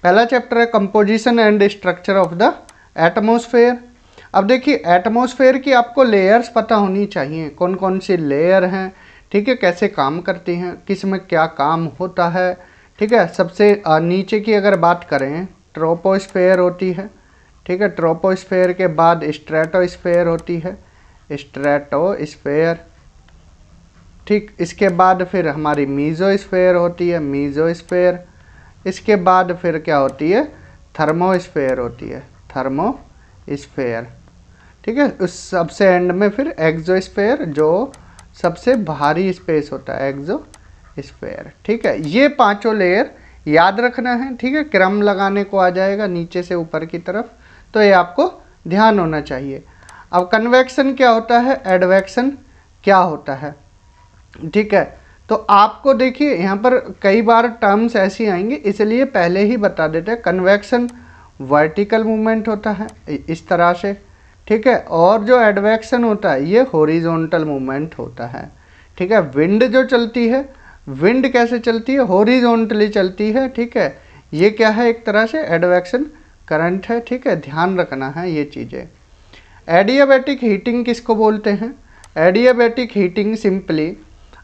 पहला चैप्टर है composition and structure of the atmosphere. अब देखिए एटमॉस्फेयर की आपको लेयर्स पता होनी चाहिए, कौन कौन सी लेयर हैं, ठीक है, कैसे काम करती हैं, किस में क्या काम होता है, ठीक है। सबसे नीचे की अगर बात करें ट्रोपोस्फेयर होती है, ठीक है। ट्रोपोस्फेयर के बाद स्ट्रेटोस्फेयर होती है, स्ट्रेटोस्फेयर, ठीक। इसके बाद फिर हमारी मीजोस्फेयर होती है, मीजोस्फेयर। इसके बाद फिर क्या होती है, थर्मोस्फेयर होती है, थर्मोस्फेयर, ठीक है। उस सबसे एंड में फिर एक्सोस्फेयर, जो सबसे भारी स्पेस होता है, एक्सोस्फेयर, ठीक है। ये पांचों लेयर याद रखना है, ठीक है। क्रम लगाने को आ जाएगा नीचे से ऊपर की तरफ, तो ये आपको ध्यान होना चाहिए। अब कन्वेक्शन क्या होता है, एडवेक्शन क्या होता है, ठीक है। तो आपको देखिए यहाँ पर कई बार टर्म्स ऐसी आएंगी, इसलिए पहले ही बता देते हैं। कन्वेक्शन वर्टिकल मूवमेंट होता है इस तरह से, ठीक है। और जो एडवेक्शन होता है ये हॉरिजॉन्टल मूवमेंट होता है, ठीक है। विंड जो चलती है, विंड कैसे चलती है, हॉरिजॉन्टली चलती है, ठीक है। ये क्या है, एक तरह से एडवेक्शन करंट है, ठीक है। ध्यान रखना है ये चीज़ें। एडियाबैटिक हीटिंग किसको बोलते हैं, एडियाबैटिक हीटिंग सिंपली,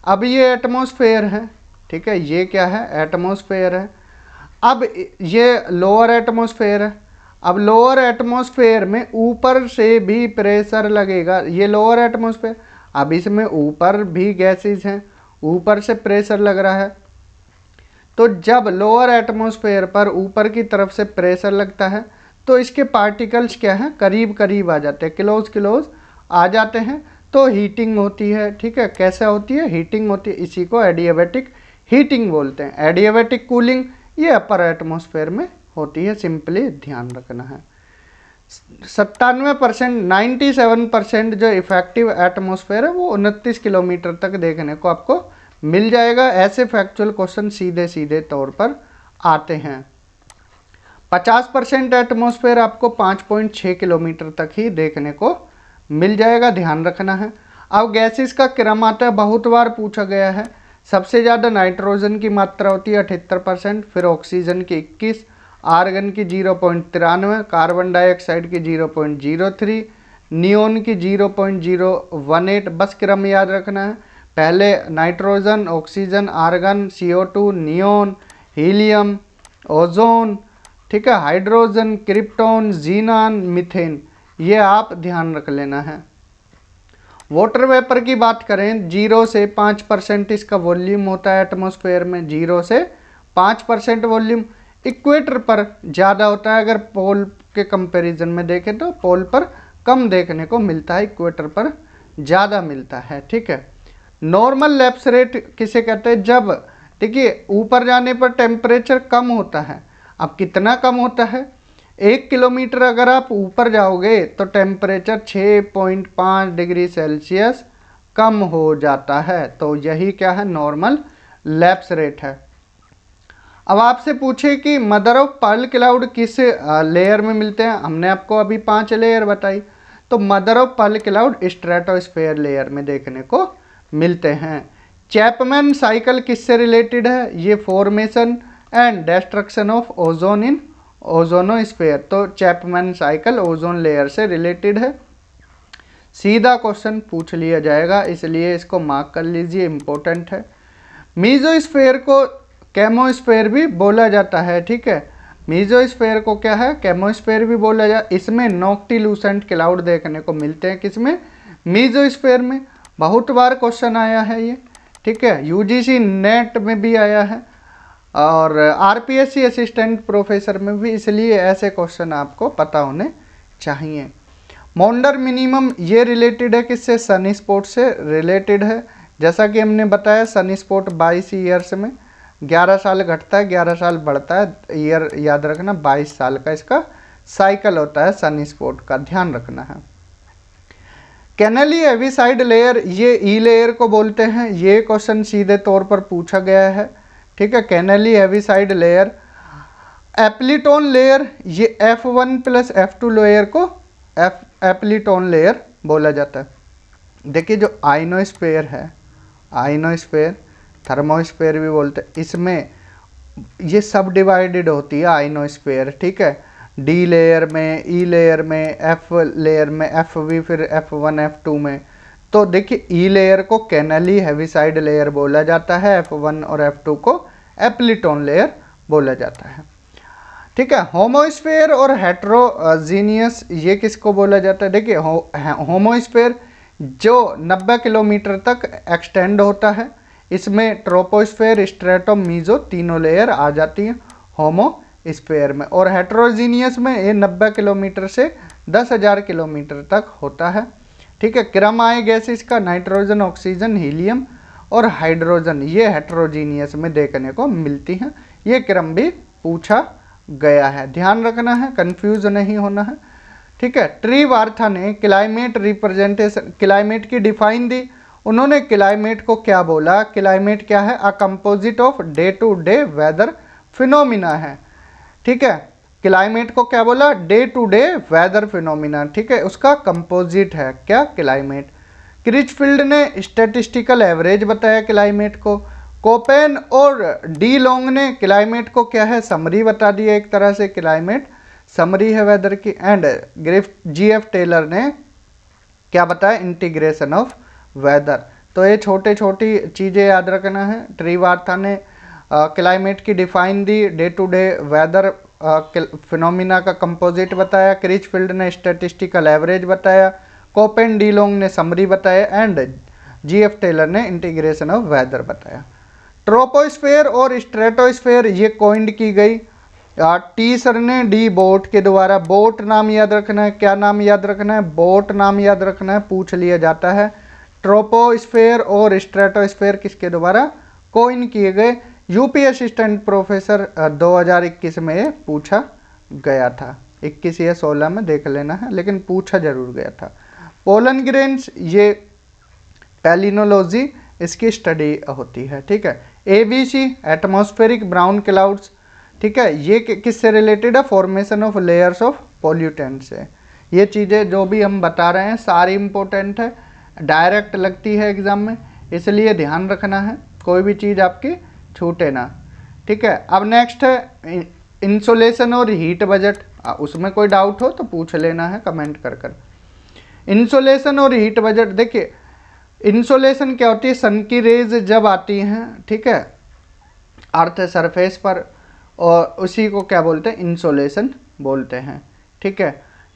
अब ये एटमॉस्फेयर है, ठीक है, ये क्या है, एटमॉस्फेयर है। अब ये लोअर एटमॉस्फेयर है। अब लोअर एटमॉस्फेयर में ऊपर से भी प्रेशर लगेगा, ये लोअर एटमॉस्फेयर। अब इसमें ऊपर भी गैसेस हैं, ऊपर से प्रेशर लग रहा है। तो जब लोअर एटमॉस्फेयर पर ऊपर की तरफ से प्रेशर लगता है तो इसके पार्टिकल्स क्या हैं, करीब करीब आ जाते हैं, क्लोज क्लोज आ जाते हैं, तो हीटिंग होती है, ठीक है। कैसे होती है, हीटिंग होती है, इसी को एडियाबैटिक हीटिंग बोलते हैं। एडियाबैटिक कूलिंग ये अपर एटमॉस्फेयर में होती है, सिंपली ध्यान रखना है। 97%, 97% जो इफेक्टिव एटमॉस्फेयर है वो 29 किलोमीटर तक देखने को आपको मिल जाएगा। ऐसे फैक्चुअल क्वेश्चन सीधे सीधे तौर पर आते हैं। 50% एटमॉस्फेयर आपको 5.6 किलोमीटर तक ही देखने को मिल जाएगा, ध्यान रखना है। अब गैसेस का क्रम आता है, बहुत बार पूछा गया है। सबसे ज़्यादा नाइट्रोजन की मात्रा होती है 78%, फिर ऑक्सीजन की 21, आर्गन की 0.93, कार्बन डाइऑक्साइड की 0.03, नियोन की 0.018। बस क्रम याद रखना है, पहले nitrogen, oxygen, argon, CO2, neon, helium, ozone, ठीक है, हाइड्रोजन, क्रिप्टॉन, जीनान, मीथेन, ये आप ध्यान रख लेना है। वाटर वेपर की बात करें, 0 से 5% इसका वॉल्यूम होता है एटमॉस्फेयर में, 0 से 5% वॉल्यूम। इक्वेटर पर ज़्यादा होता है, अगर पोल के कंपैरिजन में देखें तो पोल पर कम देखने को मिलता है, इक्वेटर पर ज़्यादा मिलता है, ठीक है। नॉर्मल लैप्स रेट किसे कहते हैं, जब देखिए ऊपर जाने पर टेम्परेचर कम होता है। अब कितना कम होता है, 1 किलोमीटर अगर आप ऊपर जाओगे तो टेम्परेचर 6.5 डिग्री सेल्सियस कम हो जाता है, तो यही क्या है, नॉर्मल लैप्स रेट है। अब आपसे पूछे कि मदर ऑफ पर्ल क्लाउड किस लेयर में मिलते हैं, हमने आपको अभी 5 लेयर बताई, तो mother of pearl cloud stratosphere layer में देखने को मिलते हैं। चैपमैन साइकिल किससे रिलेटेड है, ये formation and destruction of ozone in ozonosphere, तो चैपमैन साइकिल ओजोन लेयर से रिलेटेड है। सीधा क्वेश्चन पूछ लिया जाएगा, इसलिए इसको मार्क कर लीजिए, इंपॉर्टेंट है। मीजोस्फेयर को केमोस्फेयर भी बोला जाता है, ठीक है। मीजोस्फेयर को क्या है, केमोस्फेयर भी बोला जाता है। इसमें नॉक्टिल्यूसेंट क्लाउड देखने को मिलते हैं, किसमें, मीजोस्फेयर में। बहुत बार क्वेश्चन आया है ये, ठीक है, UGC नेट में भी आया है और RPSC असिस्टेंट प्रोफेसर में भी, इसलिए ऐसे क्वेश्चन आपको पता होने चाहिए। मॉन्डर मिनिमम ये रिलेटेड है किससे, सन स्पॉट से रिलेटेड है। जैसा कि हमने बताया सन स्पॉट 22 ईयर्स में 11 साल घटता है, 11 साल बढ़ता है, ईयर याद रखना, 22 साल का इसका साइकिल होता है सन स्पॉट का, ध्यान रखना है। कैनली हेविसाइड लेयर, ये ई लेयर को बोलते हैं, ये क्वेश्चन सीधे तौर पर पूछा गया है, ठीक है। Kennelly Heaviside layer. Appleton layer, ये F1 प्लस F2 लेयर को एप्लीटोन लेयर बोला जाता है। देखिए जो आइनोस्फेयर है, आइनोस्फेयर, थर्मोस्फेयर भी बोलते हैं, इसमें ये सब डिवाइडेड होती है आइनोस्फीयर, ठीक है। डी लेयर में, ई लेयर में, एफ लेयर में, एफ वी, फिर F1 F2 में। तो देखिए ई लेयर को कैनली हेविसाइड लेयर बोला जाता है, F1 और F2 को एप्लीटोन लेयर बोला जाता है, ठीक है। होमोस्फीयर और हेट्रोजीनियस ये किसको बोला जाता है? देखिए होमोस्फीयर जो 90 किलोमीटर तक एक्सटेंड होता है, इसमें ट्रोपोस्फीयर, स्ट्रेटो, मीजो तीनों लेयर आ जाती हैं होमोस्फीयर में। और हेट्रोजीनियस में ये 90 किलोमीटर से 10,000 किलोमीटर तक होता है, ठीक है। क्रम आए गैसेस का नाइट्रोजन, ऑक्सीजन, हीलियम और हाइड्रोजन, ये हेट्रोजीनियस में देखने को मिलती हैं। ये क्रम भी पूछा गया है, ध्यान रखना है, कंफ्यूज नहीं होना है, ठीक है। ट्रीवार्था ने क्लाइमेट रिप्रेजेंटेशन, क्लाइमेट की डिफाइन दी। उन्होंने क्लाइमेट को क्या बोला? क्लाइमेट क्या है? A composite of day to day weather phenomena है, ठीक है। क्लाइमेट को क्या बोला? Day to day weather phenomena, ठीक है, उसका कंपोजिट है क्या? क्लाइमेट। क्रिचफील्ड ने स्टैटिस्टिकल एवरेज बताया क्लाइमेट को। कोपेन और डी लोंग ने क्लाइमेट को क्या है? समरी बता दिया, एक तरह से क्लाइमेट समरी है वेदर की। एंड GF टेलर ने क्या बताया? Integration of weather. तो ये छोटे छोटी चीज़ें याद रखना है। ट्रीवार्था ने क्लाइमेट की डिफाइन दी, day to day weather phenomena का कंपोजिट बताया, क्रिचफील्ड ने स्टैटिस्टिकल एवरेज बताया, कोपेन डी लोंग ने समरी बताया एंड GF टेलर ने इंटीग्रेशन ऑफ वेदर बताया। ट्रोपोस्फेयर और स्ट्रेटोस्फेयर ये कॉइंड की गई टी सर ने डी बोट के द्वारा। बोट नाम याद रखना है, क्या नाम याद रखना है? बोट नाम याद रखना है, पूछ लिया जाता है। ट्रोपोस्फेयर और स्ट्रेटोस्फेयर किसके द्वारा कॉइन किए गए? यूपी असिस्टेंट प्रोफेसर 2021 में पूछा गया था, 21 या 16 में देख लेना है, लेकिन पूछा जरूर गया था। पोलन ग्रेन्स ये पैलिनोलॉजी इसकी स्टडी होती है, ठीक है। ABC एटमॉस्फेरिक ब्राउन क्लाउड्स, ठीक है, ये किससे रिलेटेड है? Formation of layers of pollutant से। ये चीज़ें जो भी हम बता रहे हैं सारी इंपॉर्टेंट है, डायरेक्ट लगती है एग्जाम में, इसलिए ध्यान रखना है, कोई भी चीज़ आपकी छूटे ना, ठीक है। अब नेक्स्ट है इंसोलेशन और हीट बजट। उसमें कोई डाउट हो तो पूछ लेना है कमेंट कर कर। इंसोलेशन और हीट बजट, देखिए इंसोलेशन क्या होती है? सन की रेज जब आती हैं, ठीक है, अर्थ सरफेस पर, और उसी को क्या बोलते हैं? इंसोलेशन बोलते हैं, ठीक है।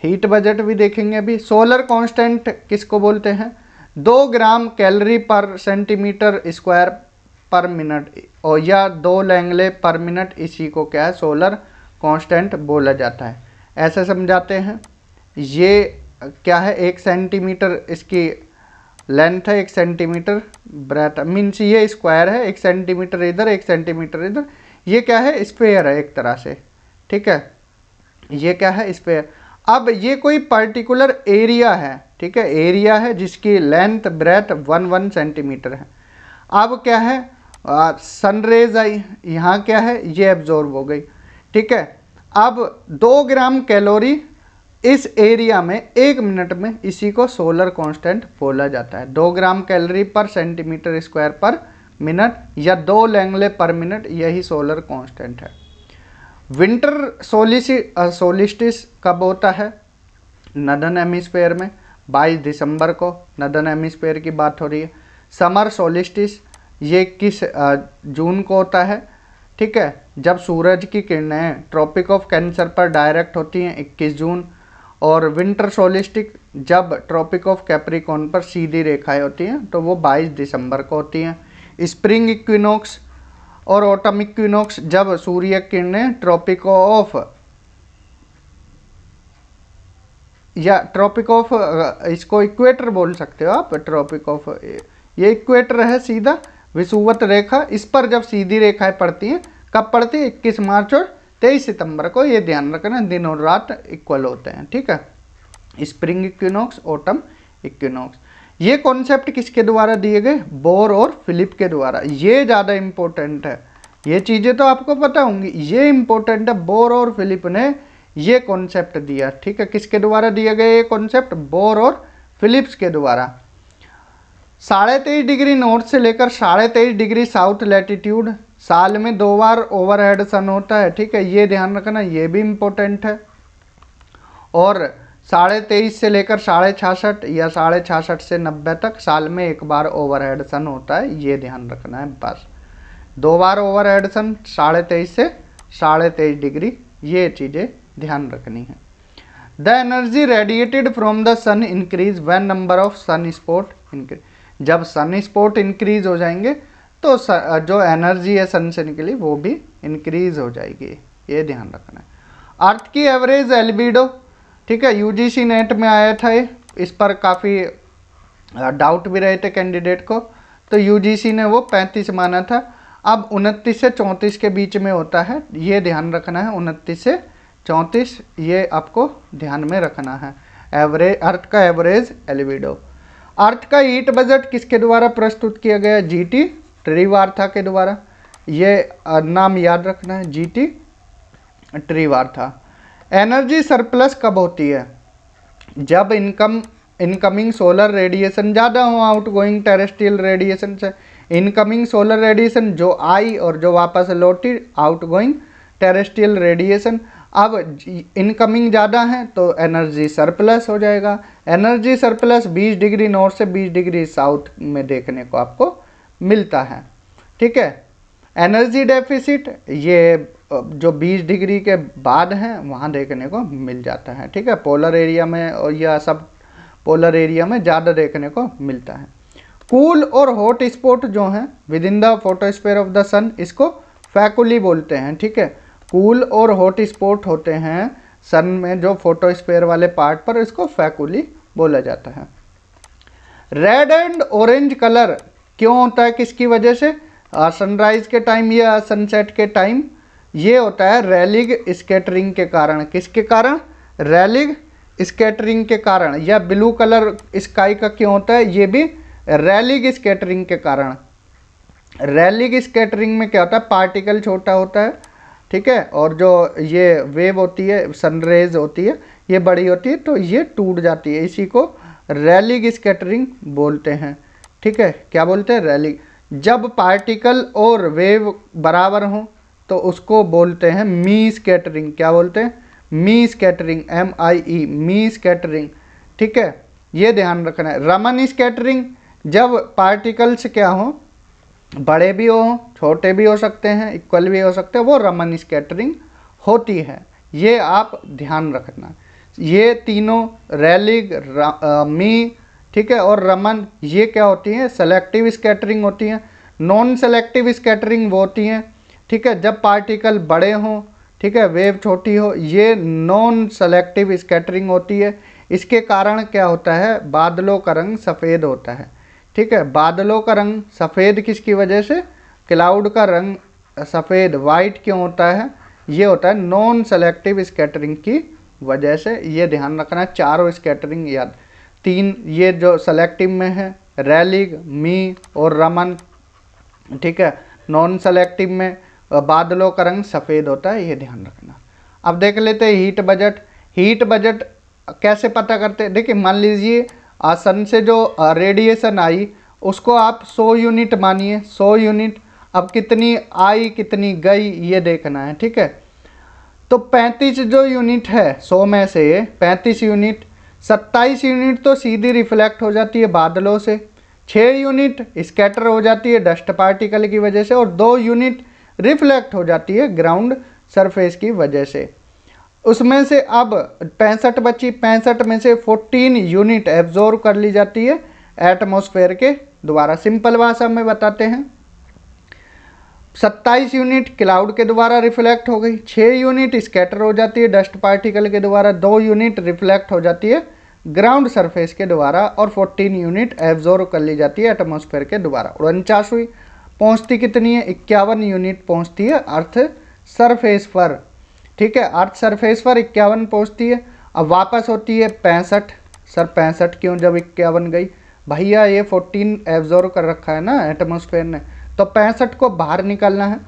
हीट बजट भी देखेंगे अभी। सोलर कांस्टेंट किसको बोलते हैं? 2 ग्राम कैलोरी पर सेंटीमीटर स्क्वायर पर मिनट, और या 2 लैंगले पर मिनट, इसी को क्या है? सोलर कांस्टेंट बोला जाता है। ऐसे समझाते हैं, ये क्या है? 1 सेंटीमीटर इसकी लेंथ है, 1 सेंटीमीटर ब्रेथ, मीन्स ये स्क्वायर है, 1 सेंटीमीटर इधर, 1 सेंटीमीटर इधर। ये क्या है? स्फीयर है एक तरह से, ठीक है, ये क्या है? स्फीयर। अब ये कोई पर्टिकुलर एरिया है, ठीक है, एरिया है जिसकी लेंथ ब्रेथ 1 सेंटीमीटर है। अब क्या है? सनरेज आई, यहाँ क्या है? ये एब्जॉर्ब हो गई, ठीक है। अब 2 ग्राम कैलोरी इस एरिया में 1 मिनट में, इसी को सोलर कांस्टेंट बोला जाता है। 2 ग्राम कैलोरी पर सेंटीमीटर स्क्वायर पर मिनट या 2 लैंगले पर मिनट, यही सोलर कांस्टेंट है। विंटर सोलिस्टिस कब होता है? नदर्न हेमिस्फीयर में 22 दिसंबर को, नदर्न हेमिस्फीयर की बात हो रही है। समर सोलिस्टिस ये किस जून को होता है, ठीक है, जब सूरज की किरणें ट्रॉपिक ऑफ कैंसर पर डायरेक्ट होती हैं, 21 जून। और विंटर सोलिस्टिक जब ट्रॉपिक ऑफ कैप्रिकॉर्न पर सीधी रेखाएं होती हैं, तो वो 22 दिसंबर को होती हैं। स्प्रिंग इक्विनॉक्स और ऑटम इक्विनॉक्स जब सूर्य किरणें ट्रॉपिक ऑफ इसको इक्वेटर बोल सकते हो आप, ट्रॉपिक ऑफ, ये इक्वेटर है सीधा विषुवत रेखा, इस पर जब सीधी रेखाएं पड़ती हैं, कब पड़ती है? 21 मार्च और 23 सितंबर को, ये ध्यान रखना, दिन और रात इक्वल होते हैं, ठीक है। स्प्रिंग इक्विनॉक्स, ऑटम इक्विनॉक्स, ये कॉन्सेप्ट किसके द्वारा दिए गए? बोर और फिलिप के द्वारा। ये ज़्यादा इंपॉर्टेंट है, ये चीज़ें तो आपको पता होंगी, ये इंपॉर्टेंट है। बोर और फिलिप ने ये कॉन्सेप्ट दिया, ठीक है। किसके द्वारा दिए गए ये कॉन्सेप्ट? बोर और फिलिप्स के द्वारा। 23.5 डिग्री नॉर्थ से लेकर 23.5 डिग्री साउथ लैटिट्यूड, साल में 2 बार ओवरहेड सन होता है, ठीक है, ये ध्यान रखना, ये भी इम्पोर्टेंट है। और 23.5 से लेकर 66.5 या 66.5 से 90 तक साल में 1 बार ओवरहेड सन होता है, ये ध्यान रखना है बस। 2 बार ओवरहेड सन 23.5 से 23.5 डिग्री, ये चीज़ें ध्यान रखनी है। The energy radiated from the sun increase when number of sun spot increase, जब सन स्पॉट इंक्रीज हो जाएंगे तो जो एनर्जी है सन से निकली वो भी इंक्रीज हो जाएगी, ये ध्यान रखना है। अर्थ की एवरेज एल्बिडो, ठीक है, यूजीसी नेट में आया था ये, इस पर काफ़ी डाउट भी रहे थे कैंडिडेट को, तो यूजीसी ने वो 35 माना था। अब 29 से 34 के बीच में होता है, ये ध्यान रखना है, 29 से 34 ये आपको ध्यान में रखना है। एवरेज, अर्थ का एवरेज एल्बिडो। अर्थ का हीट बजट किसके द्वारा प्रस्तुत किया गया? जीटी ट्रिवार्था के द्वारा, ये नाम याद रखना है, जीटी ट्रिवार्था। एनर्जी सरप्लस कब होती है? जब इनकमिंग सोलर रेडिएशन ज़्यादा हो आउटगोइंग टेरेस्ट्रियल रेडिएशन से। इनकमिंग सोलर रेडिएशन जो आई और जो वापस लौटी आउटगोइंग टेरेस्ट्रियल रेडिएशन। अब इनकमिंग ज़्यादा है तो एनर्जी सरप्लस हो जाएगा। एनर्जी सरप्लस 20 डिग्री नॉर्थ से 20 डिग्री साउथ में देखने को आपको मिलता है, ठीक है। एनर्जी डेफिसिट ये जो 20 डिग्री के बाद है वहाँ देखने को मिल जाता है, ठीक है, पोलर एरिया में और या सब पोलर एरिया में ज़्यादा देखने को मिलता है। कूल और हॉट स्पॉट जो हैं within the photosphere of the sun, इसको फैकुली बोलते हैं, ठीक है। कूल और हॉट स्पॉट होते हैं सन में जो फोटोस्फीयर वाले पार्ट पर, इसको फैकुली बोला जाता है। रेड एंड ऑरेंज कलर क्यों होता है, किसकी वजह से? सनराइज के टाइम या सनसेट के टाइम ये होता है रैलिंग स्कैटरिंग के कारण। किसके कारण? रैलिंग स्कैटरिंग के कारण। या ब्लू कलर स्काई का क्यों होता है? ये भी रैलिंग स्कैटरिंग के कारण। रैलिंग स्कैटरिंग में क्या होता है? पार्टिकल छोटा होता है, ठीक है, और जो ये वेव होती है, सनरेज होती है, ये बड़ी होती है तो ये टूट जाती है, इसी को रैलिंग स्कैटरिंग बोलते हैं, ठीक है। क्या बोलते हैं? रैलिंग। जब पार्टिकल और वेव बराबर हों तो उसको बोलते हैं मी स्कैटरिंग। क्या बोलते हैं? मी स्कैटरिंग, MIE, मी स्कैटरिंग, ठीक है, ये ध्यान रखना है। रमन स्कैटरिंग, जब पार्टिकल्स क्या हो, बड़े भी हो छोटे भी हो सकते हैं, इक्वल भी हो सकते हैं, वो रमन स्कैटरिंग होती है, ये आप ध्यान रखना। ये तीनों रैलिंग, मी, ठीक है, और रमन, ये क्या होती हैं? सेलेक्टिव स्कैटरिंग होती हैं। नॉन सेलेक्टिव स्कैटरिंग वो होती हैं, ठीक है, जब पार्टिकल बड़े हों, ठीक है, वेव छोटी हो, ये नॉन सेलेक्टिव स्कैटरिंग होती है। इसके कारण क्या होता है? बादलों का रंग सफ़ेद होता है, ठीक है। बादलों का रंग सफ़ेद किसकी वजह से? क्लाउड का रंग सफ़ेद वाइट क्यों होता है? ये होता है नॉन सेलेक्टिव स्कैटरिंग की वजह से, ये ध्यान रखना। चारों स्कैटरिंग याद, तीन ये जो सेलेक्टिव में है, रैलिंग, मी और रमन, ठीक है। नॉन सेलेक्टिव में बादलों का रंग सफ़ेद होता है, ये ध्यान रखना। अब देख लेते हैं हीट बजट। हीट बजट कैसे पता करते हैं? देखिए, मान लीजिए सन से जो रेडिएशन आई उसको आप 100 यूनिट मानिए, 100 यूनिट। अब कितनी आई कितनी गई ये देखना है, ठीक है। तो 35 जो यूनिट है 100 में से 35 यूनिट, 27 यूनिट तो सीधी रिफ्लेक्ट हो जाती है बादलों से, 6 यूनिट स्कैटर हो जाती है डस्ट पार्टिकल की वजह से, और 2 यूनिट रिफ्लेक्ट हो जाती है ग्राउंड सरफेस की वजह से। उसमें से अब 65 बची, 65 में से 14 यूनिट एब्जॉर्व कर ली जाती है एटमॉस्फेयर के द्वारा। सिंपल भाषा में बताते हैं, 27 यूनिट क्लाउड के द्वारा रिफ्लेक्ट हो गई, 6 यूनिट स्कैटर हो जाती है डस्ट पार्टिकल के द्वारा, 2 यूनिट रिफ्लेक्ट हो जाती है ग्राउंड सरफेस के द्वारा, और 14 यूनिट एब्जॉर्व कर ली जाती है एटमॉस्फेयर के द्वारा। 49वीं पहुँचती कितनी है? 51 यूनिट पहुँचती है अर्थ सरफेस पर, ठीक है। अर्थ सरफेस पर 51 पहुँचती है। अब वापस होती है 65। सर 65 क्यों जब 51 गई? भैया ये 14 एब्जॉर्व कर रखा है ना एटमॉस्फेयर ने, तो 65 को बाहर निकालना है।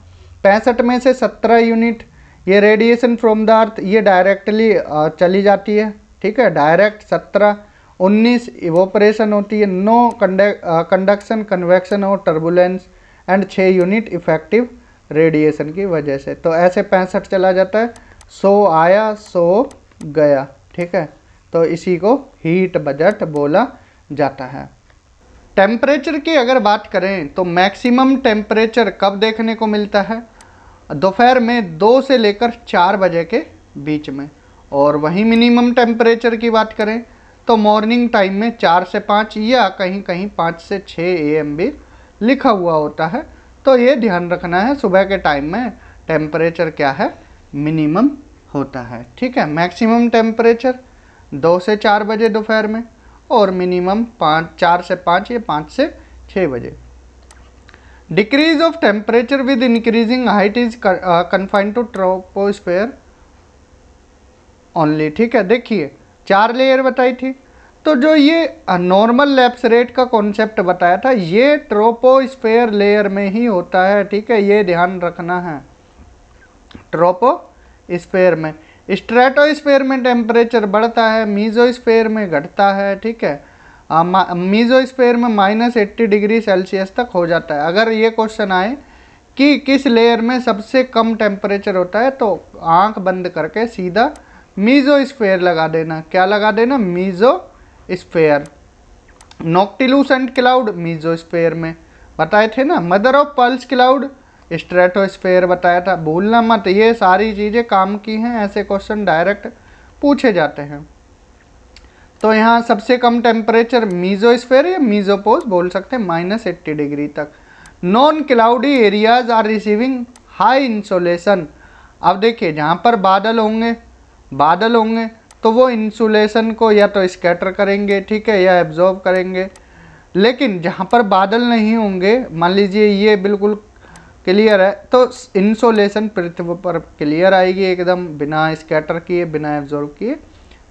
65 में से 17 यूनिट ये रेडिएशन फ्रॉम द अर्थ, ये डायरेक्टली चली जाती है, ठीक है, डायरेक्ट 17। 19 इवोपरेशन होती है, 9 कंडक्शन, कन्वेक्शन और turbulence, and 6 unit effective radiation की वजह से। तो ऐसे 65 चला जाता है, 100 आया 100 गया, ठीक है। तो इसी को हीट बजट बोला जाता है। टेम्परेचर की अगर बात करें तो मैक्सिमम टेम्परेचर कब देखने को मिलता है? दोपहर में 2 से लेकर 4 बजे के बीच में। और वहीं मिनिमम टेम्परेचर की बात करें तो मॉर्निंग टाइम में 4 से 5 या कहीं कहीं 5 से 6 AM भी लिखा हुआ होता है। तो ये ध्यान रखना है, सुबह के टाइम में टेम्परेचर क्या है, मिनिमम होता है, ठीक है। मैक्सिमम टेम्परेचर 2 से 4 बजे दोपहर में, और मिनिमम 4 से 5 या 5 से 6 बजे। Decrease of temperature with increasing height is confined to troposphere only, ठीक है। देखिए 4 लेयर बताई थी, तो जो ये नॉर्मल लैप्स रेट का कॉन्सेप्ट बताया था ये ट्रोपोस्फेयर लेयर में ही होता है, ठीक है। ये ध्यान रखना है, ट्रोपोस्फेयर में। स्ट्रेटोस्फेयर में टेम्परेचर बढ़ता है, मीजोस्फेयर में घटता है, ठीक है। मीजोस्फेयर में -80 डिग्री सेल्सियस तक हो जाता है। अगर ये क्वेश्चन आए कि किस लेयर में सबसे कम टेम्परेचर होता है तो आंख बंद करके सीधा मीजोस्फेयर लगा देना। क्या लगा देना? मीजोस्फेयर। नॉक्टिलूस एंड क्लाउड मीजोस्फेयर में बताए थे ना। Mother of pulse cloud stratosphere बताया था, भूलना मत। ये सारी चीज़ें काम की हैं, ऐसे क्वेश्चन डायरेक्ट पूछे जाते हैं। तो यहाँ सबसे कम टेम्परेचर मीजोस्फेयर या मीजोपोज बोल सकते हैं, -80 डिग्री तक। Non cloudy areas are receiving high insolation. अब देखिए जहाँ पर बादल होंगे तो वो इंसुलेशन को या तो स्कैटर करेंगे, ठीक है, या एब्जॉर्ब करेंगे। लेकिन जहाँ पर बादल नहीं होंगे, मान लीजिए ये बिल्कुल क्लियर है, तो इंसोलेशन पृथ्वी पर क्लियर आएगी एकदम, बिना स्कैटर किए, बिना एब्जॉर्ब किए।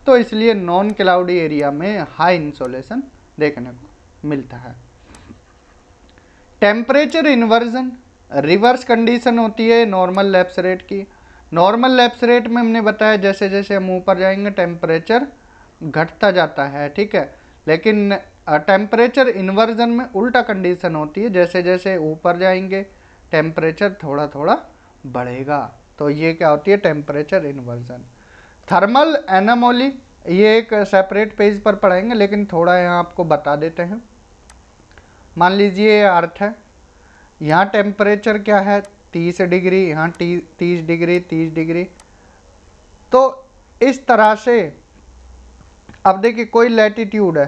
तो इसलिए नॉन क्लाउडी एरिया में हाई इंसोलेशन देखने को मिलता है। टेम्परेचर इन्वर्जन रिवर्स कंडीशन होती है नॉर्मल लैप्स रेट की। नॉर्मल लैप्स रेट में हमने बताया जैसे जैसे हम ऊपर जाएंगे टेम्परेचर घटता जाता है, ठीक है। लेकिन टेम्परेचर इन्वर्जन में उल्टा कंडीशन होती है, जैसे जैसे ऊपर जाएंगे टेम्परेचर थोड़ा थोड़ा बढ़ेगा। तो ये क्या होती है? Temperature inversion. थर्मल एनामोली ये एक सेपरेट पेज पर पढ़ेंगे, लेकिन थोड़ा यहाँ आपको बता देते हैं। मान लीजिए अर्थ है, यहाँ टेम्परेचर क्या है 30 डिग्री, यहाँ 30 डिग्री 30 डिग्री। तो इस तरह से अब देखिए कोई लैटिट्यूड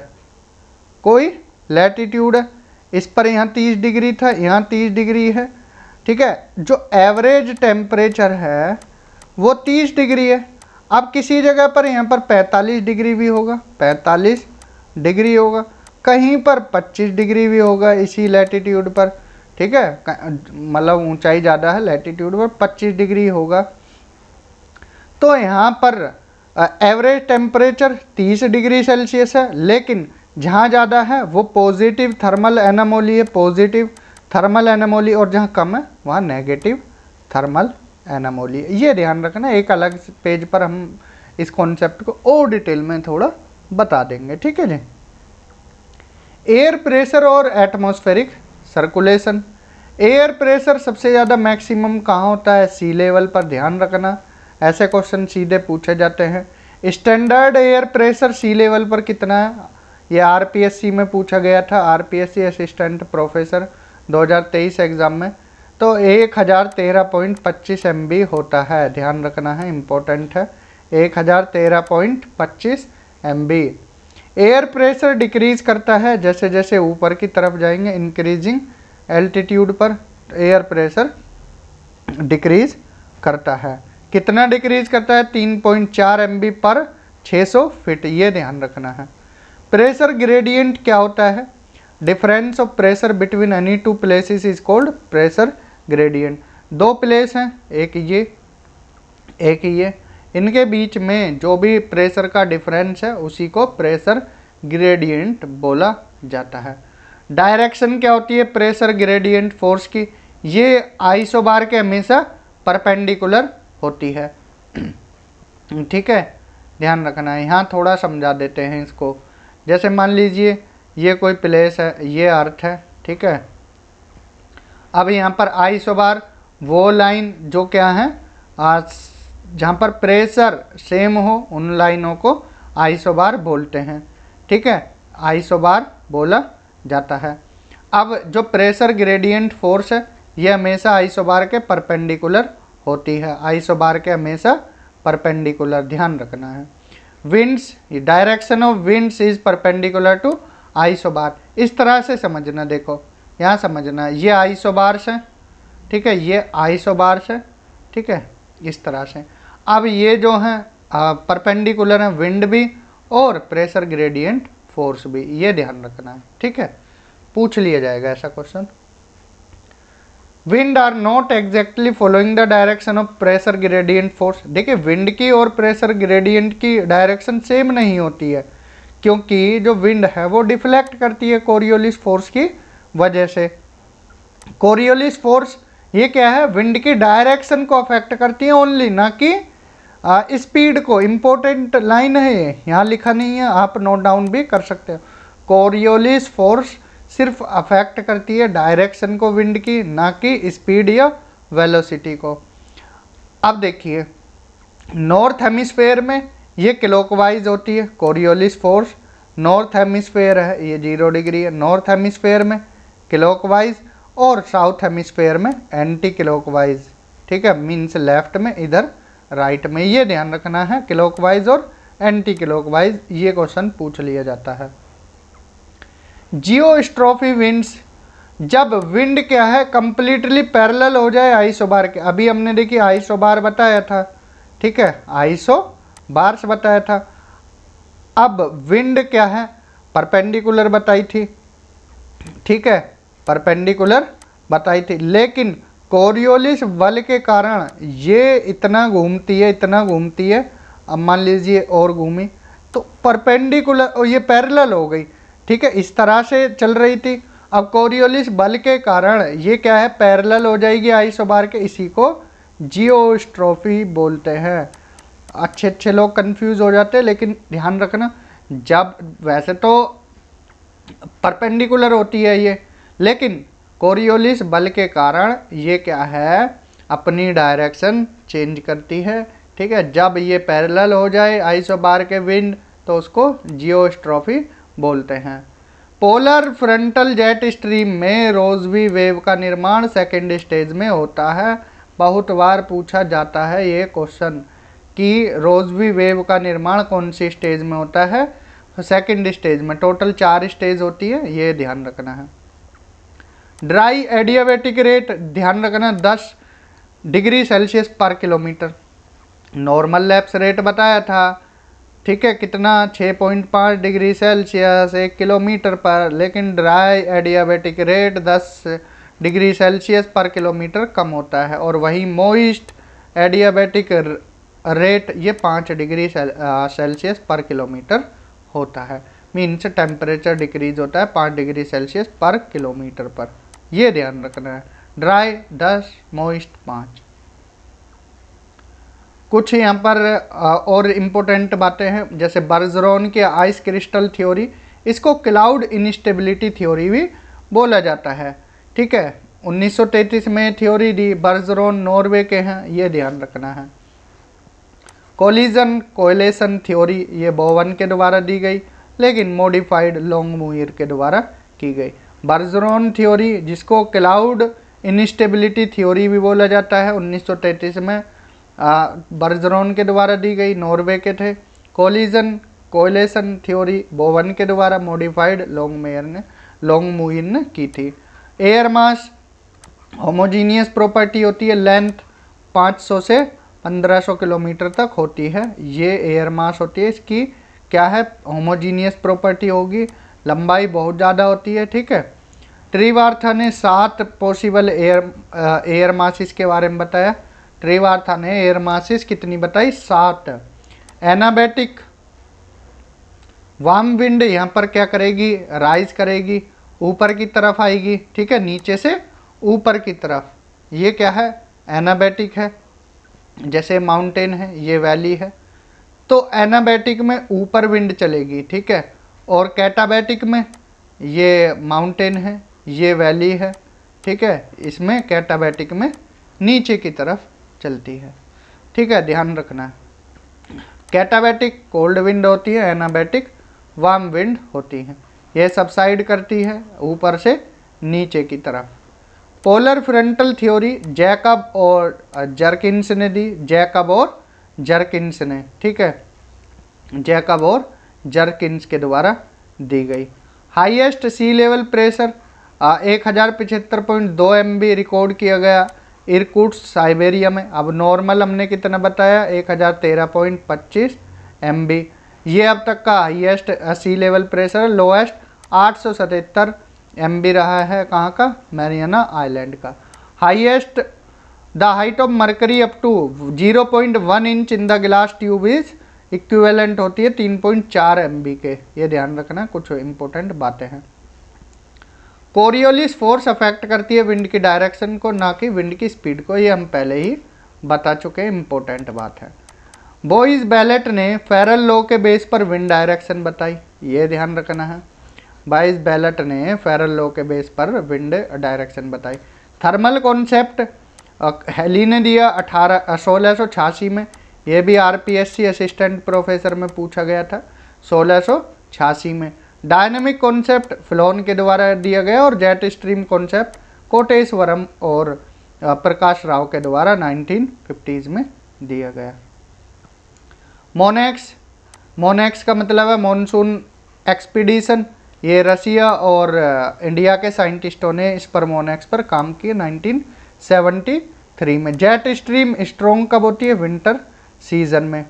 है, इस पर यहाँ 30 डिग्री था, यहाँ 30 डिग्री है, ठीक है। जो एवरेज टेम्परेचर है वो 30 डिग्री है। अब किसी जगह पर यहाँ पर 45 डिग्री भी होगा, 45 डिग्री होगा, कहीं पर 25 डिग्री भी होगा इसी लैटिट्यूड पर, ठीक है। मतलब ऊंचाई ज़्यादा है, लैटिट्यूड पर 25 डिग्री होगा। तो यहाँ पर एवरेज टेम्परेचर 30 डिग्री सेल्सियस है, लेकिन जहाँ ज़्यादा है वो पॉजिटिव थर्मल एनामोली है, पॉजिटिव थर्मल एनामोली, और जहाँ कम है वहाँ नेगेटिव थर्मल एनामोली। ये ध्यान रखना, एक अलग पेज पर हम इस कॉन्सेप्ट को और डिटेल में थोड़ा बता देंगे, ठीक है जी। एयर प्रेशर और एटमॉस्फेरिक सर्कुलेशन। एयर प्रेशर सबसे ज़्यादा मैक्सिमम कहाँ होता है? सी लेवल पर, ध्यान रखना, ऐसे क्वेश्चन सीधे पूछे जाते हैं। स्टैंडर्ड एयर प्रेशर सी लेवल पर कितना है? ये आरपीएससी में पूछा गया था, आरपीएससी असिस्टेंट प्रोफेसर 2023 एग्ज़ाम में। तो 1013.25 MB होता है, ध्यान रखना है, इम्पोर्टेंट है, 1013.25 MB। एयर प्रेशर डिक्रीज करता है जैसे जैसे ऊपर की तरफ जाएंगे, इंक्रीजिंग एल्टीट्यूड पर एयर प्रेशर डिक्रीज करता है। कितना डिक्रीज करता है? 3.4 MB पर 600 फीट, ये ध्यान रखना है। प्रेशर ग्रेडियंट क्या होता है? Difference of pressure between any two places is called pressure gradient. दो प्लेस हैं, एक ये, इनके बीच में जो भी प्रेशर का डिफरेंस है उसी को प्रेशर ग्रेडियंट बोला जाता है। डायरेक्शन क्या होती है प्रेशर ग्रेडियंट फोर्स की? ये आइसोबार के हमेशा परपेंडिकुलर होती है, ठीक है, ध्यान रखना है। यहाँ थोड़ा समझा देते हैं इसको। जैसे मान लीजिए ये कोई प्लेस है, ये अर्थ है, ठीक है। अब यहाँ पर आइसोबार वो लाइन जो क्या है जहाँ पर प्रेशर सेम हो उन लाइनों को आइसोबार बोलते हैं। ठीक है, आइसोबार बोला जाता है। अब जो प्रेशर ग्रेडियंट फोर्स है ये हमेशा आइसोबार के परपेंडिकुलर होती है, आइसोबार के हमेशा परपेंडिकुलर, ध्यान रखना है। Winds, direction of winds is perpendicular to isobar, इस तरह से समझना। देखो यहाँ समझना, ये आइसोबार्स है, ठीक है, ये आइसोबार्स है, ठीक है, इस तरह से। अब ये जो है परपेंडिकुलर है, विंड भी और प्रेशर ग्रेडियंट फोर्स भी, ये ध्यान रखना है। ठीक है, पूछ लिया जाएगा ऐसा question. Wind are not exactly following the direction of pressure gradient force. देखिए विंड की और प्रेशर ग्रेडियंट की डायरेक्शन सेम नहीं होती है, क्योंकि जो विंड है वो डिफ्लेक्ट करती है कोरियोलिस फोर्स की वजह से। कोरियोलिस फोर्स ये क्या है, विंड की डायरेक्शन को अफेक्ट करती है ओनली, ना कि स्पीड को। इंपॉर्टेंट लाइन है ये, यहाँ लिखा नहीं है, आप नोट डाउन भी कर सकते हो। कोरियोलिस फोर्स सिर्फ अफेक्ट करती है डायरेक्शन को विंड की, ना कि स्पीड या वेलोसिटी को। अब देखिए नॉर्थ हेमिस्फेयर में ये क्लॉकवाइज होती है कोरियोलिस फोर्स, नॉर्थ हेमिस्फेयर है ये 0 डिग्री है, नॉर्थ हेमिस्फेयर में क्लॉकवाइज और साउथ हेमिस्फेयर में एंटी क्लॉकवाइज। ठीक है, मीन्स लेफ्ट में, इधर राइट में, ये ध्यान रखना है, क्लॉकवाइज और एंटी क्लॉकवाइज, ये क्वेश्चन पूछ लिया जाता है। जियोस्ट्रोफी विंड्स, जब विंड क्या है कंप्लीटली पैरेलल हो जाए आइसोबार के, अभी हमने देखिए आइसोबार बताया था, ठीक है, आइसोबार्स बताया था। अब विंड क्या है परपेंडिकुलर बताई थी, ठीक है, परपेंडिकुलर बताई थी, लेकिन कोरियोलिस बल के कारण ये इतना घूमती है, इतना घूमती है, अब मान लीजिए और घूमी तो परपेंडिकुलर और ये पैरेलल हो गई। ठीक है, इस तरह से चल रही थी, अब कोरियोलिस बल के कारण ये क्या है पैरेलल हो जाएगी आइसोबार के, इसी को जियोस्ट्रोफी बोलते हैं। अच्छे लोग कंफ्यूज हो जाते हैं, लेकिन ध्यान रखना, जब वैसे तो परपेंडिकुलर होती है ये, लेकिन कोरियोलिस बल के कारण ये क्या है अपनी डायरेक्शन चेंज करती है। ठीक है, जब ये पैरेलल हो जाए आइसोबार के विंड तो उसको जियोस्ट्रोफी बोलते हैं। पोलर फ्रंटल जेट स्ट्रीम में रोजवी वेव का निर्माण सेकेंड स्टेज में होता है। बहुत बार पूछा जाता है ये क्वेश्चन कि रोजवी वेव का निर्माण कौन सी स्टेज में होता है, सेकेंड स्टेज में। टोटल 4 स्टेज होती है, ये ध्यान रखना है। ड्राई एडियाबैटिक रेट ध्यान रखना 10 डिग्री सेल्सियस पर किलोमीटर। नॉर्मल लैप्स रेट बताया था, ठीक है, कितना 6.5 डिग्री सेल्सियस 1 किलोमीटर पर, लेकिन dry adiabatic rate 10 degree Celsius पर किलोमीटर कम होता है। और वही मोइस्ट एडियाबैटिक रेट ये 5 डिग्री सेल्सियस पर किलोमीटर होता है। मीन्स टेम्परेचर डिक्रीज होता है 5 डिग्री सेल्सियस पर किलोमीटर पर, ये ध्यान रखना है। Dry 10, moist 5। कुछ यहाँ पर और इम्पोर्टेंट बातें हैं, जैसे बर्जरॉन की आइस क्रिस्टल थ्योरी, इसको क्लाउड इंस्टेबिलिटी थ्योरी भी बोला जाता है। ठीक है, 1933 में थ्योरी दी, बर्जरॉन नॉर्वे के हैं, ये ध्यान रखना है। कोलिजन कोएलेशन थ्योरी ये बोवन के द्वारा दी गई, लेकिन मॉडिफाइड लोंगमुइर के द्वारा की गई। बर्जरॉन थ्योरी जिसको क्लाउड इंस्टेबिलिटी थ्योरी भी बोला जाता है, 1933 में बर्जरॉन के द्वारा दी गई, नॉर्वे के थे। कोलिजन कोएलेशन थ्योरी बोवन के द्वारा, मॉडिफाइड लोंगमुइर ने की थी। एयर मास होमोजीनियस प्रॉपर्टी होती है, लेंथ 500 से 1500 किलोमीटर तक होती है, ये एयर मास होती है। इसकी क्या है होमोजीनियस प्रॉपर्टी होगी, लंबाई बहुत ज़्यादा होती है। ठीक है, ट्रीवार्था ने 7 पॉसिबल एयर मासिस के बारे में बताया। ट्रीवार्था ने एयर मासिस कितनी बताई, 7। एनाबैटिक वार्म विंड यहाँ पर क्या करेगी, राइज करेगी, ऊपर की तरफ आएगी। ठीक है, नीचे से ऊपर की तरफ, ये क्या है एनाबैटिक है। जैसे माउंटेन है, ये वैली है, तो एनाबैटिक में ऊपर विंड चलेगी। ठीक है, और कैटाबैटिक में ये माउंटेन है, ये वैली है। ठीक है, इसमें कैटाबैटिक में नीचे की तरफ चलती है। ठीक है, ध्यान रखना है। कैटाबैटिक कोल्ड विंड होती है, एनाबैटिक वार्म विंड होती है। ये सबसाइड करती है ऊपर से नीचे की तरफ। पोलर फ्रंटल थ्योरी जैकब और जर्किन्स ने दी, जैकब और जर्किन्स ने, ठीक है, जैकब और जर्किन्स के द्वारा दी गई। Highest sea level pressure 1075.2 MB record किया गया इरकुट्स्क साइबेरिया में। अब नॉर्मल हमने कितना बताया, 1013.25 MB। ये अब तक का highest sea level pressure. Lowest 877 MB रहा है, कहाँ का, मैरियाना आइलैंड का। Highest the height of mercury up to 0.1 inch in the glass tube is equivalent होती है 3.4 MB के। ये ध्यान रखना, कुछ इंपॉर्टेंट बातें हैं। कोरियोलिस फोर्स अफेक्ट करती है विंड की डायरेक्शन को, ना कि विंड की स्पीड को। ये हम पहले ही बता चुके हैं, इंपॉर्टेंट बात है। बोइस बैलेट ने फेरल लॉ के बेस पर विंड डायरेक्शन बताई, ये ध्यान रखना है। बोइस बैलेट ने फेरल लॉ के बेस पर विंड डायरेक्शन बताई। थर्मल कॉन्सेप्ट हेली ने दिया 1686 में। ये भी RPSC असिस्टेंट प्रोफेसर में पूछा गया था 1686 में। डायनेमिक कॉन्सेप्ट फ्लोन के द्वारा दिया गया और जेट स्ट्रीम कॉन्सेप्ट कोटेश्वरम और प्रकाश राव के द्वारा 1950s में दिया गया। मोनेक्स का मतलब है मॉनसून एक्सपीडिशन। ये रसिया और इंडिया के साइंटिस्टों ने इस पर मोनेक्स पर काम किया 1973 में। जेट स्ट्रीम स्ट्रॉन्ग कब होती है, विंटर सीजन में।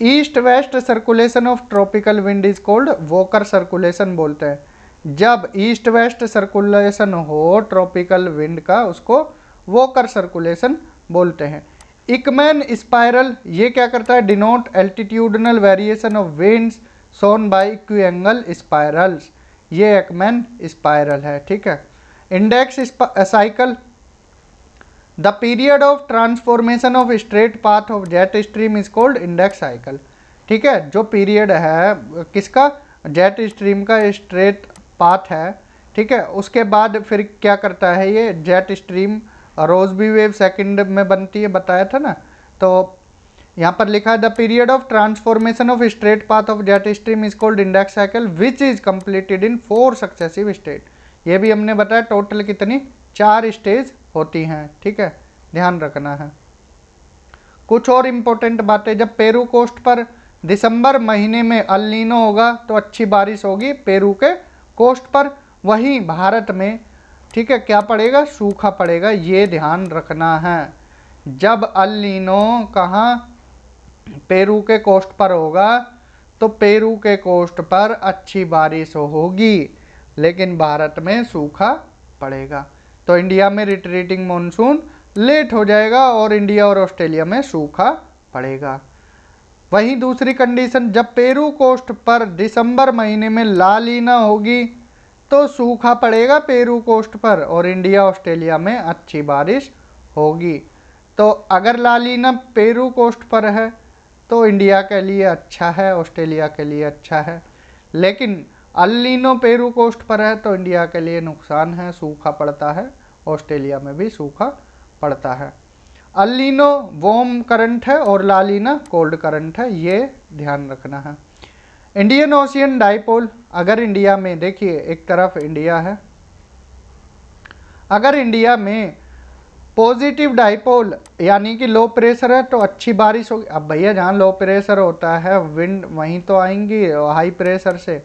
East west circulation of tropical wind is called walker circulation बोलते हैं। जब ईस्ट वेस्ट सर्कुलेशन हो ट्रॉपिकल विंड का, उसको वॉकर सर्कुलेशन बोलते हैं। इकमैन स्पाइरल ये क्या करता है, denote altitudinal variation of winds shown by equiangle spirals. ये एकमैन स्पाइरल है, ठीक है। Index cycle the period of transformation of straight path of jet stream is called index cycle, ठीक है। जो पीरियड है किसका, जेट स्ट्रीम का स्ट्रेट पाथ है, ठीक है। उसके बाद फिर क्या करता है, ये जेट स्ट्रीम रोजबी वेव सेकंड में बनती है, बताया था ना। तो यहाँ पर लिखा है the period of transformation of straight path of jet stream is called index cycle which is completed in 4 successive stage. ये भी हमने बताया टोटल कितनी 4 स्टेज होती हैं, ठीक है, ध्यान रखना है। कुछ और इम्पोर्टेंट बातें, जब पेरू कोस्ट पर दिसंबर महीने में अल नीनो होगा तो अच्छी बारिश होगी पेरू के कोस्ट पर। वहीं भारत में, ठीक है, क्या पड़ेगा, सूखा पड़ेगा, ये ध्यान रखना है। जब अल नीनो कहाँ, पेरू के कोस्ट पर होगा तो पेरू के कोस्ट पर अच्छी बारिश होगी, लेकिन भारत में सूखा पड़ेगा। तो इंडिया में रिट्रीटिंग मॉनसून लेट हो जाएगा और इंडिया और ऑस्ट्रेलिया में सूखा पड़ेगा। वहीं दूसरी कंडीशन, जब पेरू कोस्ट पर दिसंबर महीने में ला लीना होगी तो सूखा पड़ेगा पेरू कोस्ट पर और इंडिया ऑस्ट्रेलिया में अच्छी बारिश होगी। तो अगर ला लीना पेरू कोस्ट पर है तो इंडिया के लिए अच्छा है, ऑस्ट्रेलिया के लिए अच्छा है। लेकिन अल नीनो पेरू कोस्ट पर है तो इंडिया के लिए नुकसान है, सूखा पड़ता है, ऑस्ट्रेलिया में भी सूखा पड़ता है। अल नीनो वार्म करंट है और ला लीना कोल्ड करंट है, ये ध्यान रखना है। इंडियन ओशियन डाइपोल, अगर इंडिया में देखिए एक तरफ इंडिया है, अगर इंडिया में पॉजिटिव डाइपोल यानी कि लो प्रेशर है तो अच्छी बारिश होगी। अब भैया जहाँ लो प्रेशर होता है विंड वहीं तो आएंगी हाई प्रेशर से,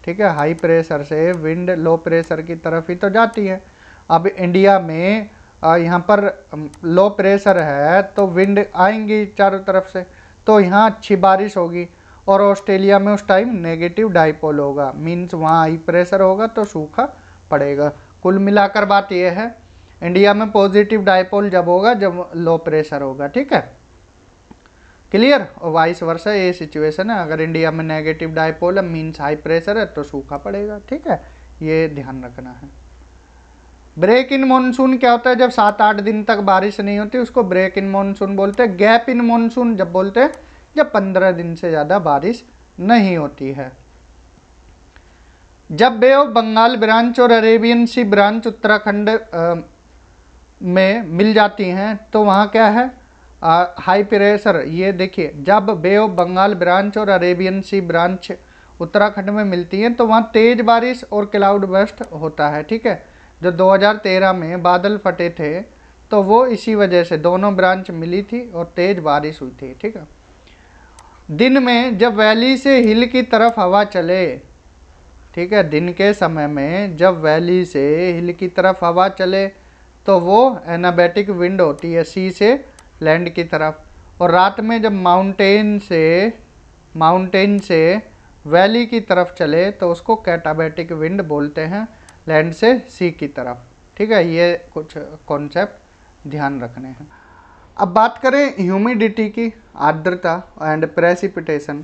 ठीक है, हाई प्रेशर से विंड लो प्रेशर की तरफ ही तो जाती है। अब इंडिया में यहाँ पर लो प्रेशर है तो विंड आएंगी चारों तरफ से, तो यहाँ अच्छी बारिश होगी। और ऑस्ट्रेलिया में उस टाइम नेगेटिव डाइपोल होगा, मीन्स वहाँ हाई प्रेशर होगा तो सूखा पड़ेगा। कुल मिलाकर बात यह है, इंडिया में पॉजिटिव डाइपोल जब होगा जब लो प्रेशर होगा, ठीक है, क्लियर। और वाइस वर्सा ये सिचुएशन है, अगर इंडिया में नेगेटिव डाइपोल है मीन्स हाई प्रेशर है तो सूखा पड़ेगा, ठीक है, ये ध्यान रखना है। ब्रेक इन मानसून क्या होता है, जब 7-8 दिन तक बारिश नहीं होती उसको ब्रेक इन मानसून बोलते हैं। गैप इन मानसून जब बोलते हैं जब 15 दिन से ज़्यादा बारिश नहीं होती है। जब बे ऑफ बंगाल ब्रांच और अरेबियन सी ब्रांच उत्तराखंड में मिल जाती हैं तो वहाँ क्या है, हाई प्रेशर। ये देखिए जब बे ऑफ बंगाल ब्रांच और अरेबियन सी ब्रांच उत्तराखंड में मिलती हैं तो वहाँ तेज़ बारिश और क्लाउड बर्स्ट होता है। ठीक है, जो 2013 में बादल फटे थे तो वो इसी वजह से दोनों ब्रांच मिली थी और तेज़ बारिश हुई थी। ठीक है, दिन में जब वैली से हिल की तरफ हवा चले, ठीक है, दिन के समय में जब वैली से हिल की तरफ हवा चले तो वो एनाबैटिक विंड होती है सी से लैंड की तरफ, और रात में जब माउंटेन से वैली की तरफ चले तो उसको कैटाबैटिक विंड बोलते हैं, लैंड से सी की तरफ। ठीक है, ये कुछ कॉन्सेप्ट ध्यान रखने हैं। अब बात करें ह्यूमिडिटी की, आर्द्रता एंड प्रेसिपिटेशन।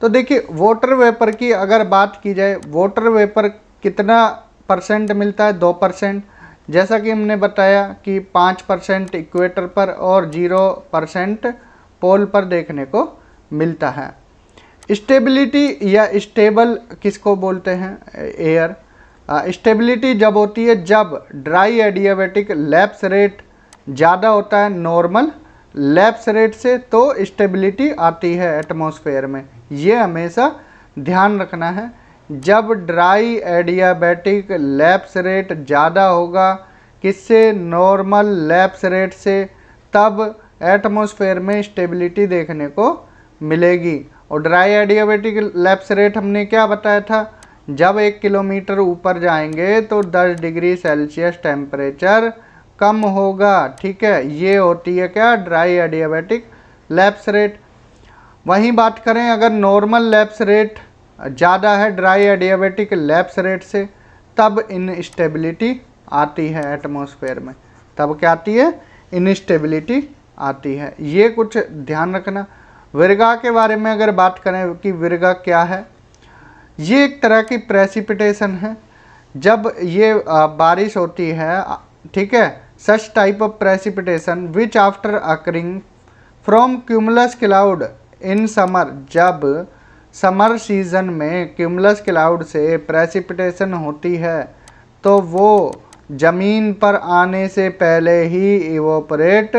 तो देखिए वाटर वेपर की अगर बात की जाए, वाटर वेपर कितना परसेंट मिलता है, 2%। जैसा कि हमने बताया कि 5% इक्वेटर पर और 0% पोल पर देखने को मिलता है। स्टेबिलिटी या स्टेबल किसको बोलते हैं, एयर। स्टेबिलिटी जब होती है जब ड्राई एडियाबैटिक लैप्स रेट ज़्यादा होता है नॉर्मल लैप्स रेट से, तो स्टेबिलिटी आती है एटमॉस्फेयर में। ये हमेशा ध्यान रखना है, जब ड्राई एडियाबैटिक लैप्स रेट ज़्यादा होगा किससे, नॉर्मल लैप्स रेट से, तब एटमॉस्फेयर में स्टेबिलिटी देखने को मिलेगी। और ड्राई एडियाबैटिक लैप्स रेट हमने क्या बताया था, जब 1 किलोमीटर ऊपर जाएंगे तो 10 डिग्री सेल्सियस टेम्परेचर कम होगा। ठीक है, ये होती है क्या, ड्राई एडियाबैटिक लैप्स रेट। वहीं बात करें अगर नॉर्मल लैप्स रेट ज़्यादा है ड्राई एडियाबैटिक लैप्स रेट से, तब इनस्टेबिलिटी आती है एटमॉस्फेयर में, तब क्या आती है, इनस्टेबिलिटी आती है। ये कुछ ध्यान रखना। विरगा के बारे में अगर बात करें कि विरगा क्या है, ये एक तरह की प्रेसिपिटेशन है। जब ये बारिश होती है, ठीक है, such type of precipitation which after occurring from cumulus cloud in summer, जब समर सीजन में क्यूमुलस क्लाउड से प्रेसिपिटेशन होती है तो वो ज़मीन पर आने से पहले ही इवोपरेट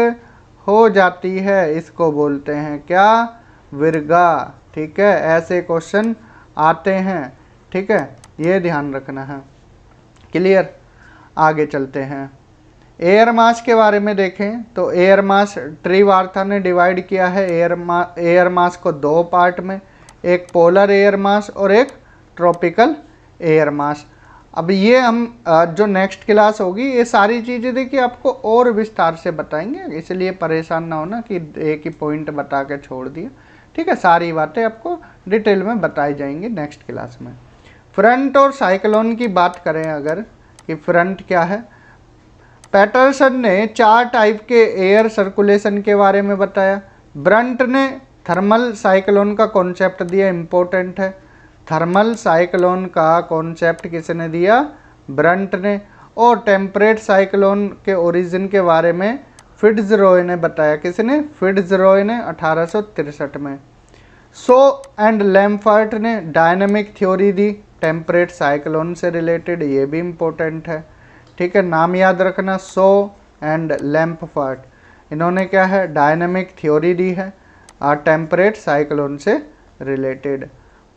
हो जाती है। इसको बोलते हैं क्या, विरगा। ठीक है, ऐसे क्वेश्चन आते हैं। ठीक है, ये ध्यान रखना है। क्लियर, आगे चलते हैं। एयर मास के बारे में देखें तो एयर मास ट्रीवार्था ने डिवाइड किया है एयर मास को 2 पार्ट में, एक पोलर एयर मास और एक ट्रॉपिकल एयर मास। अब ये हम जो नेक्स्ट क्लास होगी ये सारी चीज़ें देखिए आपको और विस्तार से बताएंगे, इसलिए परेशान ना होना कि एक ही पॉइंट बता के छोड़ दिया। ठीक है, सारी बातें आपको डिटेल में बताई जाएंगी नेक्स्ट क्लास में। फ्रंट और साइक्लोन की बात करें अगर, कि फ्रंट क्या है, पैटरसन ने 4 टाइप के एयर सर्कुलेशन के बारे में बताया। ब्रंट ने थर्मल साइक्लोन का कॉन्सेप्ट दिया, इम्पोर्टेंट है। थर्मल साइक्लोन का कॉन्सेप्ट किसने दिया, ब्रंट ने। और टेम्परेट साइक्लोन के ओरिजिन के बारे में फिट्जरॉय ने बताया, किसने, फिट्जरॉय ने 1863 में। सो एंड लैम्फर्ट ने डायनेमिक थ्योरी दी टेम्परेट साइक्लोन से रिलेटेड, ये भी इम्पोर्टेंट है। ठीक है, नाम याद रखना, सो एंड लैम्फर्ट, इन्होंने क्या है, डायनेमिक थ्योरी दी है टेम्परेट साइक्लोन से रिलेटेड।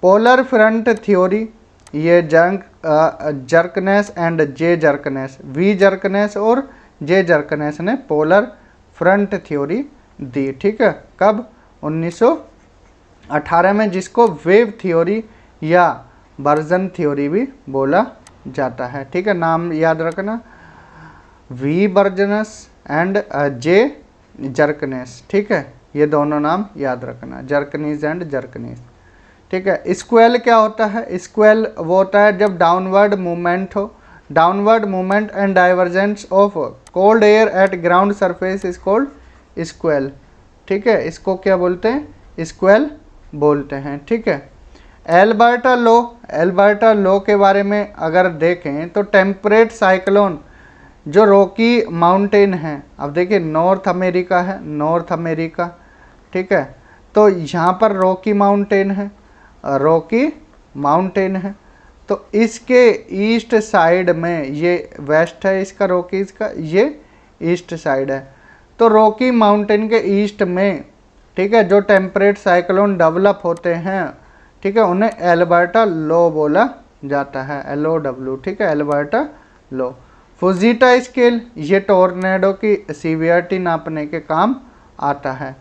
पोलर फ्रंट थ्योरी, ये जर्कनेस एंड जे जर्कनेस, वी जर्कनेस और जे जर्कनेस ने पोलर फ्रंट थ्योरी दी। ठीक है, कब, 1918 में, जिसको वेव थ्योरी या बर्जन थ्योरी भी बोला जाता है। ठीक है, नाम याद रखना, वी बर्जनस एंड जे जर्कनेस। ठीक है, ये दोनों नाम याद रखना, जर्कनीज एंड जर्कनीज। ठीक है, स्क्वेल क्या होता है, स्क्वेल वो होता है जब डाउनवर्ड मूवमेंट हो, downward movement and divergence of cold air at ground surface is called squall. ठीक है, इसको क्या बोलते हैं, स्क्वेल बोलते हैं। ठीक है, एल्बर्टा लॉ के बारे में अगर देखें तो टेम्परेट साइक्लोन जो रॉकी माउंटेन है, अब देखिए नॉर्थ अमेरिका है, नॉर्थ अमेरिका, ठीक है, तो यहाँ पर रॉकी माउंटेन है, रॉकी माउंटेन है, तो इसके ईस्ट साइड में, ये वेस्ट है इसका रॉकीज का, ये ईस्ट साइड है। तो रॉकी माउंटेन के ईस्ट में, ठीक है, जो टेम्परेट साइक्लोन डेवलप होते हैं, ठीक है, उन्हें एल्बर्टा लो बोला जाता है, LOW, ठीक है, एल्बर्टा लो। फुजीटा स्केल, ये टोर्नेडो की सीवियरिटी नापने के काम आता है,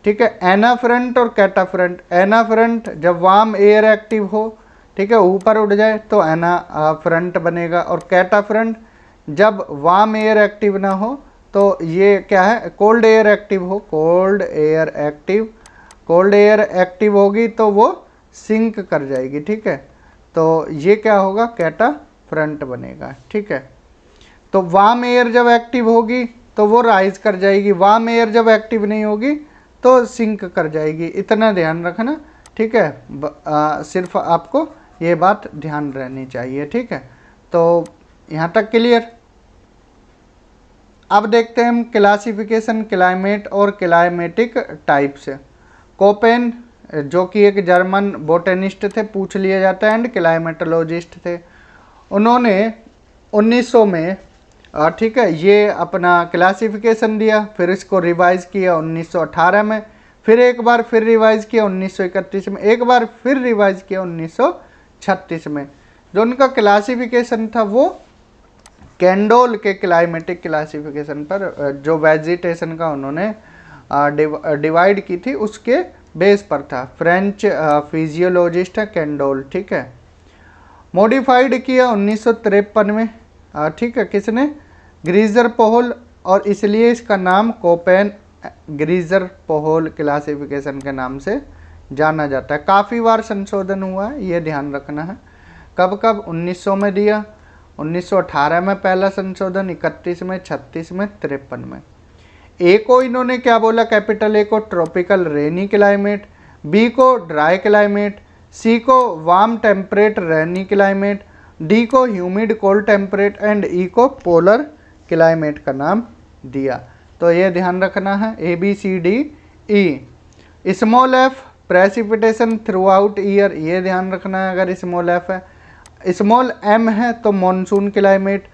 ठीक है। एना फ्रंट और कैटा फ्रंट, एना फ्रंट जब वार्म एयर एक्टिव हो, ठीक है, ऊपर उड़ जाए तो एना फ्रंट बनेगा, और कैटा फ्रंट जब वार्म एयर एक्टिव ना हो तो ये क्या है, कोल्ड एयर एक्टिव हो, cold air active, cold air active होगी तो वो सिंक कर जाएगी, ठीक है। तो ये क्या होगा, कैटा फ्रंट बनेगा, ठीक है। तो वार्म एयर जब एक्टिव होगी तो वो राइज कर जाएगी, वार्म एयर जब एक्टिव नहीं होगी तो सिंक कर जाएगी, इतना ध्यान रखना, ठीक है। सिर्फ आपको ये बात ध्यान रहनी चाहिए, ठीक है। तो यहाँ तक क्लियर। अब देखते हैं हम क्लासिफिकेशन क्लाइमेट और क्लाइमेटिक टाइप से। कोपेन, जो कि एक जर्मन बोटेनिस्ट थे, पूछ लिया जाता है, एंड क्लाइमेटोलॉजिस्ट थे। उन्होंने 1900 में, ठीक है, ये अपना क्लासिफिकेशन दिया, फिर इसको रिवाइज किया 1918 में, फिर एक बार फिर रिवाइज किया 1931 में, एक बार फिर रिवाइज किया 1936 में। जो उनका क्लासिफिकेशन था वो कैंडोल के क्लाइमेटिक क्लासिफिकेशन पर, जो वेजिटेशन का उन्होंने डिवाइड की थी उसके बेस पर था। फ्रेंच फिजियोलॉजिस्ट है कैंडोल, ठीक है। मॉडिफाइड किया 1953 में, ठीक है, किसने, ग्रीजर पोहोल, और इसलिए इसका नाम कोपेन ग्रीजर पोहोल क्लासिफिकेशन के नाम से जाना जाता है। काफ़ी बार संशोधन हुआ है, ये ध्यान रखना है। कब कब, 1900 में दिया, 1918 में पहला संशोधन, 31 में, 36 में, 53 में। ए को इन्होंने क्या बोला, कैपिटल ए को ट्रॉपिकल रेनी क्लाइमेट, बी को ड्राई क्लाइमेट, सी को वार्म टेम्परेट रेनी क्लाइमेट, डी को ह्यूमिड कोल्ड टेम्परेट, एंड ई को पोलर क्लाइमेट का नाम दिया। तो ये ध्यान रखना है, ABCDE। Small F precipitation through out year, ये ध्यान रखना है अगर स्मॉल एफ है। स्मॉल एम है तो मॉनसून क्लाइमेट,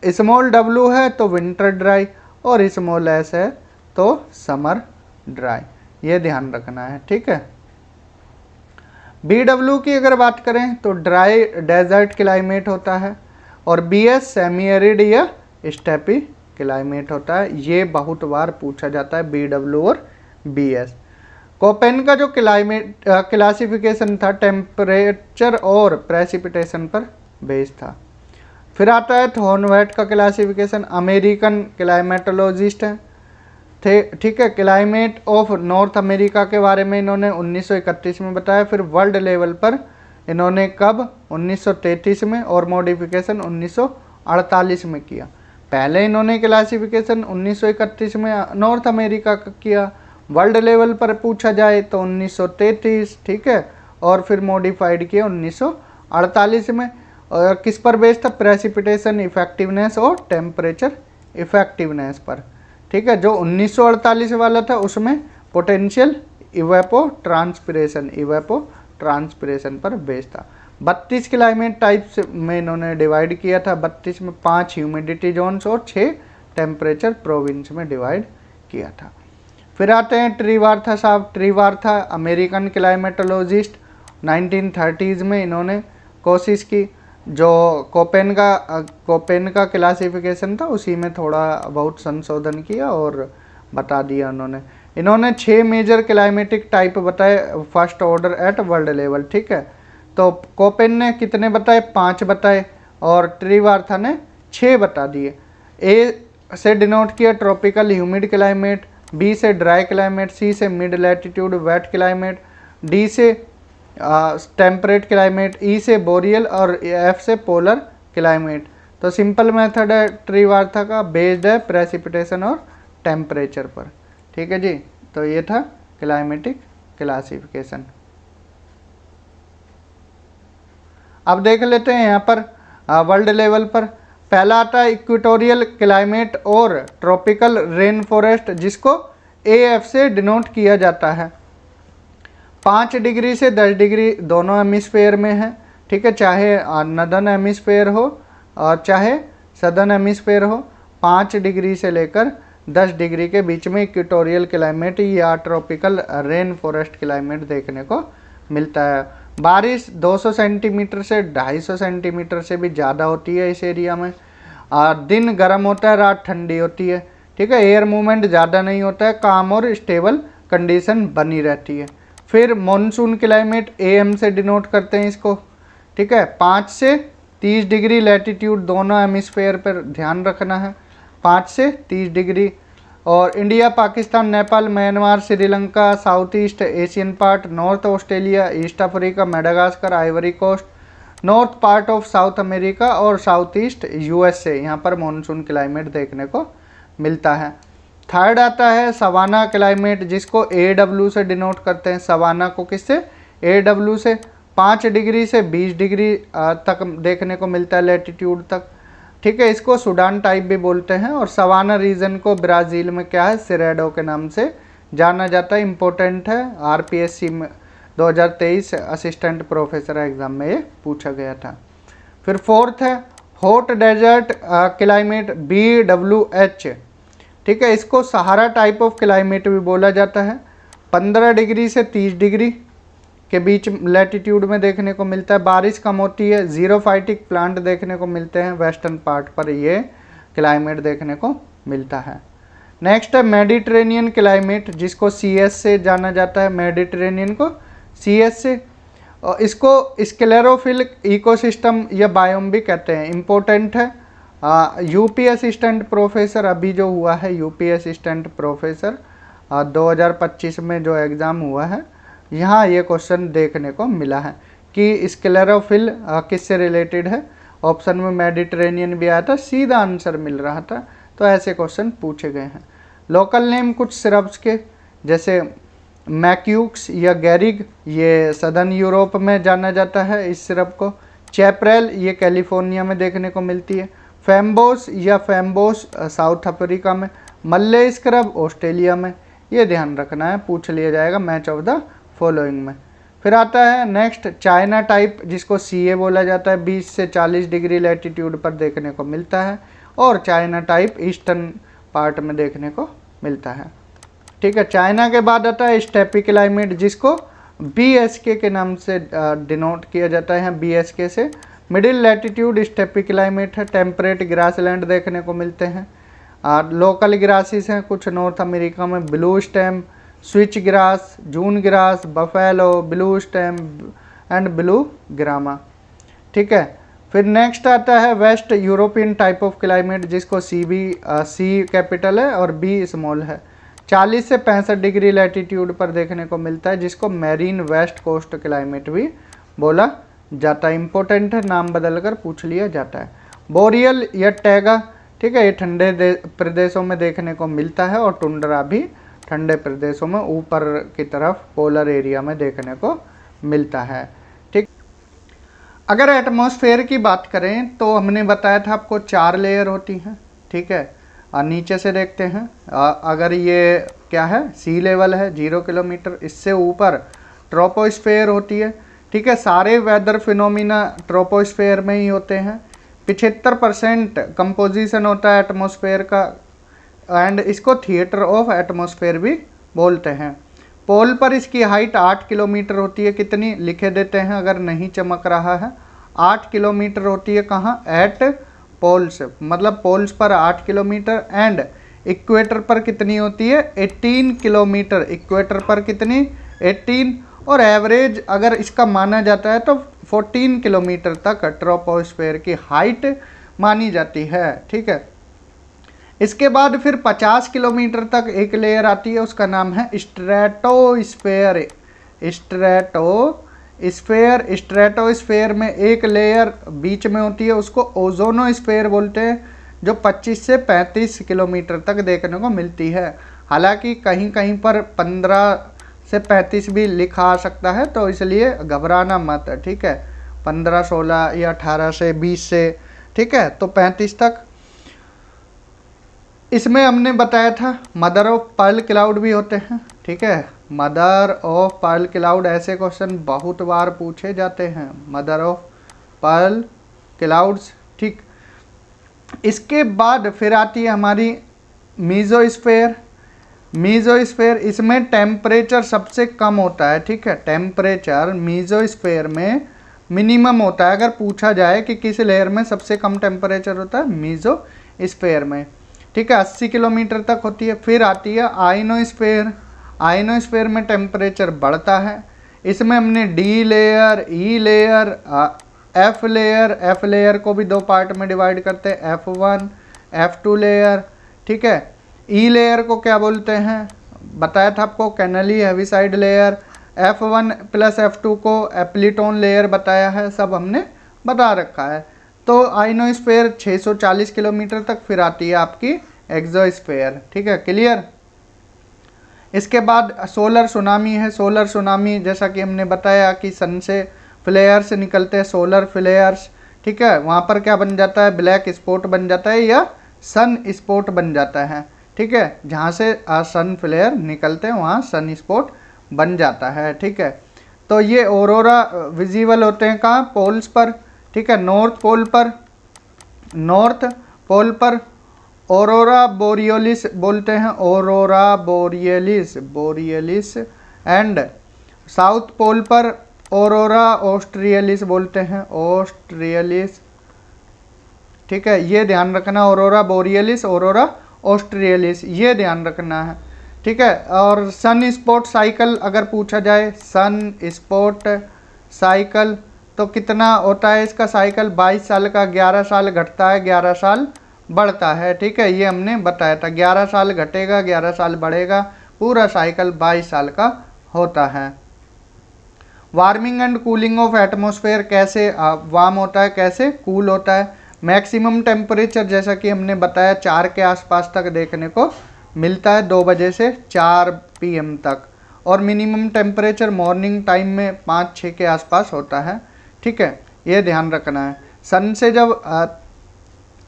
स्मॉल डब्ल्यू है तो विंटर ड्राई, और स्मॉल एस है तो समर ड्राई, ये ध्यान रखना है, ठीक है। BW की अगर बात करें तो ड्राई डेजर्ट क्लाइमेट होता है, और BS सेमी एरिड या स्टेपी क्लाइमेट होता है। ये बहुत बार पूछा जाता है, BW और BS। कोपेन का जो क्लाइमेट क्लासिफिकेशन था टेम्परेचर और प्रेसिपिटेशन पर बेस्ड था। फिर आता है थॉर्नवेट का क्लासिफिकेशन, अमेरिकन क्लाइमेटोलॉजिस्ट है थे, ठीक है। क्लाइमेट ऑफ नॉर्थ अमेरिका के बारे में इन्होंने 1931 में बताया। फिर वर्ल्ड लेवल पर इन्होंने कब, 1933 में, और मॉडिफिकेशन 1948 में किया। पहले इन्होंने क्लासिफिकेशन 1931 में नॉर्थ अमेरिका का किया, वर्ल्ड लेवल पर पूछा जाए तो 1933, ठीक है, और फिर मॉडिफाइड किया 1948 में। और किस पर बेस्ड था, प्रेसिपिटेशन इफेक्टिवनेस और टेम्परेचर इफेक्टिवनेस पर, ठीक है। जो 1948 वाला था उसमें पोटेंशियल इवेपो ट्रांसपिरेशन पर बेस्ड था। 32 क्लाइमेट टाइप्स में इन्होंने डिवाइड किया था, 32 में 5 ह्यूमिडिटी जोन्स और 6 टेम्परेचर प्रोविंस में डिवाइड किया था। फिर आते हैं ट्रीवार्था साहब। ट्रीवार्था अमेरिकन क्लाइमेटोलॉजिस्ट, 1930s में इन्होंने कोशिश की, जो कोपेन का क्लासिफिकेशन था उसी में थोड़ा बहुत संशोधन किया और बता दिया इन्होंने 6 मेजर क्लाइमेटिक टाइप बताए first order at world level, ठीक है। तो कोपेन ने कितने बताए, 5 बताए, और ट्रीवार्था ने 6 बता दिए। ए से डिनोट किया ट्रॉपिकल ह्यूमिड क्लाइमेट, बी से ड्राई क्लाइमेट, सी से mid latitude wet climate, D से टेम्परेट क्लाइमेट, ई से बोरियल, और एफ से पोलर क्लाइमेट। तो सिंपल मेथड है ट्रीवार्था का, बेस्ड है प्रेसिपिटेशन और टेम्परेचर पर, ठीक है जी। तो ये था क्लाइमेटिक क्लासिफिकेशन। अब देख लेते हैं यहाँ पर वर्ल्ड लेवल पर। पहला आता है इक्वेटोरियल क्लाइमेट और ट्रॉपिकल रेन फॉरेस्ट, जिसको AF से डिनोट किया जाता है। 5 डिग्री से 10 डिग्री दोनों हेमिस्फेयर में है, ठीक है, चाहे नदर्न हेमिस्फेयर हो और चाहे सदर्न हेमिस्फेयर हो। 5 डिग्री से लेकर 10 डिग्री के बीच में इक्वेटोरियल क्लाइमेट या ट्रॉपिकल रेन फॉरेस्ट क्लाइमेट देखने को मिलता है। बारिश 200 सेंटीमीटर से 250 सेंटीमीटर से भी ज़्यादा होती है इस एरिया में। दिन गर्म होता है, रात ठंडी होती है, ठीक है। एयर मूवमेंट ज़्यादा नहीं होता है, काम और स्टेबल कंडीशन बनी रहती है। फिर मॉनसून क्लाइमेट AM से डिनोट करते हैं इसको, ठीक है। 5 से 30 डिग्री लैटिट्यूड दोनों हेमिस्फेयर पर ध्यान रखना है, 5 से 30 डिग्री। और India, Pakistan, Nepal, Myanmar, Sri Lanka, south east Asian part, north Australia, east Africa, Madagascar, Ivory Coast, north part of South America और साउथ ईस्ट USA, यहाँ पर मॉनसून क्लाइमेट देखने को मिलता है। थर्ड आता है सवाना क्लाइमेट, जिसको AW से डिनोट करते हैं। सवाना को किससे? AW से। 5 डिग्री से 20 डिग्री तक देखने को मिलता है लैटिट्यूड तक, ठीक है। इसको सूडान टाइप भी बोलते हैं। और सवाना रीजन को ब्राज़ील में क्या है, सिरेडो के नाम से जाना जाता है। इम्पोर्टेंट है, RPSC में 2023 असिस्टेंट प्रोफेसर एग्जाम में ये पूछा गया था। फिर फोर्थ है हॉट डेजर्ट क्लाइमेट, BWH, ठीक है। इसको सहारा टाइप ऑफ क्लाइमेट भी बोला जाता है। 15 डिग्री से 30 डिग्री के बीच लैटिट्यूड में देखने को मिलता है। बारिश कम होती है, जीरोफाइटिक प्लांट देखने को मिलते हैं वेस्टर्न पार्ट पर, ये क्लाइमेट देखने को मिलता है। नेक्स्ट है मेडिटेरेनियन क्लाइमेट, जिसको CS से जाना जाता है। मेडिटेरेनियन को CS से, और इसको स्क्लेरोफिल इकोसिस्टम या बायोम भी कहते हैं। इम्पोर्टेंट है, UP असिस्टेंट प्रोफेसर अभी जो हुआ है, UP असिस्टेंट प्रोफेसर 2025 में जो एग्ज़ाम हुआ है, यहाँ ये क्वेश्चन देखने को मिला है कि स्क्लेरोफिल किससे रिलेटेड है। ऑप्शन में मेडिटेरेनियन भी आया था, सीधा आंसर मिल रहा था, तो ऐसे क्वेश्चन पूछे गए हैं। लोकल नेम कुछ सिरप्स के, जैसे मैक्यूक्स या गैरिग, ये सदर्न यूरोप में जाना जाता है इस सिरप को। चैपरेल, ये कैलिफोर्निया में देखने को मिलती है। फेम्बोस या फेम्बोस साउथ अफ्रीका में। मल्ले स्क्रब ऑस्ट्रेलिया में। ये ध्यान रखना है, पूछ लिया जाएगा मैच ऑफ द फॉलोइंग में। फिर आता है नेक्स्ट चाइना टाइप, जिसको CA बोला जाता है। 20 से 40 डिग्री लैटिट्यूड पर देखने को मिलता है, और चाइना टाइप ईस्टर्न पार्ट में देखने को मिलता है, ठीक है। चाइना के बाद आता है स्टेपी क्लाइमेट, जिसको BSK के नाम से डिनोट किया जाता है, BSK से। मिडिल लैटिट्यूड स्टेपी क्लाइमेट है। टेम्परेट ग्रासलैंड देखने को मिलते हैं। लोकल ग्रासेस हैं कुछ नॉर्थ अमेरिका में, blue stem, switch grass, June grass, buffalo, blue stem and blue grama, ठीक है। फिर नेक्स्ट आता है west European type of climate, जिसको C कैपिटल है और B स्मॉल है। 40 से 65 डिग्री लैटिट्यूड पर देखने को मिलता है, जिसको मैरीन वेस्ट कोस्ट क्लाइमेट भी बोला जाता है। इंपॉर्टेंट है, नाम बदल कर पूछ लिया जाता है। बोरियल या टैगा, ठीक है, ये ठंडे प्रदेशों में देखने को मिलता है, और टुंड्रा भी ठंडे प्रदेशों में ऊपर की तरफ पोलर एरिया में देखने को मिलता है, ठीक। अगर एटमॉस्फेयर की बात करें तो हमने बताया था आपको 4 लेयर होती हैं, ठीक है। नीचे से देखते हैं, अगर ये क्या है, सी लेवल है 0 किलोमीटर, इससे ऊपर ट्रोपोस्फेयर होती है, ठीक है। सारे वेदर फिनोमिना ट्रोपोस्फेयर में ही होते हैं। 75% कंपोजिशन होता है एटमॉस्फेयर का, एंड इसको थिएटर ऑफ एटमॉस्फेयर भी बोलते हैं। पोल पर इसकी हाइट 8 किलोमीटर होती है। कितनी लिखे देते हैं अगर नहीं चमक रहा है, 8 किलोमीटर होती है। कहाँ? एट पोल्स, मतलब पोल्स पर 8 किलोमीटर। एंड इक्वेटर पर कितनी होती है? 18 किलोमीटर। इक्वेटर पर कितनी? 18। और एवरेज अगर इसका माना जाता है तो 14 किलोमीटर तक ट्रोपोस्फेयर की हाइट मानी जाती है, ठीक है। इसके बाद फिर 50 किलोमीटर तक एक लेयर आती है, उसका नाम है स्ट्रेटोस्फेयर। स्ट्रेटोस्फेयर में एक लेयर बीच में होती है, उसको ओजोनोस्फेयर बोलते हैं, जो 25 से 35 किलोमीटर तक देखने को मिलती है। हालांकि कहीं कहीं पर 15 से 35 भी लिखा आ सकता है, तो इसलिए घबराना मत, ठीक है। 15, 16 या 18 से 20 से, ठीक है, तो 35 तक। इसमें हमने बताया था मदर ऑफ पर्ल क्लाउड भी होते हैं, ठीक है। मदर ऑफ पर्ल क्लाउड, ऐसे क्वेश्चन बहुत बार पूछे जाते हैं। मदर ऑफ पर्ल क्लाउड्स, ठीक। इसके बाद फिर आती है हमारी मीजोस्फेयर। मीजोस्फेयर, इसमें टेम्परेचर सबसे कम होता है, ठीक है। टेम्परेचर मीजोस्फेयर में मिनिमम होता है। अगर पूछा जाए कि किस लेयर में सबसे कम टेम्परेचर होता है, मीजोस्फेयर में, ठीक है, 80 किलोमीटर तक होती है। फिर आती है आइनोस्फेयर। आइनोस्फेयर में टेम्परेचर बढ़ता है। इसमें हमने D layer, E layer, F layer, F layer को भी दो पार्ट में डिवाइड करते हैं, F1, F2 लेयर, ठीक है। ई लेयर को क्या बोलते हैं, बताया था आपको, Connelly Heaviside layer. F1 plus F2 को एप्लीटोन लेयर बताया है, सब हमने बता रखा है। तो आइनोस्फेयर 640 किलोमीटर तक। फिर आती है आपकी एक्सोस्फेयर, ठीक है, क्लियर। इसके बाद सोलर सुनामी है। सोलर सुनामी जैसा कि हमने बताया कि सन से फ्लेयर्स निकलते हैं, सोलर फ्लेयर्स, ठीक है। वहाँ पर क्या बन जाता है, ब्लैक स्पॉट बन जाता है या सन स्पॉट बन जाता है, ठीक है। जहाँ से सन फ्लेयर निकलते हैं वहाँ सन स्पॉट बन जाता है, ठीक है। तो ये ऑरोरा विजिबल होते हैं कहाँ, पोल्स पर, ठीक है, नॉर्थ पोल पर, नॉर्थ पोल पर ऑरोरा बोरियोलिस बोलते हैं, ऑरोरा बोरियलिस, बोरियलिस। एंड साउथ पोल पर ऑरोरा ऑस्ट्रियलिस बोलते हैं, ऑस्ट्रियलिस, ठीक है। ये ध्यान रखना, ऑरोरा बोरियलिस, ऑरोरा ऑस्ट्रियलिस, ये ध्यान रखना है, ठीक है। और सन स्पॉट साइकिल अगर पूछा जाए, सन स्पॉट साइकिल तो कितना होता है इसका साइकिल, 22 साल का, 11 साल घटता है, 11 साल बढ़ता है, ठीक है। ये हमने बताया था, 11 साल घटेगा, 11 साल बढ़ेगा, पूरा साइकिल 22 साल का होता है। Warming and cooling of atmosphere, कैसे वार्म होता है, कैसे कूल होता है। मैक्सिमम टेम्परेचर जैसा कि हमने बताया 4 के आसपास तक देखने को मिलता है, 2 बजे से 4 PM तक। और मिनिमम टेम्परेचर मॉर्निंग टाइम में 5-6 के आसपास होता है, ठीक है। ये ध्यान रखना है। सन से जब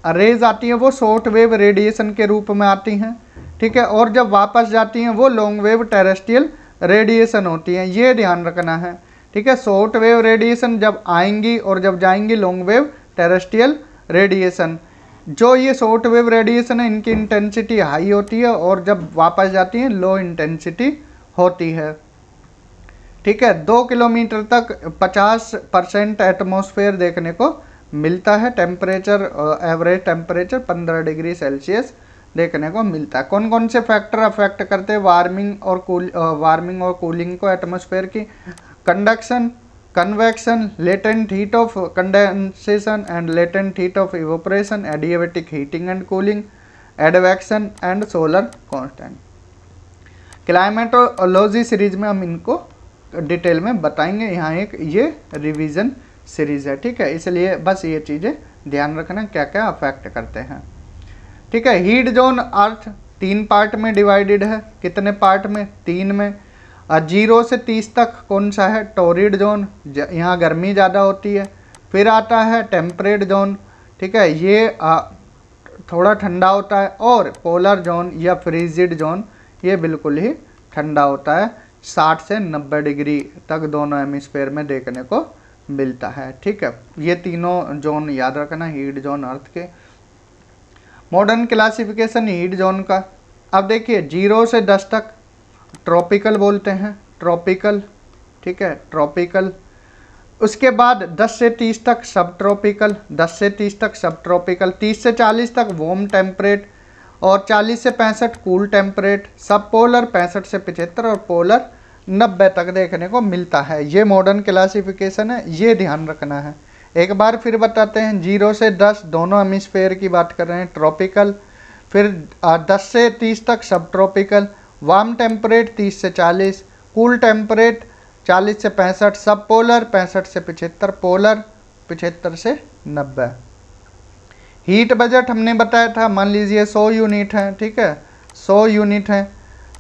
रेज आती हैं वो शॉर्ट वेव रेडिएशन के रूप में आती हैं, ठीक है। और जब वापस जाती हैं वो लॉन्ग वेव टेरेस्ट्रियल रेडिएशन होती हैं, ये ध्यान रखना है, ठीक है। शॉर्ट वेव रेडिएशन जब आएंगी और जब जाएंगी लॉन्ग वेव टेरेस्ट्रियल रेडिएशन। जो ये शॉर्ट वेव रेडिएशन है इनकी इंटेंसिटी हाई होती है और जब वापस जाती है लो इंटेंसिटी होती है, ठीक है। 2 किलोमीटर तक 50% एटमॉस्फेयर देखने को मिलता है। Temperature average temperature 15 degree Celsius देखने को मिलता है। कौन कौन से फैक्टर अफेक्ट करते हैं वार्मिंग और कूलिंग को एटमॉस्फेयर की, conduction, convection, latent heat of condensation and latent heat of evaporation, adiabatic heating and cooling, advection and solar constant. Climatology series में हम इनको डिटेल में बताएंगे, यहाँ एक ये रिवीजन सीरीज है, ठीक है। इसलिए बस ये चीज़ें ध्यान रखना क्या क्या अफेक्ट करते हैं, ठीक है। हीट जोन अर्थ 3 पार्ट में डिवाइडेड है, कितने पार्ट में, 3 में। 0 से 30 तक कौन सा है, टोरिड जोन, यहाँ गर्मी ज़्यादा होती है। फिर आता है टेम्परेट जोन, ठीक है, ये थोड़ा ठंडा होता है। और पोलर जोन या फ्रीजिड जोन, ये बिल्कुल ही ठंडा होता है, 60 से 90 डिग्री तक दोनों हेमिस्फेयर में देखने को मिलता है, ठीक है। ये तीनों जोन याद रखना हीट जोन अर्थ के। मॉडर्न क्लासिफिकेशन हीट जोन का, अब देखिए 0 से 10 तक ट्रॉपिकल बोलते हैं, ट्रॉपिकल, ठीक है, ट्रॉपिकल। उसके बाद 10 से 30 तक सब ट्रॉपिकल, 10 से 30 तक सब ट्रॉपिकल, 30 से 40 तक वार्म टेम्परेट और 40 से 65 कूल टेम्परेट, सब पोलर 65 से 75 और पोलर 90 तक देखने को मिलता है। ये मॉडर्न क्लासिफिकेशन है, ये ध्यान रखना है। एक बार फिर बताते हैं, 0 से 10 दोनों हेमिस्फेयर की बात कर रहे हैं, ट्रॉपिकल। फिर 10 से 30 तक सब ट्रॉपिकल, वार्म टेम्परेट 30 से 40, कूल टेम्परेट 40 से 65, सब पोलर 65 से 75, पोलर 75 से 90। हीट बजट हमने बताया था, मान लीजिए 100 यूनिट है, ठीक है, 100 यूनिट है,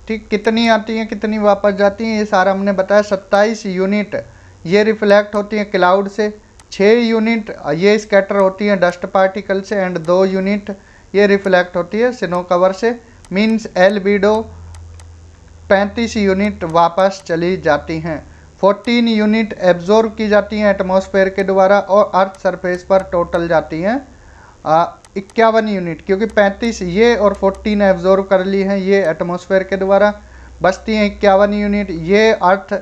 ठीक। कितनी आती हैं कितनी वापस जाती हैं ये सारा हमने बताया। 27 यूनिट ये रिफ्लेक्ट होती हैं क्लाउड से, 6 यूनिट ये स्कैटर होती हैं डस्ट पार्टिकल से एंड 2 यूनिट ये रिफ्लेक्ट होती है स्नो कवर से। मीन्स एल्बिडो 35 यूनिट वापस चली जाती हैं, 14 यूनिट एब्जॉर्ब की जाती हैं एटमॉस्फेयर के द्वारा और अर्थ सरफेस पर टोटल जाती हैं 51 यूनिट, क्योंकि 35 ये और 14 एब्जॉर्व कर ली हैं ये एटमॉस्फेयर के द्वारा, बचती हैं 51 यूनिट, ये अर्थ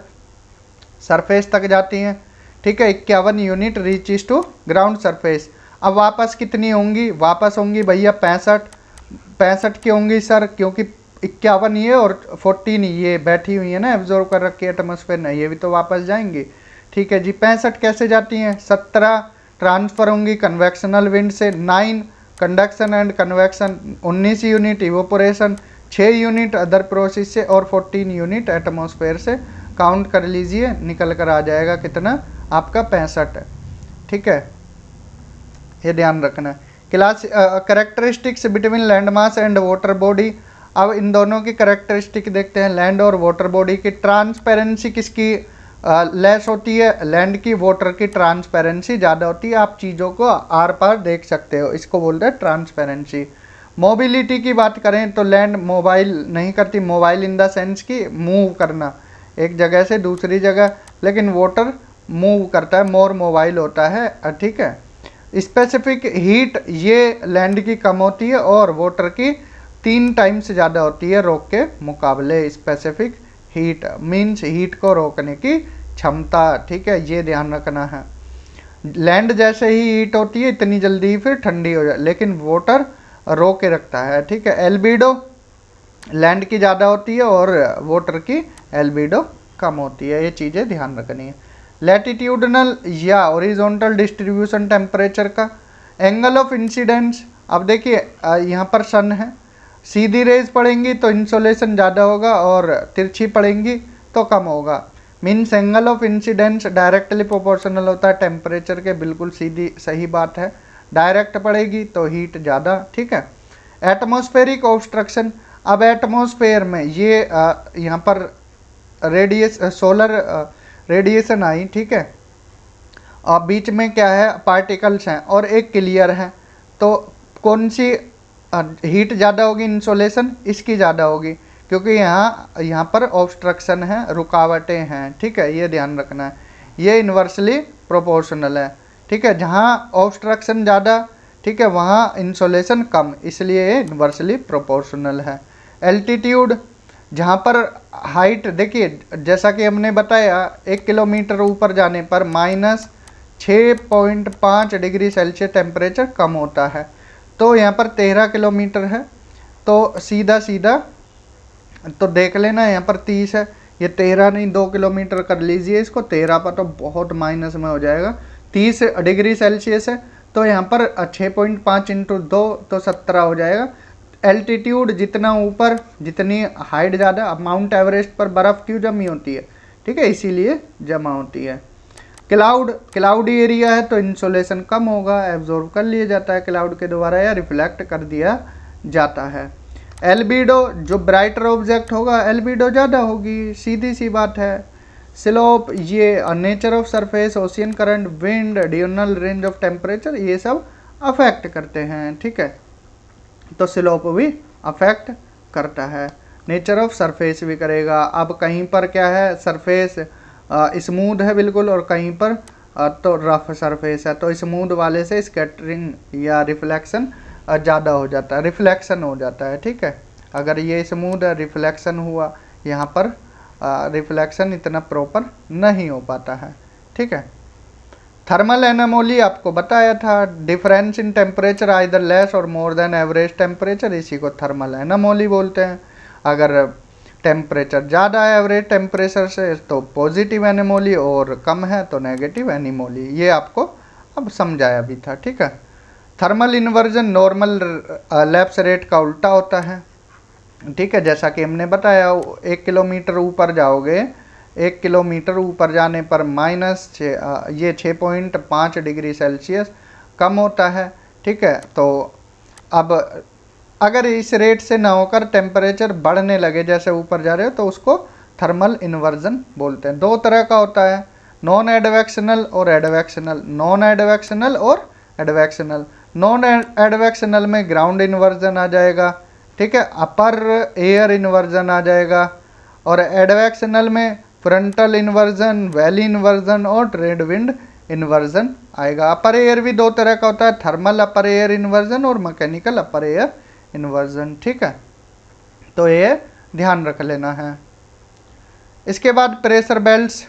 सरफेस तक जाती हैं, ठीक है। 51 unit reaches to ground surface. अब वापस कितनी होंगी, वापस होंगी भैया 65 की होंगी सर, क्योंकि 51 ये और 14 ये बैठी हुई है ना, एब्जॉर्व कर रखी है एटमॉस्फेयर ने, ये भी तो वापस जाएंगी, ठीक है जी। 65 कैसे जाती हैं, 17 ट्रांसफर होंगी कन्वेक्शनल विंड से, 9 conduction and convection, 19 unit evaporation, 6 unit other process से और 14 यूनिट एटमॉस्फेयर से। काउंट कर लीजिए, निकल कर आ जाएगा कितना आपका 65, ठीक है, ये ध्यान रखना है। Class characteristics between land mass and water body. अब इन दोनों की कैरेक्टरिस्टिक देखते हैं, लैंड और वाटर बॉडी की। ट्रांसपेरेंसी किसकी लेस होती है, लैंड की, वाटर की ट्रांसपेरेंसी ज़्यादा होती है। आप चीज़ों को आर पार देख सकते हो, इसको बोलते हैं ट्रांसपेरेंसी। मोबिलिटी की बात करें तो लैंड मोबाइल नहीं करती, मोबाइल इन द सेंस की मूव करना एक जगह से दूसरी जगह, लेकिन वाटर मूव करता है, मोर मोबाइल होता है, ठीक है। स्पेसिफिक हीट ये लैंड की कम होती है और वाटर की 3 टाइम्स ज़्यादा होती है रॉक के मुकाबले। स्पेसिफिक हीट मीन्स हीट को रोकने की क्षमता, ठीक है, ये ध्यान रखना है। लैंड जैसे ही हीट होती है इतनी जल्दी ही फिर ठंडी हो जाए, लेकिन वाटर रोक के रखता है, ठीक है। एल्बिडो लैंड की ज़्यादा होती है और वाटर की एल्बिडो कम होती है, ये चीज़ें ध्यान रखनी है। लैटिट्यूडनल या हॉरिजॉन्टल डिस्ट्रीब्यूशन टेम्परेचर का। एंगल ऑफ इंसिडेंस, अब देखिए यहाँ पर सन है, सीधी रेज पड़ेंगी तो इंसोलेशन ज़्यादा होगा और तिरछी पड़ेंगी तो कम होगा। Means angle of incidence directly proportional होता है टेम्परेचर के, बिल्कुल सीधी सही बात है। डायरेक्ट पड़ेगी तो हीट ज़्यादा, ठीक है। एटमॉस्फेरिक ऑब्स्ट्रक्शन, अब एटमॉस्फेयर में ये यहाँ पर सोलर रेडिएशन आई, ठीक है, और बीच में क्या है पार्टिकल्स हैं और एक क्लियर है, तो कौन सी हीट ज़्यादा होगी, इंसोलेशन इसकी ज़्यादा होगी, क्योंकि यहाँ पर ऑब्स्ट्रक्शन है, रुकावटें हैं, ठीक है, ये ध्यान रखना है। ये इन्वर्सली प्रोपोर्शनल है, ठीक है, जहाँ ऑब्स्ट्रक्शन ज़्यादा, ठीक है, वहाँ इंसोलेशन कम, इसलिए ये इन्वर्सली प्रोपोर्शनल है। एल्टीट्यूड, जहाँ पर हाइट देखिए जैसा कि हमने बताया 1 किलोमीटर ऊपर जाने पर -6.5 डिग्री सेल्सियस टेम्परेचर कम होता है, तो यहाँ पर 13 किलोमीटर है, तो सीधा सीधा तो देख लेना यहाँ पर 30 है, ये 13 नहीं 2 किलोमीटर कर लीजिए इसको, 13 पर तो बहुत माइनस में हो जाएगा, 30 डिग्री सेल्सियस है, तो यहाँ पर 6.5 × 2 तो 17 हो जाएगा। एल्टीट्यूड जितना ऊपर जितनी हाइट ज़्यादा, अब माउंट एवरेस्ट पर बर्फ़ क्यों जमी होती है, ठीक है, इसीलिए जमा होती है। क्लाउडी एरिया है तो इंसोलेशन कम होगा, एब्जॉर्ब कर लिया जाता है क्लाउड के द्वारा या रिफ्लेक्ट कर दिया जाता है। एल्बिडो, जो ब्राइटर ऑब्जेक्ट होगा एल्बिडो ज़्यादा होगी, सीधी सी बात है। स्लोप, ये nature of surface, ocean current, wind, diurnal range of temperature, ये सब अफेक्ट करते हैं, ठीक है, तो स्लोप भी अफेक्ट करता है, नेचर ऑफ सरफेस भी करेगा। अब कहीं पर क्या है सरफेस स्मूथ है बिल्कुल और कहीं पर तो रफ सरफेस है, तो स्मूथ वाले से स्कैटरिंग या रिफ्लेक्शन ज़्यादा हो जाता है, रिफ्लेक्शन हो जाता है, ठीक है। अगर ये स्मूथ है रिफ्लेक्शन हुआ, यहाँ पर रिफ्लेक्शन इतना प्रॉपर नहीं हो पाता है, ठीक है। थर्मल एनामोली आपको बताया था, difference in temperature either less और मोर देन एवरेज टेम्परेचर, इसी को थर्मल एनामोली बोलते हैं। अगर टेम्परेचर ज़्यादा है एवरेज टेम्परेचर से तो पॉजिटिव एनामोली और कम है तो नेगेटिव एनामोली, ये आपको अब समझाया भी था, ठीक है। Thermal inversion normal lapse rate का उल्टा होता है, ठीक है, जैसा कि हमने बताया 1 किलोमीटर ऊपर जाओगे, 1 किलोमीटर ऊपर जाने पर ये 6.5 डिग्री सेल्सियस कम होता है, ठीक है। तो अब अगर इस रेट से ना होकर टेम्परेचर बढ़ने लगे जैसे ऊपर जा रहे हो तो उसको थर्मल इन्वर्जन बोलते हैं। 2 तरह का होता है, नॉन एडवेक्शनल और एडवेक्शनल। नॉन एडवेक्शनल और एडवेक्शनल, नॉन एडवेक्शनल में ग्राउंड इन्वर्जन आ जाएगा, ठीक है, अपर एयर इन्वर्जन आ जाएगा, और एडवेक्शनल में फ्रंटल इन्वर्जन, वैली इन्वर्जन और ट्रेड विंड इन्वर्जन आएगा। अपर एयर भी दो तरह का होता है, थर्मल अपर एयर इन्वर्जन और मैकेनिकल अपर एयर इन्वर्जन, ठीक है, तो ये ध्यान रख लेना है। इसके बाद प्रेशर बेल्ट्स,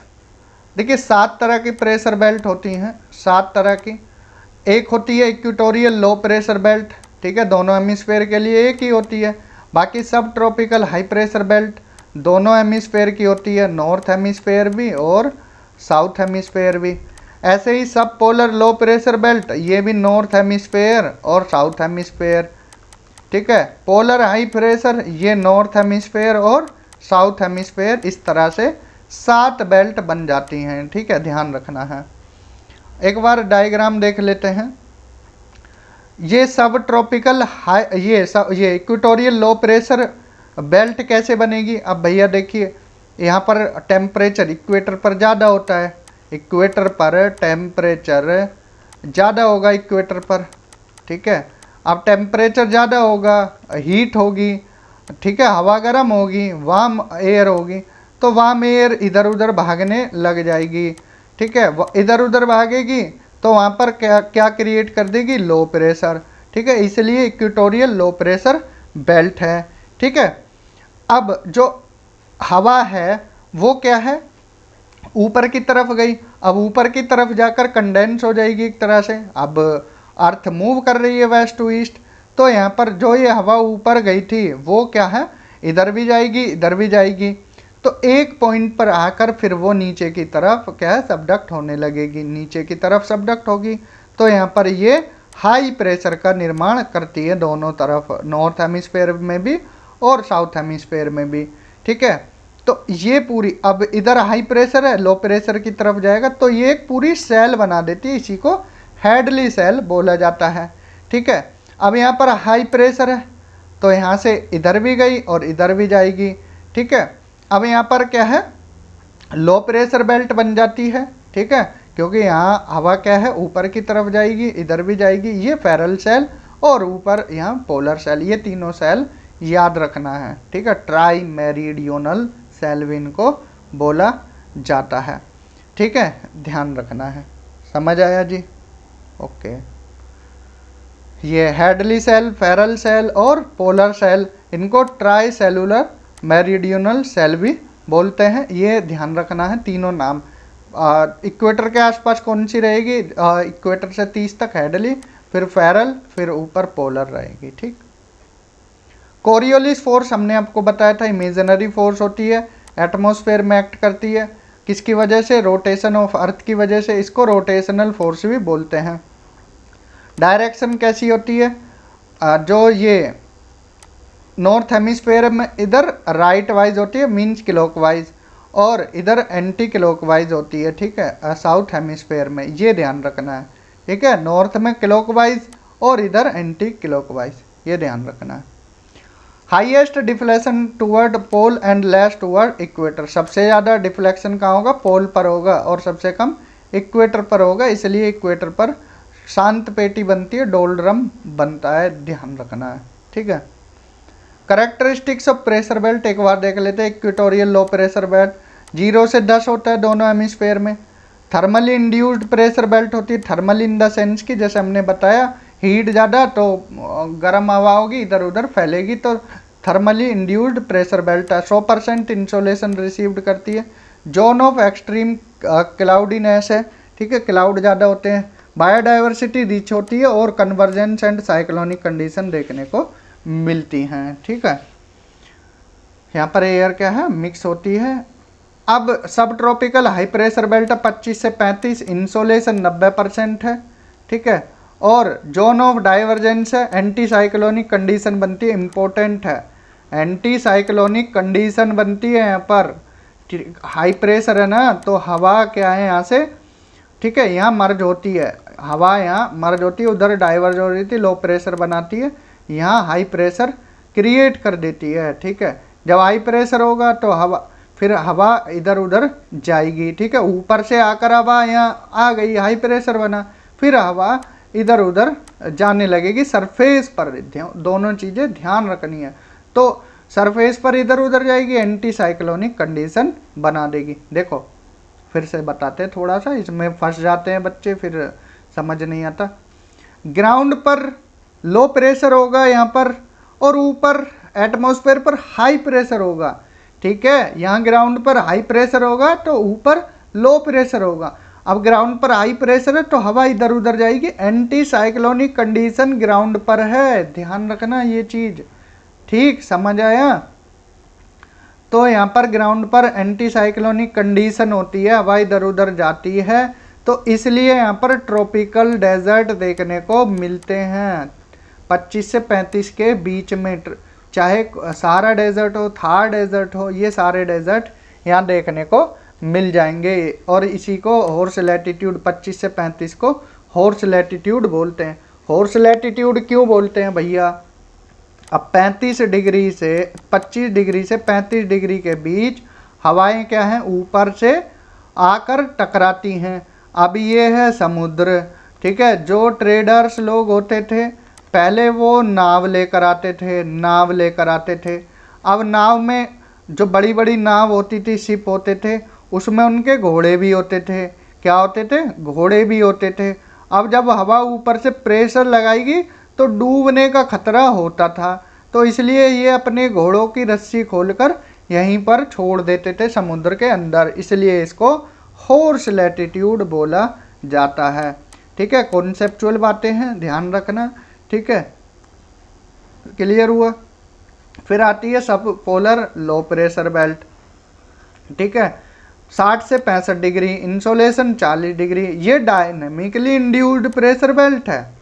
देखिए 7 तरह की प्रेशर बेल्ट होती हैं, 7 तरह की। एक होती है इक्वेटोरियल लो प्रेशर बेल्ट, ठीक है, दोनों हेमिस्फेयर के लिए एक ही होती है। बाकी सब ट्रॉपिकल हाई प्रेशर बेल्ट दोनों हेमिस्फेयर की होती है, नॉर्थ हेमिस्फेयर भी और साउथ हेमिस्फेयर भी। ऐसे ही सब पोलर लो प्रेशर बेल्ट, ये भी नॉर्थ हेमिस्फेयर और साउथ हेमिस्फेयर, ठीक है। पोलर हाई प्रेशर, ये नॉर्थ हेमिस्फेयर और साउथ हेमिस्फेयर, इस तरह से 7 बेल्ट बन जाती हैं, ठीक है, ध्यान रखना है। एक बार डायग्राम देख लेते हैं। ये सब ट्रॉपिकल हाई, ये इक्वेटोरियल लो प्रेशर बेल्ट कैसे बनेगी? अब भैया देखिए, यहाँ पर टेम्परेचर इक्वेटर पर ज़्यादा होता है, इक्वेटर पर टेम्परेचर ज़्यादा होगा इक्वेटर पर, ठीक है। अब टेम्परेचर ज़्यादा होगा, हीट होगी, ठीक है, हवा गर्म होगी, वार्म एयर होगी, तो वार्म एयर इधर उधर भागने लग जाएगी, ठीक है, इधर उधर भागेगी तो वहाँ पर क्या क्या क्रिएट कर देगी? लो प्रेशर, ठीक है, इसलिए इक्वेटोरियल लो प्रेशर बेल्ट है, ठीक है। अब जो हवा है वो क्या है? ऊपर की तरफ गई, अब ऊपर की तरफ जाकर कंडेंस हो जाएगी एक तरह से। अब अर्थ मूव कर रही है वेस्ट टू ईस्ट, तो यहाँ पर जो ये हवा ऊपर गई थी वो क्या है? इधर भी जाएगी, इधर भी जाएगी, तो एक पॉइंट पर आकर फिर वो नीचे की तरफ क्या है? सबडक्ट होने लगेगी, नीचे की तरफ सबडक्ट होगी, तो यहाँ पर ये हाई प्रेशर का निर्माण करती है दोनों तरफ, नॉर्थ हेमिस्फेयर में भी और साउथ हेमिस्फेयर में भी, ठीक है। तो ये पूरी, अब इधर हाई प्रेशर है, लो प्रेशर की तरफ जाएगा तो ये एक पूरी सेल बना देती है, इसी को हेडली सेल बोला जाता है, ठीक है। अब यहाँ पर हाई प्रेशर है तो यहाँ से इधर भी गई और इधर भी जाएगी, ठीक है। अब यहाँ पर क्या है? लो प्रेशर बेल्ट बन जाती है, ठीक है, क्योंकि यहाँ हवा क्या है? ऊपर की तरफ जाएगी, इधर भी जाएगी, ये फेरल सेल और ऊपर यहाँ पोलर सेल, ये तीनों सेल याद रखना है, ठीक है। ट्राई मेरीडियोनल सेल भी इनको बोला जाता है, ठीक है, ध्यान रखना है। समझ आया जी? ओके। ये हेडली सेल, फेरल सेल और पोलर सेल, इनको ट्राई सेलुलर मेरीडियोनल सेल भी बोलते हैं, ये ध्यान रखना है। तीनों नाम इक्वेटर के आसपास कौन सी रहेगी? इक्वेटर से 30 तक हेडली, फिर फेरल, फिर ऊपर पोलर रहेगी, ठीक। कोरियोलिस फोर्स हमने आपको बताया था, इमेजिनरी फोर्स होती है, एटमॉस्फेयर में एक्ट करती है, किसकी वजह से? रोटेशन ऑफ अर्थ की वजह से, इसको रोटेशनल फोर्स भी बोलते हैं। डायरेक्शन कैसी होती है? जो ये नॉर्थ हेमिस्फेयर में इधर राइट वाइज होती है, मीन्स क्लॉकवाइज, और इधर एंटी क्लॉकवाइज होती है, ठीक है, साउथ हेमिस्फेयर में, ये ध्यान रखना है, ठीक है। नॉर्थ में क्लॉकवाइज और इधर एंटी क्लॉकवाइज, ये ध्यान रखना है। Highest deflection toward pole and less toward equator, सबसे ज़्यादा डिफ्लेक्शन कहाँ होगा? पोल पर होगा, और सबसे कम इक्वेटर पर होगा, इसलिए इक्वेटर पर शांत पेटी बनती है, डोलड्रम बनता है, ध्यान रखना है, ठीक है। करेक्टरिस्टिक्स ऑफ प्रेशर बेल्ट एक बार देख लेते हैं। इक्वेटोरियल लो प्रेशर बेल्ट 0 से 10 होता है दोनों हेमिस्फेयर में। थर्मली इंड्यूस्ड प्रेशर बेल्ट होती है, थर्मल इन द सेंस की, जैसे हमने बताया, हीट ज़्यादा तो गर्म हवा होगी, इधर उधर फैलेगी, तो थर्मली इंड्यूस्ड प्रेशर बेल्ट है। 100% इंसोलेशन रिसीव्ड करती है। जोन ऑफ एक्सट्रीम क्लाउडीनेस है, ठीक है, क्लाउड ज़्यादा होते हैं। बायोडाइवर्सिटी रिच होती है और कन्वर्जेंस एंड साइक्लोनिक कंडीशन देखने को मिलती हैं, ठीक है। यहाँ पर एयर क्या है? मिक्स होती है। अब सब ट्रॉपिकल हाई प्रेशर बेल्ट 25 से 35, इंसोलेशन 90% है, ठीक है, और जोन ऑफ डाइवर्जेंस है, एंटी साइक्लोनिक कंडीशन बनती है, इम्पोर्टेंट है, एंटी साइक्लोनिक कंडीशन बनती है यहाँ पर। हाई प्रेशर है ना, तो हवा क्या है यहाँ से, ठीक है, यहाँ मर्ज होती है, हवा यहाँ मर्ज होती है, उधर डाइवर्ज हो रही थी, लो प्रेशर बनाती है, यहाँ हाई प्रेशर क्रिएट कर देती है, ठीक है। जब हाई प्रेशर होगा तो हवा, फिर हवा इधर उधर जाएगी, ठीक है, ऊपर से आकर हवा यहाँ आ गई, हाई प्रेशर बना, फिर हवा इधर उधर जाने लगेगी सरफेस पर। दोनों चीज़ें ध्यान रखनी है। तो सरफेस पर इधर उधर जाएगी, एंटी साइक्लोनिक कंडीशन बना देगी। देखो फिर से बताते हैं, थोड़ा सा इसमें फंस जाते हैं बच्चे, फिर समझ नहीं आता। ग्राउंड पर लो प्रेशर होगा यहाँ पर, और ऊपर एटमॉस्फेयर पर हाई प्रेशर होगा। ठीक है, यहाँ ग्राउंड पर हाई प्रेशर होगा तो ऊपर लो प्रेशर होगा। अब ग्राउंड पर हाई प्रेशर है तो हवा इधर उधर जाएगी, एंटी साइक्लोनिक कंडीशन ग्राउंड पर है, ध्यान रखना ये चीज। ठीक, समझ आया। तो यहाँ पर ग्राउंड पर एंटी साइक्लोनिक कंडीशन होती है, हवा इधर उधर जाती है, तो इसलिए यहाँ पर ट्रॉपिकल डेजर्ट देखने को मिलते हैं 25 से 35 के बीच में। चाहे सहारा डेजर्ट हो, थार डेजर्ट हो, ये सारे डेजर्ट यहाँ देखने को मिल जाएंगे। और इसी को हॉर्स लैटिट्यूड 25 से 35 को हॉर्स लैटिट्यूड बोलते हैं। हॉर्स लैटिट्यूड क्यों बोलते हैं भैया? अब 35 डिग्री से 25 डिग्री से 35 डिग्री के बीच हवाएं क्या हैं, ऊपर से आकर टकराती हैं। अब ये है समुद्र। ठीक है, जो ट्रेडर्स लोग होते थे पहले वो नाव लेकर आते थे। अब नाव में जो बड़ी बड़ी नाव होती थी, शिप होते थे, उसमें उनके घोड़े भी होते थे। क्या होते थे? घोड़े भी होते थे। अब जब हवा ऊपर से प्रेशर लगाएगी तो डूबने का खतरा होता था, तो इसलिए ये अपने घोड़ों की रस्सी खोलकर यहीं पर छोड़ देते थे समुद्र के अंदर, इसलिए इसको हॉर्स लैटिट्यूड बोला जाता है। ठीक है, कॉन्सेप्चुअल बातें हैं, ध्यान रखना। ठीक है, क्लियर हुआ। फिर आती है सब पोलर लो प्रेशर बेल्ट। ठीक है, 60 से 65 डिग्री, इंसोलेशन 40 डिग्री, ये डायनेमिकली इंड्यूस्ड प्रेशर बेल्ट है।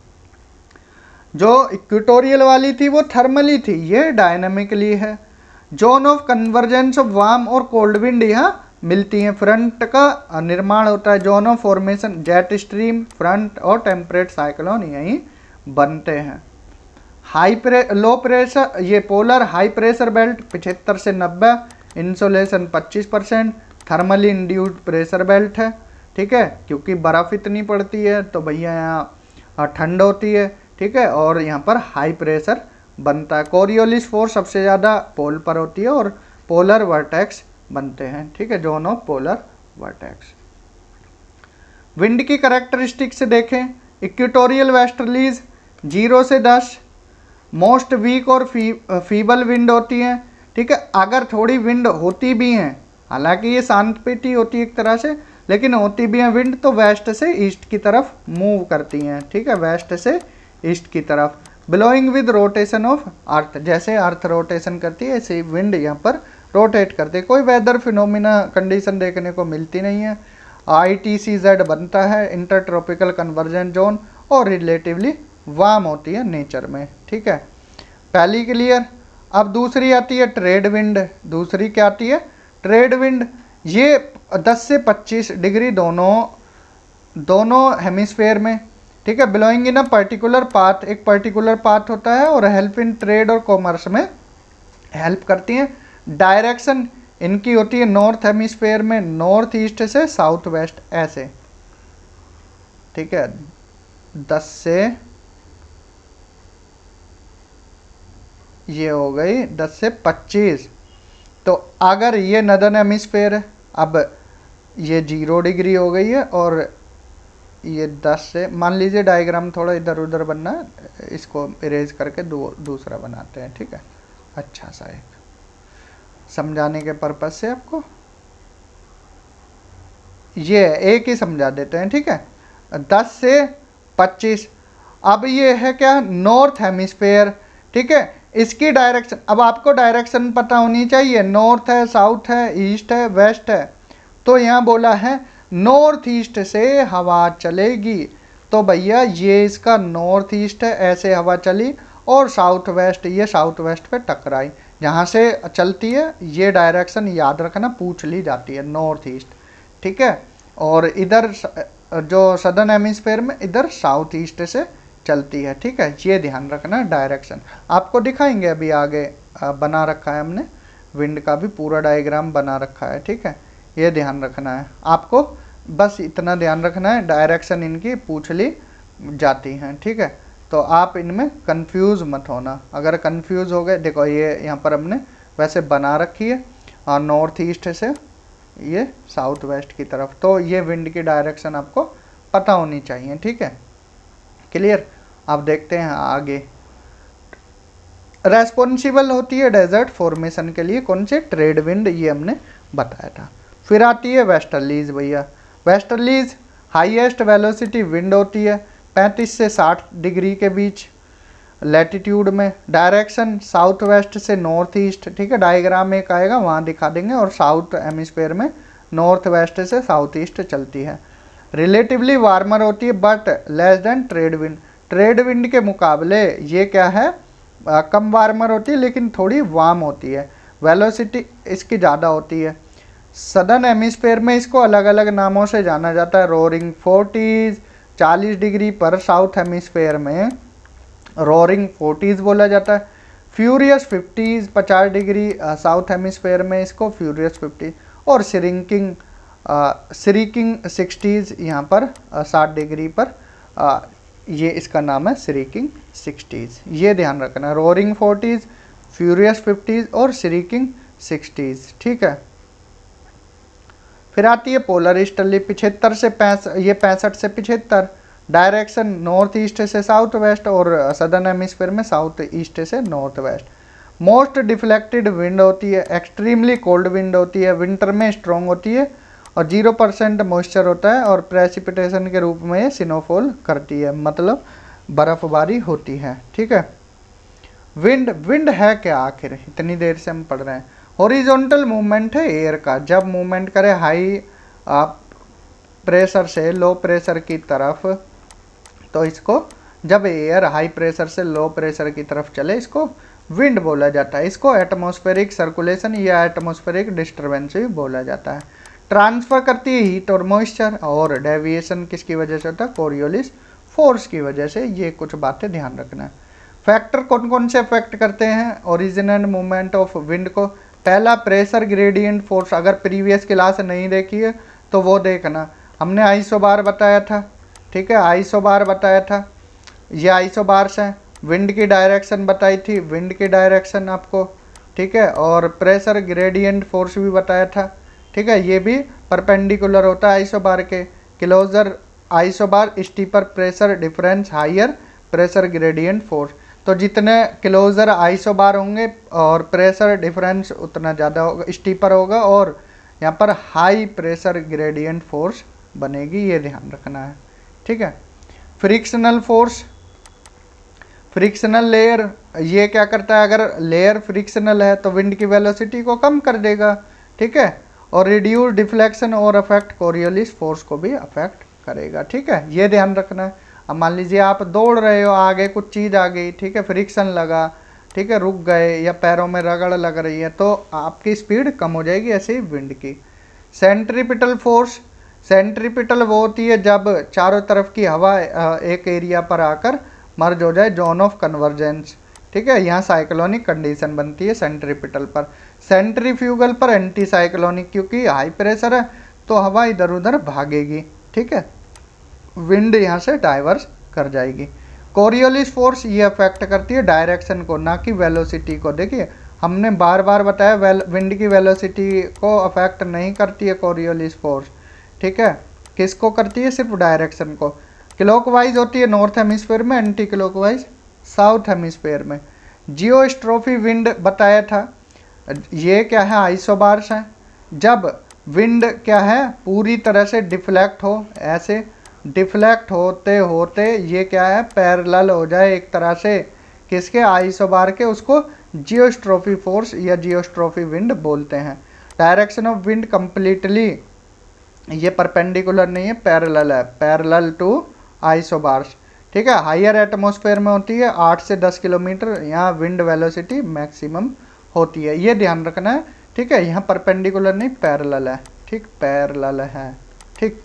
जो इक्वेटोरियल वाली थी वो थर्मली थी, ये डायनेमिकली है। Zone of convergence of warm और कोल्ड विंड यहाँ मिलती हैं। फ्रंट का निर्माण होता है, zone of formation, jet stream, front और टेम्परेट साइक्लोन यहीं बनते हैं। लो प्रेशर, ये पोलर हाई प्रेशर बेल्ट 75 से 90, insolation 25%, thermally induced pressure belt है। ठीक है, क्योंकि बर्फ़ इतनी पड़ती है तो भैया यहाँ ठंड होती है। ठीक है, और यहाँ पर हाई प्रेशर बनता है। कोरियोलिस फोर्स सबसे ज़्यादा पोल पर होती है और पोलर वर्टेक्स बनते हैं। ठीक है, zone of polar vertex. Wind की कैरेक्टरिस्टिक से देखें, इक्वेटोरियल वेस्टर्लीज 0 से 10, मोस्ट वीक और फीबल विंड होती हैं। ठीक है, अगर थोड़ी विंड होती भी हैं, हालांकि ये शांत पेटी होती है एक तरह से, लेकिन होती भी हैं विंड तो वेस्ट से ईस्ट की तरफ मूव करती हैं। ठीक है, वेस्ट से ईस्ट की तरफ। Blowing with rotation of earth, जैसे अर्थ रोटेशन करती है ऐसे विंड यहाँ पर रोटेट करते। कोई वेदर फिनोमिना कंडीशन देखने को मिलती नहीं है। ITCZ बनता है, इंटर ट्रॉपिकल कन्वर्जेंट जोन, और रिलेटिवली वार्म होती है नेचर में। ठीक है, पहली क्लियर। अब दूसरी आती है ट्रेड विंड। दूसरी क्या आती है? Trade wind. ये 10 से 25 डिग्री दोनों हेमिस्फेयर में। ठीक है, billowing in a particular path, एक पर्टिकुलर पाथ होता है, और हेल्प इन ट्रेड और कॉमर्स में हेल्प करती हैं। डायरेक्शन इनकी होती है नॉर्थ हेमिस्फेयर में, नॉर्थ ईस्ट से साउथ वेस्ट ऐसे। ठीक है, 10 से ये हो गई 10 से 25। तो अगर ये नदर्न हेमिस्फेयर है, अब ये 0 डिग्री हो गई है, और ये 10 से, मान लीजिए डायग्राम थोड़ा इधर उधर बनना है, इसको इरेज करके दूसरा बनाते हैं। ठीक है, अच्छा सा एक समझाने के पर्पज से आपको ये एक ही समझा देते हैं। ठीक है, 10 से 25। अब ये है क्या? North hemisphere. ठीक है, इसकी डायरेक्शन, अब आपको डायरेक्शन पता होनी चाहिए, नॉर्थ है, साउथ है, ईस्ट है, वेस्ट है। तो यहाँ बोला है नॉर्थ ईस्ट से हवा चलेगी, तो भैया ये इसका नॉर्थ ईस्ट है, ऐसे हवा चली, और साउथ वेस्ट, ये साउथ वेस्ट पे टकराई। जहाँ से चलती है ये डायरेक्शन याद रखना, पूछ ली जाती है, नॉर्थ ईस्ट। ठीक है, और इधर जो सदर्न हेमिस्फेयर में इधर साउथ ईस्ट से चलती है। ठीक है, ये ध्यान रखना डायरेक्शन। आपको दिखाएंगे अभी आगे, बना रखा है हमने, विंड का भी पूरा डायग्राम बना रखा है। ठीक है, ये ध्यान रखना है आपको, बस इतना ध्यान रखना है, डायरेक्शन इनकी पूछ ली जाती हैं। ठीक है, तो आप इनमें कंफ्यूज मत होना। अगर कंफ्यूज हो गए, देखो ये यहाँ पर हमने वैसे बना रखी है, और नॉर्थ ईस्ट से ये साउथ वेस्ट की तरफ। तो ये विंड की डायरेक्शन आपको पता होनी चाहिए, ठीक है, क्लियर। आप देखते हैं आगे, रेस्पॉन्सिबल होती है डेजर्ट फॉर्मेशन के लिए कौन से, ट्रेड विंड, ये हमने बताया था। फिर आती है वेस्टर्लीज भैया। वेस्टर्लीज हाईएस्ट वेलोसिटी विंड होती है 35 से 60 डिग्री के बीच लैटिट्यूड में, डायरेक्शन साउथ वेस्ट से नॉर्थ ईस्ट, ठीक है, डायग्राम एक आएगा वहाँ दिखा देंगे, और साउथ हेमिस्फीयर में नॉर्थ वेस्ट से साउथ ईस्ट चलती है। रिलेटिवली वार्मर होती है but less than trade wind, trade wind के मुकाबले ये क्या है, कम वार्मर होती है लेकिन थोड़ी वार्म होती है, वेलोसिटी इसकी ज़्यादा होती है। सदर्न हेमिस्फीयर में इसको अलग अलग नामों से जाना जाता है, रोरिंग 40s 40 डिग्री पर, साउथ हेमिस्फीयर में रोरिंग 40s बोला जाता है। Furious 50s 50 degree, south hemisphere में इसको फ्यूरियस 50, और श्रिंकिंग 60s यहाँ पर 60 डिग्री पर, ये इसका नाम है श्रिंकिंग 60s, ये ध्यान रखना, रोरिंग 40s, फ्यूरियस 50s और श्रिंकिंग 60s, ठीक है। फिर आती है पोलर ईस्टर्ली 75 से 65 से 75, डायरेक्शन नॉर्थ ईस्ट से साउथ वेस्ट, और सदर्न हेमिस्फीयर में साउथ ईस्ट से north west. Most deflected wind होती है, एक्सट्रीमली कोल्ड विंड होती है, विंटर में स्ट्रॉन्ग होती है, और 0% मॉइस्चर होता है, और प्रेसिपिटेशन के रूप में ये स्नोफॉल करती है, मतलब बर्फबारी होती है, ठीक है। विंड, विंड है क्या आखिर, इतनी देर से हम पढ़ रहे हैं। हॉरिजॉन्टल मूवमेंट है एयर का, जब मूवमेंट करे हाई प्रेशर से लो प्रेशर की तरफ, तो इसको, जब एयर हाई प्रेशर से लो प्रेशर की तरफ चले इसको विंड बोला जाता है। इसको एटमॉस्फेरिक सर्कुलेशन या एटमॉस्फेरिक डिस्टर्बेंस भी बोला जाता है। ट्रांसफर करती है हीट और मॉइस्चर, और डेविएशन किसकी वजह से होता है, कोरियोलिस फोर्स की वजह से। ये कुछ बातें ध्यान रखना है। फैक्टर कौन कौन से अफेक्ट करते हैं origin and movement of wind को। पहला प्रेशर ग्रेडियंट फोर्स, अगर प्रीवियस क्लास नहीं देखी है तो वो देखना, हमने आइसोबार बताया था, ठीक है, आइसोबार बताया था, ये आइसोबार्स हैं। विंड की डायरेक्शन बताई थी, विंड की डायरेक्शन आपको, ठीक है, और प्रेशर ग्रेडियंट फोर्स भी बताया था, ठीक है, ये भी परपेंडिकुलर होता है आइसोबार के। Closer isobar steeper pressure difference higher pressure gradient force, तो जितने क्लोजर आइसोबार होंगे और प्रेशर डिफरेंस उतना ज़्यादा होगा, स्टीपर होगा, और यहाँ पर हाई प्रेशर ग्रेडियंट फोर्स बनेगी, ये ध्यान रखना है, ठीक है। फ्रिक्शनल फोर्स, फ्रिक्शनल लेयर, ये क्या करता है, अगर लेयर फ्रिक्शनल है तो विंड की वेलोसिटी को कम कर देगा, ठीक है, और रिड्यूस डिफ्लेक्शन और अफेक्ट कोरियोलिस फोर्स को भी अफेक्ट करेगा, ठीक है, ये ध्यान रखना है। अब मान लीजिए आप दौड़ रहे हो, आगे कुछ चीज़ आ गई, ठीक है, फ्रिक्शन लगा, ठीक है, रुक गए, या पैरों में रगड़ लग रही है, तो आपकी स्पीड कम हो जाएगी, ऐसे ही विंड की। सेंट्रीपिटल फोर्स, सेंट्रीपिटल वो होती है जब चारों तरफ की हवा एक एरिया पर आकर मर्ज हो जाए, जोन ऑफ कन्वर्जेंस, ठीक है, यहाँ साइक्लोनिक कंडीशन बनती है सेंट्रीपिटल पर। सेंट्रीफ्यूगल पर एंटी साइक्लोनिक, क्योंकि हाई प्रेशर है तो हवा इधर उधर भागेगी, ठीक है, विंड यहाँ से डाइवर्स कर जाएगी। कोरियोलिस फोर्स ये अफेक्ट करती है डायरेक्शन को, ना कि वेलोसिटी को। देखिए हमने बार बार बताया विंड की वेलोसिटी को अफेक्ट नहीं करती है कोरियोलिस फोर्स, ठीक है, किसको करती है, सिर्फ डायरेक्शन को। क्लॉकवाइज होती है नॉर्थ हेमिस्फीयर में, एंटी क्लॉकवाइज साउथ हेमिस्फीयर में। जियोस्ट्रोफी विंड बताया था, ये क्या है, आइसोबार्स हैं। जब विंड क्या है, पूरी तरह से डिफ्लेक्ट हो, ऐसे डिफ्लेक्ट होते होते ये क्या है, पैरेलल हो जाए एक तरह से किसके, आइसोबार के, उसको जियोस्ट्रोफी फोर्स या जियोस्ट्रोफी विंड बोलते हैं। डायरेक्शन ऑफ विंड कंप्लीटली, ये परपेंडिकुलर नहीं है, पैरेलल है, पैरेलल टू आइसोबार्स, ठीक है। हायर एटमॉस्फेयर में होती है 8 से 10 किलोमीटर, यहाँ विंड वेलोसिटी मैक्सिमम होती है, ये ध्यान रखना है, ठीक है। यहाँ परपेंडिकुलर नहीं, पैरेलल है, ठीक, पैरेलल है, ठीक।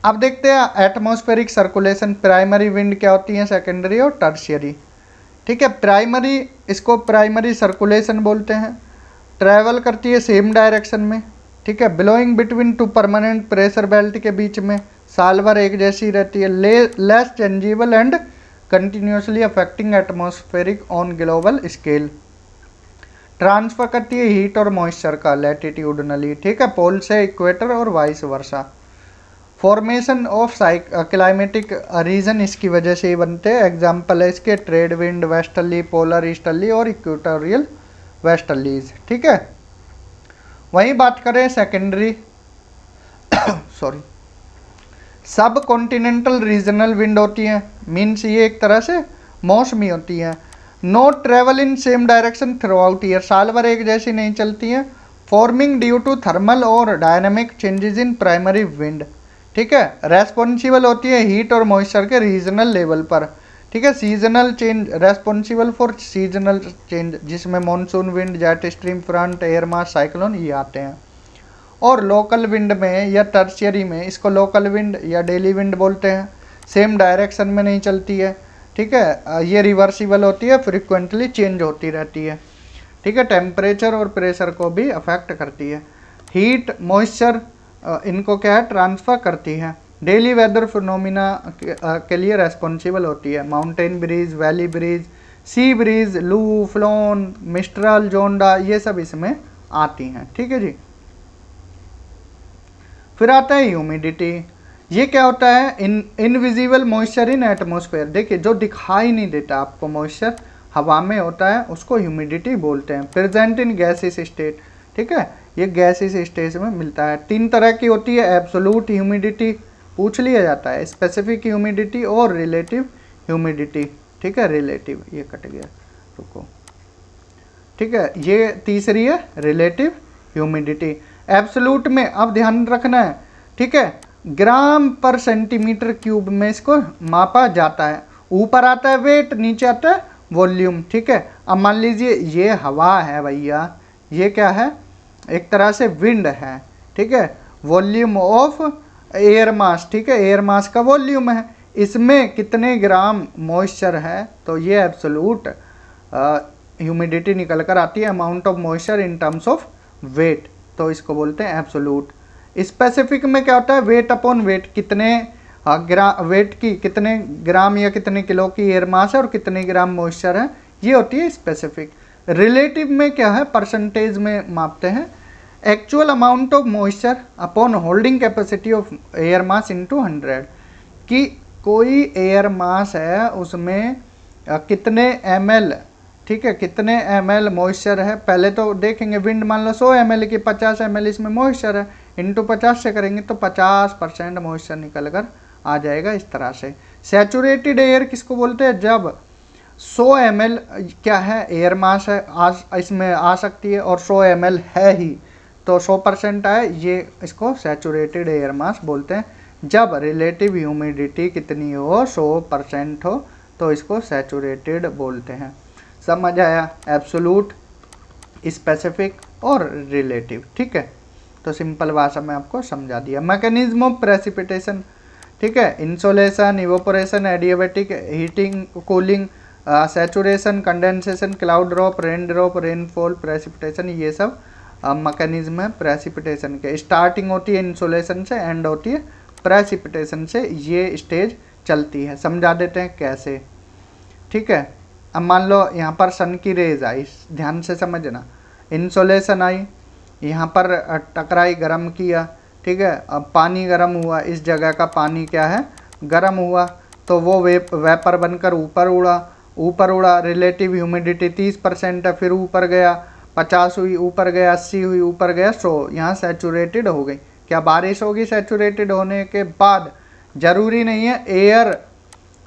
अब देखते हैं एटमॉस्फेरिक सर्कुलेशन, प्राइमरी विंड क्या होती है, सेकेंडरी और टर्शियरी, ठीक है। प्राइमरी, इसको प्राइमरी सर्कुलेशन बोलते हैं, ट्रैवल करती है सेम डायरेक्शन में, ठीक है, blowing between two permanent pressure belt के बीच में, साल भर एक जैसी रहती है, less changeable and continuously affecting atmospheric on global scale. Transfer करती है हीट और मॉइस्चर का लैटिट्यूडनली, ठीक है, पोल से इक्वेटर और vice versa. Formation of climatic reason इसकी वजह से ही बनते हैं। एग्जाम्पल है इसके trade wind, westerly, polar easterly और इक्वेटोरियल वेस्टर्लीज, ठीक है। वहीं बात करें सेकेंडरी सॉरी सब कॉन्टिनेंटल रीजनल विंड होती है, मीन्स ये एक तरह से मौसमी होती है। No travel in same direction throughout year, साल भर एक जैसी नहीं चलती हैं। फॉर्मिंग ड्यू टू थर्मल और dynamic changes in primary wind, ठीक है। रेस्पॉन्सिबल होती है हीट और मॉइस्चर के रीजनल लेवल पर, ठीक है। Seasonal change, responsible for seasonal change, जिसमें monsoon wind, jet stream front, air mass, cyclone ये आते हैं। और लोकल विंड में या टर्शियरी में इसको लोकल विंड या डेली विंड बोलते हैं। सेम डायरेक्शन में नहीं चलती है, ठीक है। ये रिवर्सिबल होती है, फ्रिक्वेंटली चेंज होती रहती है, ठीक है। टेम्परेचर और प्रेशर को भी अफेक्ट करती है। हीट, मॉइस्चर इनको क्या है, ट्रांसफ़र करती है। डेली वेदर फिनोमिना के लिए रेस्पॉन्सिबल होती है। Mountain breeze, valley breeze, sea breeze, loo, foehn, mistral, zonda, ये सब इसमें आती हैं, ठीक है जी। फिर आता है ह्यूमिडिटी। ये क्या होता है, इनविजिबल मॉइस्चर इन एटमॉस्फेयर। देखिए जो दिखाई नहीं देता आपको मॉइस्चर हवा में होता है उसको ह्यूमिडिटी बोलते हैं। प्रेजेंट इन गैसेस स्टेट, ठीक है, ये गैसेस स्टेट में मिलता है। 3 तरह की होती है, एब्सोलूट ह्यूमिडिटी पूछ लिया जाता है, स्पेसिफिक ह्यूमिडिटी और रिलेटिव ह्यूमिडिटी, ठीक है। रिलेटिव ये कट गया, रुको, ठीक है। ये तीसरी है रिलेटिव ह्यूमिडिटी। एब्सोलूट में अब ध्यान रखना है, ठीक है, ग्राम पर सेंटीमीटर क्यूब में इसको मापा जाता है। ऊपर आता है वेट, नीचे आता है वॉल्यूम, ठीक है। अब मान लीजिए ये हवा है भैया, ये क्या है, एक तरह से विंड है, ठीक है। वॉल्यूम ऑफ एयर मास, ठीक है, एयर मास का वॉल्यूम है, इसमें कितने ग्राम मॉइस्चर है, तो ये एब्सोलूट ह्यूमिडिटी निकल कर आती है। Amount of moisture in terms of wet, तो इसको बोलते हैं एब्सोलूट। स्पेसिफिक में क्या होता है, वेट अपॉन वेट, कितने वेट की कितने ग्राम या कितने किलो की एयर मास है और कितने ग्राम मॉइस्चर है, ये होती है स्पेसिफिक। रिलेटिव में क्या है, परसेंटेज में मापते हैं। Actual amount of moisture upon holding capacity of air mass into 100, कि कोई एयर मास है उसमें कितने ml, ठीक है, कितने ml मॉइस्चर है। पहले तो देखेंगे विंड मान लो 100 ml की, 50 ml इसमें मॉइस्चर है, इंटू 50 से करेंगे तो 50% मॉइस्चर निकल कर आ जाएगा इस तरह से। सैचुरेटेड एयर किसको बोलते हैं, जब 100 ml क्या है एयर मास है, इसमें आ सकती है और 100 ml है ही, तो 100% आए, ये इसको सैचुरेटेड एयर मास बोलते हैं। जब रिलेटिव ह्यूमिडिटी कितनी हो, 100% हो, तो इसको सैचुरेटेड बोलते हैं। समझ आया, एब्सोलूट, स्पेसिफिक और रिलेटिव, ठीक है। तो सिंपल भाषा में आपको समझा दिया। मैकेनिज्म ऑफ प्रेसिपिटेशन, ठीक है, insolation, evaporation, adiabatic, heating, cooling, saturation, condensation, cloud drop, rainfall, precipitation, ये सब मैकेनिज्म है प्रेसिपिटेशन के। स्टार्टिंग होती है इंसोलेशन से, एंड होती है प्रेसिपिटेशन से, ये स्टेज चलती है। समझा देते हैं कैसे, ठीक है। अब मान लो यहाँ पर सन की रेज आई, ध्यान से समझना, इंसोलेशन आई, यहाँ पर टकराई, गर्म किया, ठीक है। अब पानी गर्म हुआ, इस जगह का पानी क्या है, गर्म हुआ, तो वो वेपर बनकर ऊपर उड़ा। रिलेटिव ह्यूमिडिटी 30% है, फिर ऊपर गया, 50 हुई, ऊपर गया 80 हुई, ऊपर गया 100, यहाँ सैचुरेटेड हो गई। क्या बारिश होगी सैचुरेटेड होने के बाद? ज़रूरी नहीं है एयर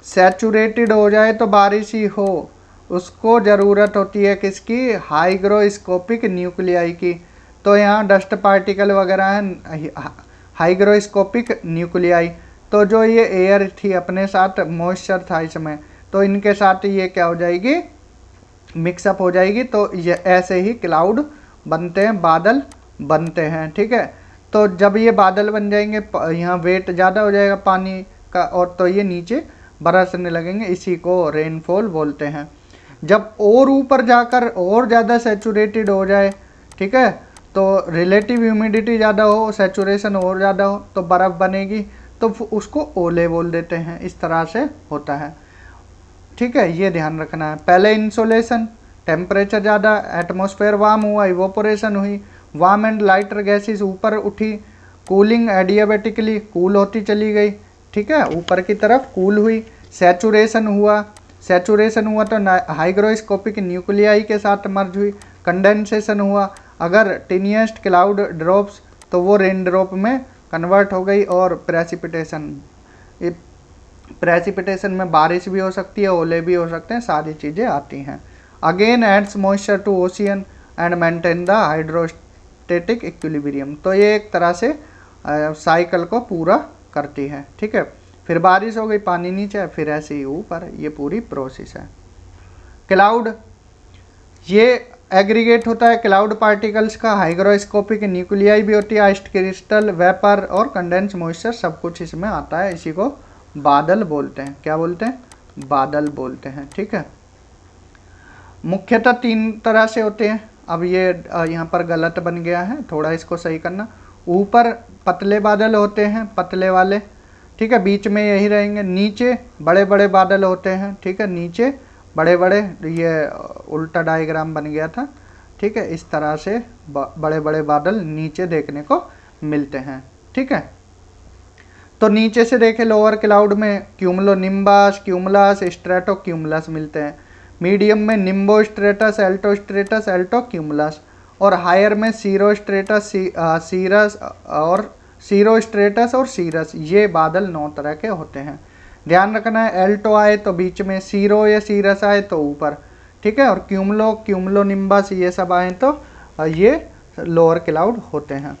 सैचुरेटेड हो जाए तो बारिश ही हो, उसको ज़रूरत होती है किसकी, हाइग्रोस्कोपिक न्यूक्लियाई की। तो यहाँ डस्ट पार्टिकल वगैरह हैं, हाइग्रोस्कोपिक न्यूक्लियाई, तो जो ये एयर थी अपने साथ मॉइस्चर था इसमें, तो इनके साथ ये क्या हो जाएगी, मिक्सअप हो जाएगी, तो ये ऐसे ही क्लाउड बनते हैं, बादल बनते हैं, ठीक है। तो जब ये बादल बन जाएंगे, यहाँ वेट ज़्यादा हो जाएगा पानी का, और तो ये नीचे बरसने लगेंगे, इसी को रेनफॉल बोलते हैं। जब और ऊपर जाकर और ज़्यादा सैचुरेटेड हो जाए, ठीक है, तो रिलेटिव ह्यूमिडिटी ज़्यादा हो, सैचुरेशन और ज़्यादा हो, तो बर्फ़ बनेगी, तो उसको ओले बोल देते हैं। इस तरह से होता है, ठीक है, ये ध्यान रखना है। पहले इंसोलेशन, टेम्परेचर ज़्यादा, एटमॉस्फेयर वार्म हुआ, इवोपोरेशन हुई, वार्म एंड लाइटर गैसेस ऊपर उठी, कूलिंग एडियाबेटिकली कूल होती चली गई, ठीक है, ऊपर की तरफ कूल हुई, सैचुरेशन हुआ तो हाइग्रोस्कोपिक न्यूक्लियाई के साथ मर्ज हुई, कंडेंसेशन हुआ, अगर टिनियस्ट क्लाउड ड्रॉप्स तो वो रेन ड्रॉप में कन्वर्ट हो गई, और प्रेसिपिटेशन में बारिश भी हो सकती है, ओले भी हो सकते हैं, सारी चीज़ें आती हैं। Again adds moisture to ocean and maintain the hydrostatic equilibrium, तो ये एक तरह से साइकिल को पूरा करती है, ठीक है। फिर बारिश हो गई, पानी नीचे, फिर ऐसे ही ऊपर, ये पूरी प्रोसेस है। क्लाउड ये एग्रीगेट होता है क्लाउड पार्टिकल्स का, हाइग्रोस्कोपिक न्यूक्लियाई भी होती है, आइस क्रिस्टल, वेपर और कंडेंस मॉइस्चर सब कुछ इसमें आता है। इसी को बादल बोलते हैं। क्या बोलते हैं? बादल बोलते हैं, ठीक है। मुख्यतः 3 तरह से होते हैं। अब ये यहाँ पर गलत बन गया है, थोड़ा इसको सही करना। ऊपर पतले बादल होते हैं, पतले वाले, ठीक है, बीच में यही रहेंगे। नीचे बड़े बड़े बादल होते हैं, ठीक है, नीचे बड़े बड़े, ये उल्टा डायग्राम बन गया था, ठीक है। इस तरह से बड़े बड़े बादल नीचे देखने को मिलते हैं, ठीक है। तो नीचे से देखें, लोअर क्लाउड में क्यूमुलोनिम्बस, क्यूमुलस, स्ट्रेटोक्यूमुलस मिलते हैं। मीडियम में निम्बोस्ट्रेटस, एल्टोस्ट्रेटस, एल्टोक्यूमुलस, और हायर में सीरोस्ट्रेटस, सीरस और सीरोस्ट्रेटस और सीरस। ये बादल 9 तरह के होते हैं। ध्यान रखना है, एल्टो आए तो बीच में, सीरो या सीरस आए तो ऊपर, ठीक है, और क्यूमुलोनिम्बस ये सब आए तो ये लोअर क्लाउड होते हैं।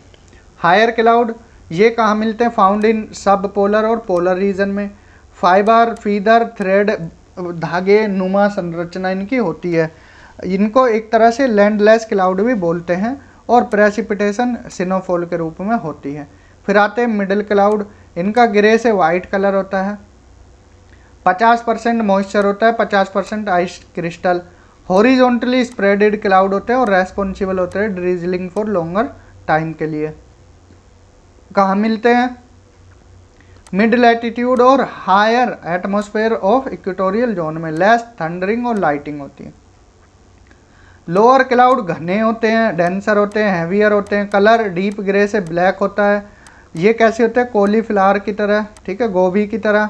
हायर क्लाउड ये कहाँ मिलते हैं? फाउंड इन सब पोलर और पोलर रीजन में। फाइबर, फीदर, थ्रेड, धागे नुमा संरचना इनकी होती है। इनको एक तरह से लैंडलेस क्लाउड भी बोलते हैं, और प्रेसिपिटेशन स्नोफॉल के रूप में होती है। फिर आते हैं मिडिल क्लाउड। इनका ग्रे से वाइट कलर होता है, 50% मॉइस्चर होता है, 50% ice crystal. Horizontally spreaded cloud होते हैं और रेस्पॉन्सिबल होते हैं ड्रिजलिंग फॉर लॉन्गर टाइम के लिए। कहाँ मिलते हैं? मिड लैटिट्यूड और higher atmosphere of equatorial zone में लेस थंडरिंग और लाइटिंग होती है। लोअर क्लाउड घने होते हैं, डेंसर होते हैं, हैवियर होते हैं। कलर डीप ग्रे से ब्लैक होता है। ये कैसे होते हैं? कॉलीफ्लावर की तरह, ठीक है, गोभी की तरह।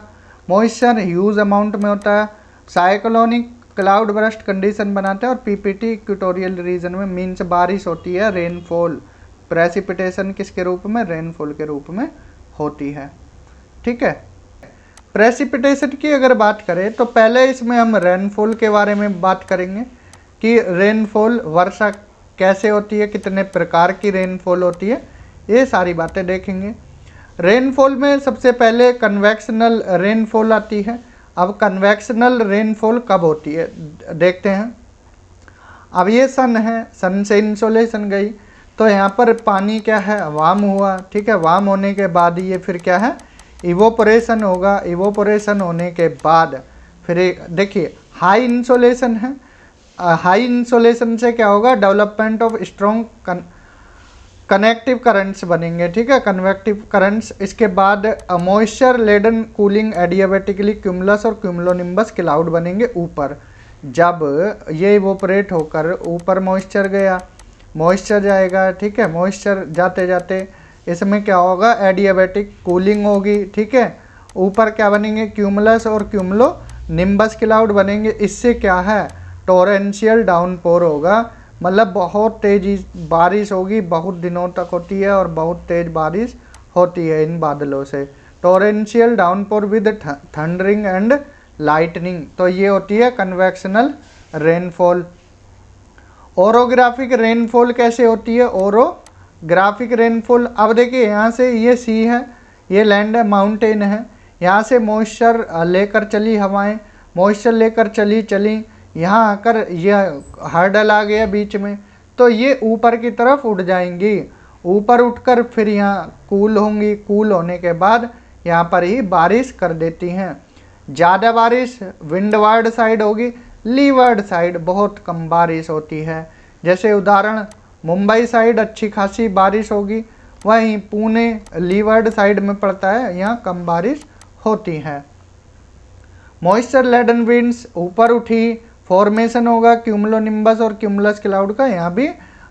मॉइस्चर ह्यूज अमाउंट में होता है। साइक्लोनिक क्लाउड बर्स्ट कंडीशन बनाते हैं, और पीपीटी इक्वेटोरियल रीजन में मीन्स बारिश होती है, रेनफॉल। प्रेसिपिटेशन किसके रूप में? रेनफॉल के रूप में होती है, ठीक है। प्रेसिपिटेशन की अगर बात करें तो पहले इसमें हम रेनफॉल के बारे में बात करेंगे कि रेनफॉल, वर्षा कैसे होती है, कितने प्रकार की रेनफॉल होती है, ये सारी बातें देखेंगे। रेनफॉल में सबसे पहले कन्वेक्शनल रेनफॉल आती है। अब कन्वेक्शनल रेनफॉल कब होती है देखते हैं। अब ये सन है, सन से इंसोलेशन गई, तो यहाँ पर पानी क्या है? वार्म हुआ, ठीक है। वार्म होने के बाद ये फिर क्या है? इवोपोरेशन होगा। इवोपोरेशन होने के बाद फिर देखिए हाई इंसोलेशन है। हाई इंसोलेशन से क्या होगा? Development of strong connective currents बनेंगे, ठीक है, कन्वेक्टिव करंट्स। इसके बाद moisture laden cooling adiabatically cumulus और क्यूमुलोनिम्बस क्लाउड बनेंगे ऊपर। जब ये इवोपरेट होकर ऊपर मॉइस्चर गया, मॉइस्चर जाएगा, ठीक है, मॉइस्चर जाते जाते इसमें क्या होगा? एडियाबेटिक कूलिंग होगी, ठीक है। ऊपर क्या बनेंगे? क्यूमुलस और क्यूमुलोनिम्बस क्लाउड बनेंगे। इससे क्या है? टोरेंशियल डाउनपोर होगा, मतलब बहुत तेज़ी बारिश होगी, बहुत दिनों तक होती है और बहुत तेज़ बारिश होती है इन बादलों से। Torrential downpour with thundering and lightning, तो ये होती है कन्वेक्शनल रेनफॉल। ओरोग्राफिक रेनफॉल कैसे होती है? ओरोग्राफिक रेनफॉल, अब देखिए यहाँ से ये सी है, ये लैंड है, माउंटेन है, यहाँ से मॉइस्चर लेकर चली हवाएं, मॉइस्चर लेकर चली यहाँ आकर यह हर्डल आ गया बीच में, तो ये ऊपर की तरफ उड़ जाएंगी। ऊपर उठकर फिर यहाँ कूल होंगी, कूल होने के बाद यहाँ पर ही बारिश कर देती हैं। ज़्यादा बारिश विंडवार्ड साइड होगी, लीवर्ड साइड बहुत कम बारिश होती है। जैसे उदाहरण, मुंबई साइड अच्छी खासी बारिश होगी, वहीं पुणे लीवर्ड साइड में पड़ता है, यहाँ कम बारिश होती है। मॉइस्चर लेडन विंड्स ऊपर उठी, फॉर्मेशन होगा क्यूमुलोनिम्बस और क्यूमुलस क्लाउड का, यहाँ भी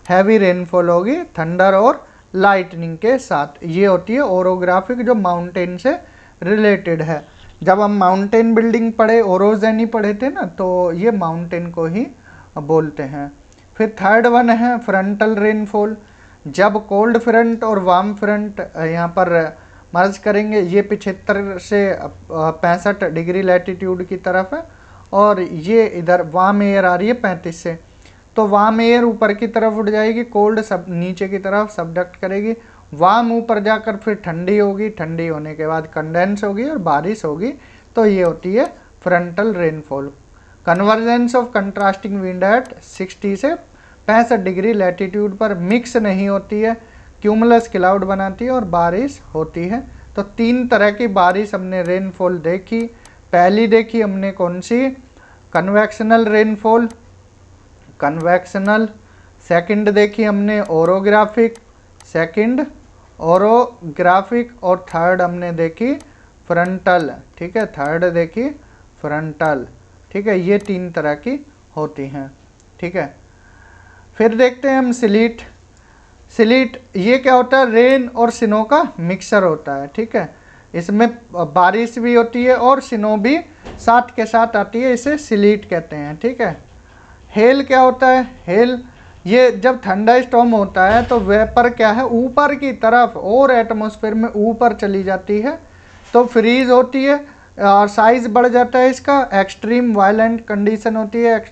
हैवी रेनफॉल होगी थंडर और लाइटनिंग के साथ। ये होती है ओरोग्राफिक जो माउंटेन से रिलेटेड है। जब हम माउंटेन बिल्डिंग पढ़े, ओरोजेनी पढ़े थे ना, तो ये माउंटेन को ही बोलते हैं। फिर थर्ड वन है फ्रंटल रेनफॉल। जब कोल्ड फ्रंट और वार्म फ्रंट यहाँ पर मर्ज करेंगे, ये 75 से 65 डिग्री लैटिट्यूड की तरफ है और ये इधर वार्म एयर आ रही है 35 से, तो वार्म एयर ऊपर की तरफ उठ जाएगी, कोल्ड सब नीचे की तरफ सबडक्ट करेगी, वार्म ऊपर जाकर फिर ठंडी होगी, ठंडी होने के बाद कंडेंस होगी और बारिश होगी, तो ये होती है frontal rainfall. Convergence of contrasting wind eight 60 से 65 डिग्री लैटिट्यूड पर मिक्स नहीं होती है, क्यूमुलस क्लाउड बनाती है और बारिश होती है। तो 3 तरह की बारिश हमने रेनफॉल देखी। पहली देखी हमने कौन सी, कन्वेक्शनल रेनफॉल, कन्वेक्शनल। सेकंड देखी हमने ओरोग्राफिक, सेकंड ओरोग्राफिक। और थर्ड हमने देखी फ्रंटल, ठीक है, थर्ड देखी फ्रंटल, ठीक है। ये 3 तरह की होती हैं, ठीक है। फिर देखते हैं हम स्लीट। स्लीट ये क्या होता है, रेन और स्नो का मिक्सर होता है, ठीक है। इसमें बारिश भी होती है और स्नो भी साथ के साथ आती है, इसे स्लीट कहते हैं, ठीक है। हेल क्या होता है, हेल ये जब ठंडा स्टॉर्म होता है तो वेपर क्या है ऊपर की तरफ और एटमॉस्फेयर में ऊपर चली जाती है, तो फ्रीज होती है और साइज बढ़ जाता है इसका, एक्सट्रीम वायलेंट कंडीशन होती है।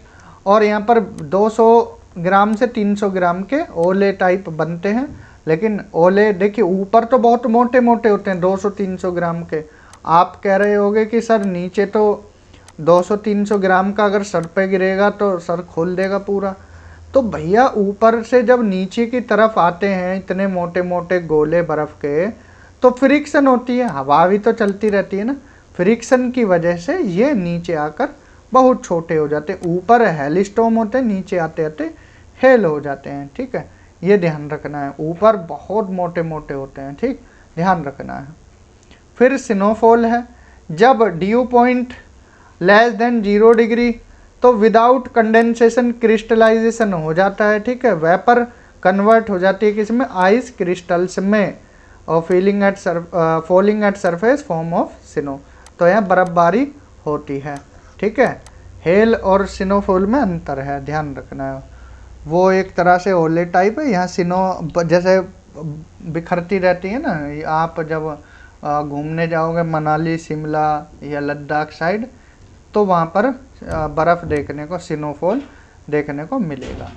और यहाँ पर 200 ग्राम से 300 ग्राम के ओले टाइप बनते हैं, लेकिन ओले देखिए ऊपर तो बहुत मोटे मोटे होते हैं 200-300 ग्राम के। आप कह रहे होगे कि सर नीचे तो 200-300 ग्राम का अगर सर पे गिरेगा तो सर खोल देगा पूरा। तो भैया ऊपर से जब नीचे की तरफ आते हैं इतने मोटे मोटे गोले बर्फ़ के, तो फ्रिक्शन होती है, हवा भी तो चलती रहती है ना, फ्रिक्शन की वजह से ये नीचे आकर बहुत छोटे हो जाते हैं। ऊपर हेलिस्टॉर्म होते हैं, नीचे आते आते हेल हो जाते हैं, ठीक है। ये ध्यान रखना है, ऊपर बहुत मोटे मोटे होते हैं, ठीक, ध्यान रखना है। फिर स्नोफॉल है, जब due point less than 0 degree, तो विदाउट कंडेंसेशन क्रिस्टलाइजेशन हो जाता है, ठीक है। वेपर कन्वर्ट हो जाती है किसमें, आइस क्रिस्टल्स में, और falling at surface form of snow, तो यहाँ बर्फबारी होती है, ठीक है। हेल और स्नोफॉल में अंतर है, ध्यान रखना है। वो एक तरह से ओले टाइप है, यहाँ स्नो जैसे बिखरती रहती है ना। आप जब घूमने जाओगे मनाली, शिमला या लद्दाख साइड, तो वहाँ पर बर्फ़ देखने को, स्नोफॉल देखने को मिलेगा।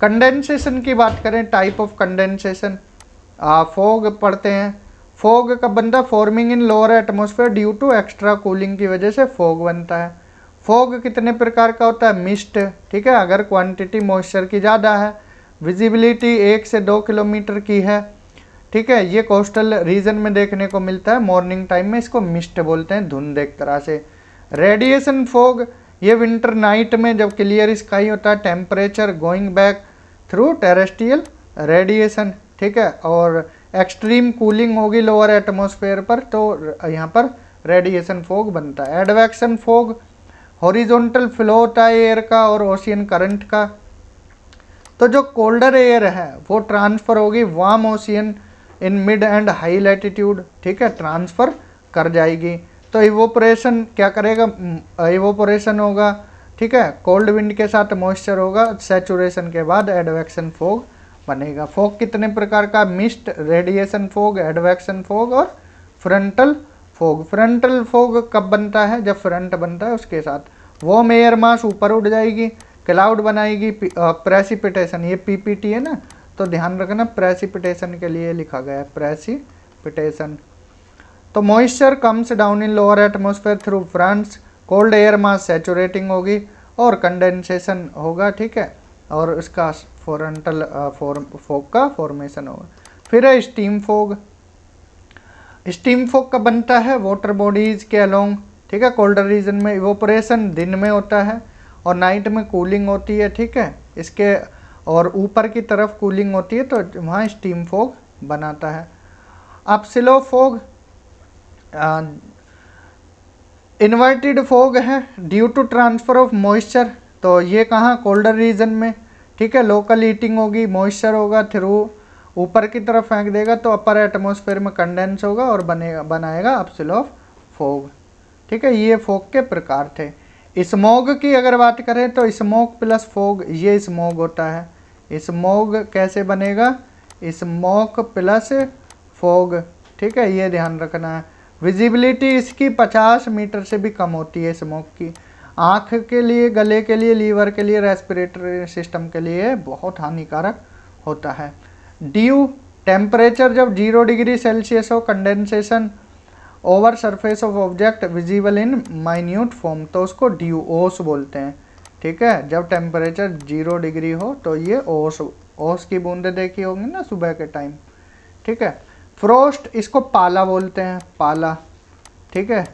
कंडेंसेशन की बात करें, टाइप ऑफ कंडेंसेशन, फॉग पढ़ते हैं। फॉग कब बनता है, forming in lower atmosphere due to extra cooling की वजह से फॉग बनता है। फॉग कितने प्रकार का होता है, मिस्ट, ठीक है, अगर क्वांटिटी मॉइस्चर की ज़्यादा है, विजिबिलिटी 1 से 2 किलोमीटर की है, ठीक है। ये कोस्टल रीजन में देखने को मिलता है, मॉर्निंग टाइम में इसको मिस्ट बोलते हैं, धुंध एक तरह से। रेडिएशन फॉग, ये विंटर नाइट में जब क्लियर स्काई होता है, temperature going back through terrestrial radiation, ठीक है, और एक्सट्रीम कूलिंग होगी लोअर एटमॉस्फेयर पर, तो यहाँ पर रेडिएशन फॉग बनता है। एडवेक्शन फॉग, हॉरिजॉन्टल फ्लो होता है एयर का और ओशियन करंट का, तो जो कोल्डर एयर है वो ट्रांसफ़र होगी warm ocean in mid and high latitude, ठीक है, ट्रांसफ़र कर जाएगी। तो इवोपोरेशन क्या करेगा, इवोपोरेशन होगा, ठीक है, कोल्ड विंड के साथ मॉइस्चर होगा, सैचुरेशन के बाद एडवेक्शन फॉग बनेगा। फॉग कितने प्रकार का, mist, radiation fog, advection fog और फ्रंटल फॉग। फ्रंटल फॉग कब बनता है, जब फ्रंट बनता है उसके साथ वार्म एयर मास ऊपर उठ जाएगी, क्लाउड बनाएगी, प्रेसिपिटेशन, ये पीपीटी है ना, तो ध्यान रखना प्रेसिपिटेशन के लिए लिखा गया है, प्रेसिपिटेशन। तो moisture comes down in lower atmosphere through fronts, cold air mass saturating होगी और कंडेंसेशन होगा, ठीक है, और इसका फ्रंटल फॉग का फॉर्मेशन होगा। फिर है स्टीम फॉग। स्टीम फॉग का बनता है वाटर बॉडीज के अलोंग, ठीक है, कोल्डर रीजन में इवोपोरेशन दिन में होता है और नाइट में कूलिंग होती है, ठीक है, इसके और ऊपर की तरफ कूलिंग होती है, तो वहाँ स्टीम फॉग बनाता है। अब स्लो फॉग, इन्वर्टेड फॉग है, due to transfer of moisture तो ये कहाँ, कोल्डर रीजन में, ठीक है। लोकल हीटिंग होगी, मॉइस्चर होगा, थ्रू ऊपर की तरफ फेंक देगा तो अपर एटमॉस्फेयर में कंडेंस होगा और बनाएगा अपसिल ऑफ फॉग, ठीक है। ये फॉग के प्रकार थे। स्मॉग की अगर बात करें तो स्मोक प्लस फॉग, ये स्मॉग होता है। स्मॉग कैसे बनेगा, स्मोक प्लस फॉग, ठीक है, ये ध्यान रखना है। विजिबिलिटी इसकी 50 मीटर से भी कम होती है स्मोक की। आँख के लिए, गले के लिए, लीवर के लिए, रेस्पिरेटरी सिस्टम के लिए बहुत हानिकारक होता है। ड्यू टेम्परेचर जब 0 डिग्री सेल्सियस हो, condensation over surface of object visible in minute form, तो उसको ड्यू ओस बोलते हैं, ठीक है। जब टेम्परेचर 0 डिग्री हो तो ये ओस की बूंदें देखी होंगी ना सुबह के टाइम, ठीक है। फ्रोस्ट, इसको पाला बोलते हैं, पाला, ठीक है।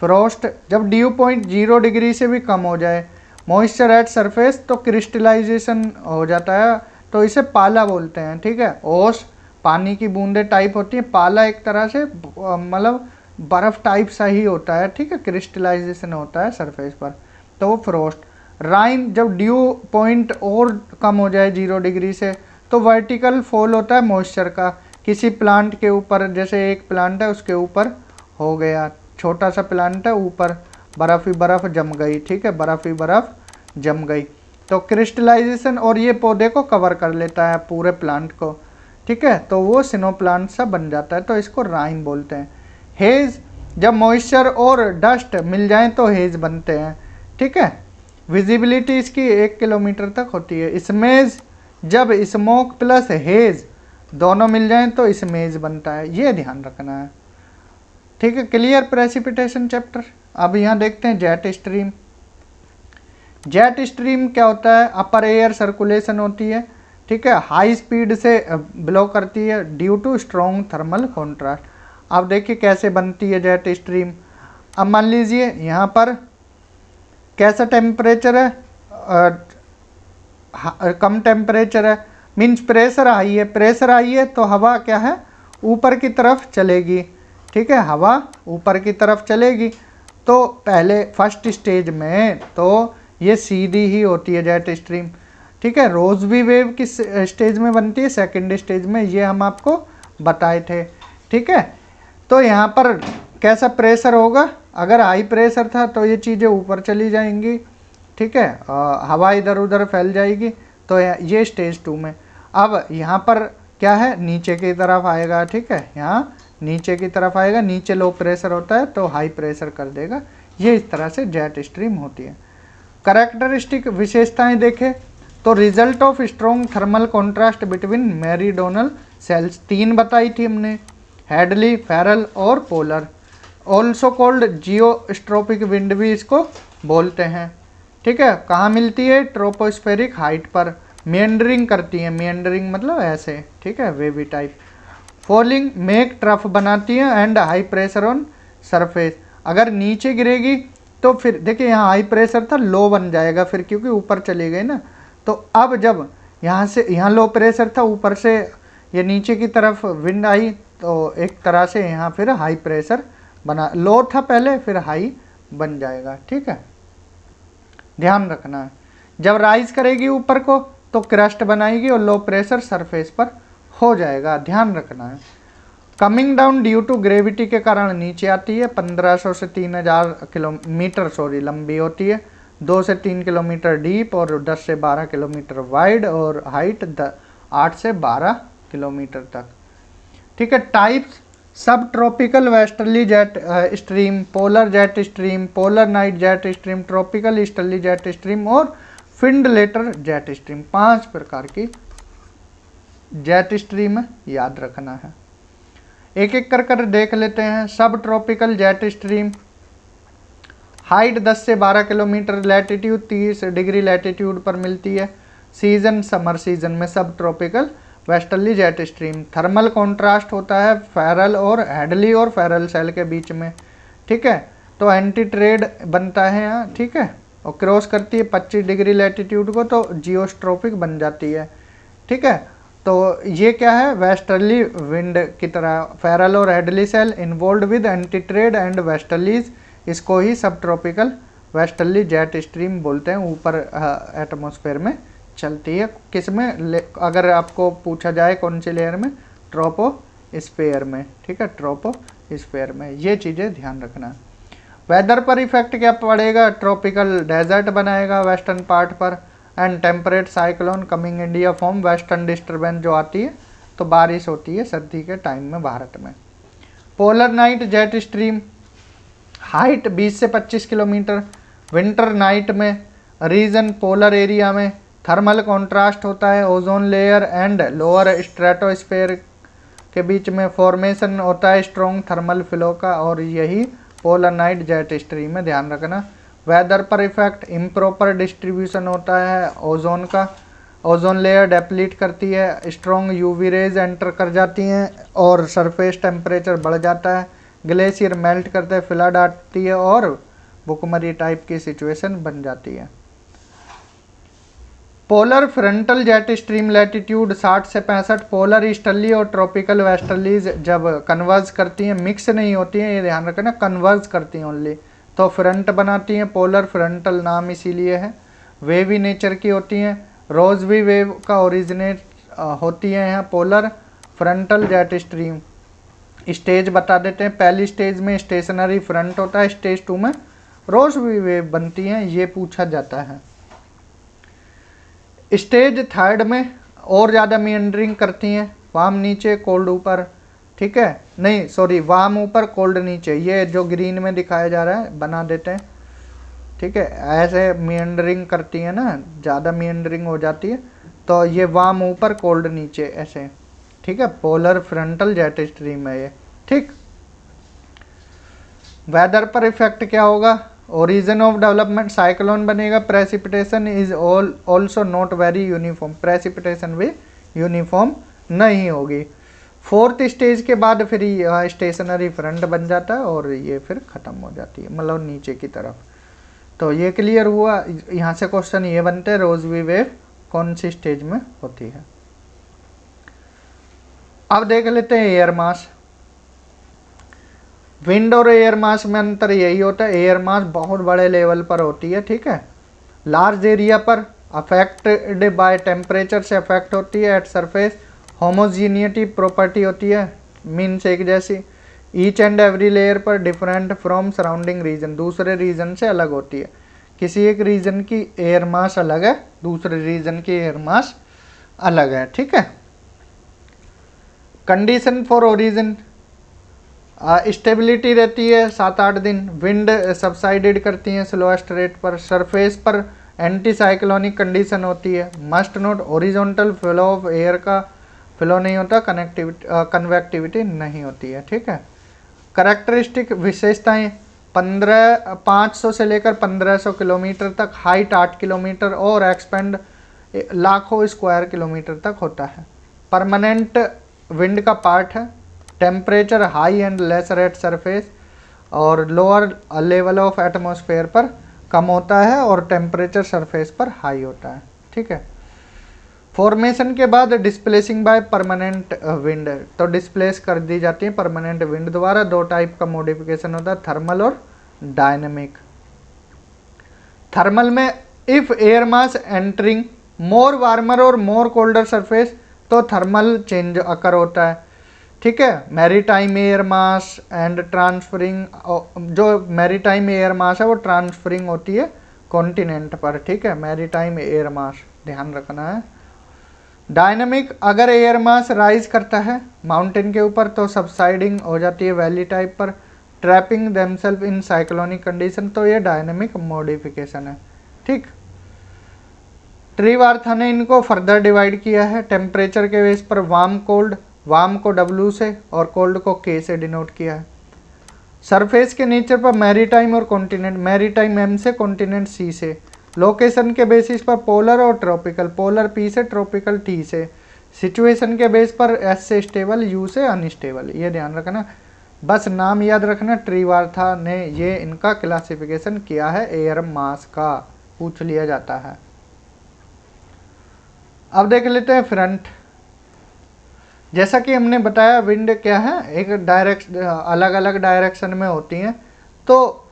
फ्रोस्ट जब ड्यू पॉइंट 0 डिग्री से भी कम हो जाए, मॉइस्चर एट सरफेस, तो क्रिस्टलाइजेशन हो जाता है, तो इसे पाला बोलते हैं, ठीक है। ओस पानी की बूंदे टाइप होती है, पाला एक तरह से मतलब बर्फ टाइप सा ही होता है, ठीक है, क्रिस्टलाइजेशन होता है सरफेस पर, तो वो फ्रोस्ट। राइन जब ड्यू पॉइंट और कम हो जाए 0 डिग्री से, तो वर्टिकल फॉल होता है मॉइस्चर का, किसी प्लांट के ऊपर, जैसे एक प्लांट है उसके ऊपर हो गया, छोटा सा प्लांट है, ऊपर बर्फ ही बर्फ जम गई, ठीक है, बर्फ ही बर्फ जम गई, तो क्रिस्टलाइजेशन, और ये पौधे को कवर कर लेता है पूरे प्लांट को, ठीक है, तो वो सिनो प्लांट सा बन जाता है, तो इसको राइन बोलते हैं। हेज जब मॉइस्चर और डस्ट मिल जाएं तो हेज बनते हैं, ठीक है। विजिबिलिटी इसकी 1 किलोमीटर तक होती है। स्मेज जब स्मोक प्लस हेज दोनों मिल जाएं तो स्मेज बनता है, ये ध्यान रखना है, ठीक है। Clear precipitation chapter. अब यहाँ देखते हैं जेट स्ट्रीम। जेट स्ट्रीम क्या होता है, अपर एयर सर्कुलेशन होती है, ठीक है, हाई स्पीड से ब्लो करती है due to strong thermal contrast. अब देखिए कैसे बनती है जेट स्ट्रीम। अब मान लीजिए यहाँ पर कैसा टेम्परेचर है, कम टेम्परेचर है, मीन्स प्रेशर हाई है, प्रेशर हाई है तो हवा क्या है, ऊपर की तरफ चलेगी, ठीक है, हवा ऊपर की तरफ चलेगी। तो पहले फर्स्ट स्टेज में तो ये सीधी ही होती है जेट स्ट्रीम, ठीक है। रोजबी वेव किस स्टेज में बनती है, सेकंड स्टेज में, ये हम आपको बताए थे, ठीक है। तो यहाँ पर कैसा प्रेशर होगा, अगर हाई प्रेशर था तो ये चीज़ें ऊपर चली जाएंगी, ठीक है, हवा इधर उधर फैल जाएगी, तो ये स्टेज 2 में। अब यहाँ पर क्या है, नीचे की तरफ आएगा, ठीक है, यहाँ नीचे की तरफ आएगा, नीचे लो प्रेशर होता है तो हाई प्रेशर कर देगा, ये इस तरह से जेट स्ट्रीम होती है। कैरेक्टरिस्टिक विशेषताएं देखें तो result of strong thermal contrast between meridional cells, 3 बताई थी हमने, हेडली, फेरल और polar. Also cold geostrophic wind भी इसको बोलते हैं, ठीक है। कहाँ मिलती है, ट्रोपोस्फेरिक हाइट पर मेंडरिंग करती है, मेंडरिंग मतलब ऐसे, ठीक है, wavy type. Falling make trough बनाती है and high pressure on surface, अगर नीचे गिरेगी तो फिर देखिए यहाँ हाई प्रेशर था, लो बन जाएगा फिर, क्योंकि ऊपर चली गई ना। तो अब जब यहाँ से, यहाँ लो प्रेशर था, ऊपर से ये नीचे की तरफ विंड आई, तो एक तरह से यहाँ फिर हाई प्रेशर बना, लो था पहले फिर हाई बन जाएगा, ठीक है, ध्यान रखना है। जब राइज करेगी ऊपर को तो क्रस्ट बनाएगी और लो प्रेशर सरफेस पर हो जाएगा, ध्यान रखना है। Coming down due to gravity के कारण नीचे आती है, 1500 से 3000 किलोमीटर लंबी होती है, 2 से 3 किलोमीटर डीप और 10 से 12 किलोमीटर वाइड, और हाइट 8 से 12 किलोमीटर तक, ठीक है। टाइप्स सब tropical westerly jet stream, polar jet stream, polar night jet stream, tropical easterly jet stream और फिंड लेटर जेट स्ट्रीम, 5 प्रकार की जेट स्ट्रीम है, याद रखना है। एक एक कर देख लेते हैं। सब ट्रॉपिकल जेट स्ट्रीम, हाइट 10 से 12 किलोमीटर, लैटिट्यूड 30 डिग्री लैटिट्यूड पर मिलती है, सीजन समर सीजन में सब tropical westerly jet stream. Thermal contrast होता है फेरल और हेडली और फेरल सेल के बीच में, ठीक है, तो एंटी ट्रेड बनता है यहाँ, ठीक है, और क्रॉस करती है 25 डिग्री लैटिट्यूड को तो जियोस्ट्रोपिक बन जाती है, ठीक है। तो ये क्या है, वेस्टर्ली विंड की तरह, फेरल और Hadley cell involve with anti trade and westerlies, इसको ही सब ट्रॉपिकल वेस्टर्ली जेट स्ट्रीम बोलते हैं, ऊपर एटमॉस्फेयर में चलती है। किस में, अगर आपको पूछा जाए कौन सी लेयर में, ट्रोपोस्फेयर में, ठीक है, ट्रोपोस्फेयर में। ये चीज़ें ध्यान रखना। वेदर पर इफेक्ट क्या पड़ेगा, ट्रॉपिकल डेजर्ट बनाएगा वेस्टर्न पार्ट पर, and temperate cyclone coming India form, western disturbance जो आती है तो बारिश होती है सर्दी के टाइम में भारत में। Polar night jet stream, height 20 से 25 किलोमीटर, विंटर नाइट में, रीजन पोलर एरिया में, थर्मल कॉन्ट्रास्ट होता है ozone layer and lower stratosphere के बीच में, फॉर्मेशन होता है स्ट्रॉन्ग थर्मल फ्लो का, और यही पोलर नाइट जेट स्ट्रीम में, ध्यान रखना। वेदर पर इफेक्ट, इम्प्रॉपर डिस्ट्रीब्यूशन होता है ओजोन का, ओजोन लेयर डेप्लीट करती है, स्ट्रॉन्ग यूवी रेज एंटर कर जाती हैं और सरफेस टेम्परेचर बढ़ जाता है, ग्लेशियर मेल्ट करते हैं, फ्लड आती है और भुखमरी टाइप की सिचुएशन बन जाती है। Polar frontal jet stream latitude 60 से 65, पोलर ईस्टर्ली और ट्रॉपिकल वेस्टर्लीज जब कन्वर्ज करती हैं, मिक्स नहीं होती हैं, ये ध्यान रखना, कन्वर्ज करती हैं ओनली, तो फ्रंट बनाती हैं। पोलर फ्रंटल नाम इसीलिए है। वेवी नेचर की होती हैं, रोज भी वेव का ओरिजिनेट होती है यहाँ। Polar frontal jet stream stage बता देते हैं। पहली स्टेज में स्टेशनरी फ्रंट होता है, स्टेज 2 में रोज भी वेव बनती हैं, ये पूछा जाता है। स्टेज 3 में और ज़्यादा मियंडरिंग करती हैं, वार्म नीचे कोल्ड ऊपर, ठीक है, नहीं सॉरी, वार्म ऊपर कोल्ड नीचे, ये जो ग्रीन में दिखाया जा रहा है बना देते हैं, ठीक है, ऐसे मियंडरिंग करती है ना, ज़्यादा मियंडरिंग हो जाती है, तो ये वार्म ऊपर कोल्ड नीचे ऐसे, ठीक है, पोलर फ्रंटल जेट स्ट्रीम है ये, ठीक। वेदर पर इफेक्ट क्या होगा, ओरिजिन ऑफ डेवलपमेंट, साइक्लोन बनेगा, precipitation is also not very uniform, precipitation भी यूनिफॉर्म नहीं होगी। 4th स्टेज के बाद फिर स्टेशनरी फ्रंट बन जाता है और ये फिर ख़त्म हो जाती है, मतलब नीचे की तरफ। तो ये क्लियर हुआ। यहाँ से क्वेश्चन ये बनते हैं, रोजवी वेव कौन सी स्टेज में होती है। अब देख लेते हैं एयर मास। विंड और एयर मास में अंतर यही होता है, एयर मास बहुत बड़े लेवल पर होती है, ठीक है, लार्ज एरिया पर, अफेक्टेड बाय टेम्परेचर से अफेक्ट होती है, एट सरफेस होमोजीनियटी प्रॉपर्टी होती है, मीन्स एक जैसी, ईच एंड एवरी लेयर पर डिफरेंट फ्रॉम सराउंडिंग रीजन, दूसरे रीजन से अलग होती है। किसी एक रीजन की एयर मास अलग है, दूसरे रीजन की एयर मास अलग है, ठीक है। कंडीशन फॉर ओरिजिन, स्टेबिलिटी रहती है 7-8 दिन, विंड सबसाइडेड करती हैं स्लोएस्ट रेट पर, सरफेस पर एंटी साइक्लोनिक कंडीशन होती है, must note horizontal flow of air का फ्लो नहीं होता, कन्वेक्टिविटी नहीं होती है, ठीक है। करेक्टरिस्टिक विशेषताएं, 500 से लेकर 1500 किलोमीटर तक, हाइट 8 किलोमीटर और एक्सपेंड लाखों स्क्वायर किलोमीटर तक होता है, परमानेंट विंड का पार्ट है, temperature high and lesser at surface और लोअर लेवल ऑफ एटमॉस्फेयर पर कम होता है और टेम्परेचर सरफेस पर हाई होता है, ठीक है। फॉर्मेशन के बाद डिस्प्लेसिंग बाय परमानेंट विंड, तो डिस्प्लेस कर दी जाती है परमानेंट विंड द्वारा। 2 टाइप का मॉडिफिकेशन होता है, थर्मल और डायनेमिक। थर्मल में if air mass entering more warmer और मोर कोल्डर सरफेस, तो थर्मल चेंज अकर होता है, ठीक है। Maritime air mass and transferring, जो मैरीटाइम एयर मास है वो ट्रांसफरिंग होती है कॉन्टिनेंट पर, ठीक है, मैरीटाइम एयर मास ध्यान रखना है। डायनेमिक, अगर एयर मास राइज करता है माउंटेन के ऊपर तो सबसाइडिंग हो जाती है वैली टाइप पर, trapping themselves in cyclonic condition, तो ये डायनेमिक मॉडिफिकेशन है, ठीक। ट्रीवार्था ने इनको फर्दर डिवाइड किया है टेम्परेचर के बेस पर, वार्म कोल्ड, वार्म को W से और कोल्ड को K से डिनोट किया है। सरफेस के नेचर पर मैरीटाइम और कॉन्टिनेंट, मैरीटाइम M से, कॉन्टिनेंट C से। लोकेशन के बेसिस पर पोलर और ट्रॉपिकल, पोलर P से, ट्रॉपिकल T से। सिचुएशन के बेस पर S से स्टेबल, U से अनस्टेबल, ये ध्यान रखना, बस नाम याद रखना। ट्रीवार्था ने ये इनका क्लासिफिकेशन किया है एयर मास का, पूछ लिया जाता है। अब देख लेते हैं फ्रंट। जैसा कि हमने बताया विंड क्या है, एक अलग अलग डायरेक्शन में होती हैं, तो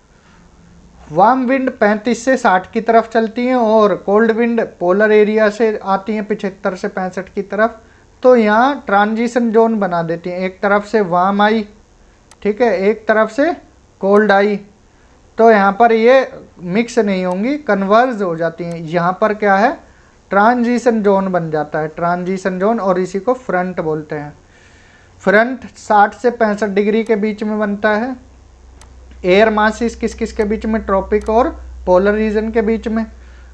वार्म विंड 35 से 60 की तरफ चलती हैं और कोल्ड विंड पोलर एरिया से आती हैं 75 से 65 की तरफ। तो यहाँ ट्रांजिशन जोन बना देती हैं, एक तरफ से वार्म आई, ठीक है, एक तरफ से कोल्ड आई, तो यहाँ पर ये मिक्स नहीं होंगी, कन्वर्ज हो जाती हैं। यहाँ पर क्या है, ट्रांजिशन जोन बन जाता है, ट्रांजिशन जोन, और इसी को फ्रंट बोलते हैं। फ्रंट 60 से 65 डिग्री के बीच में बनता है। एयर मासेस किस किस के बीच में, ट्रॉपिक और पोलर रीजन के बीच में।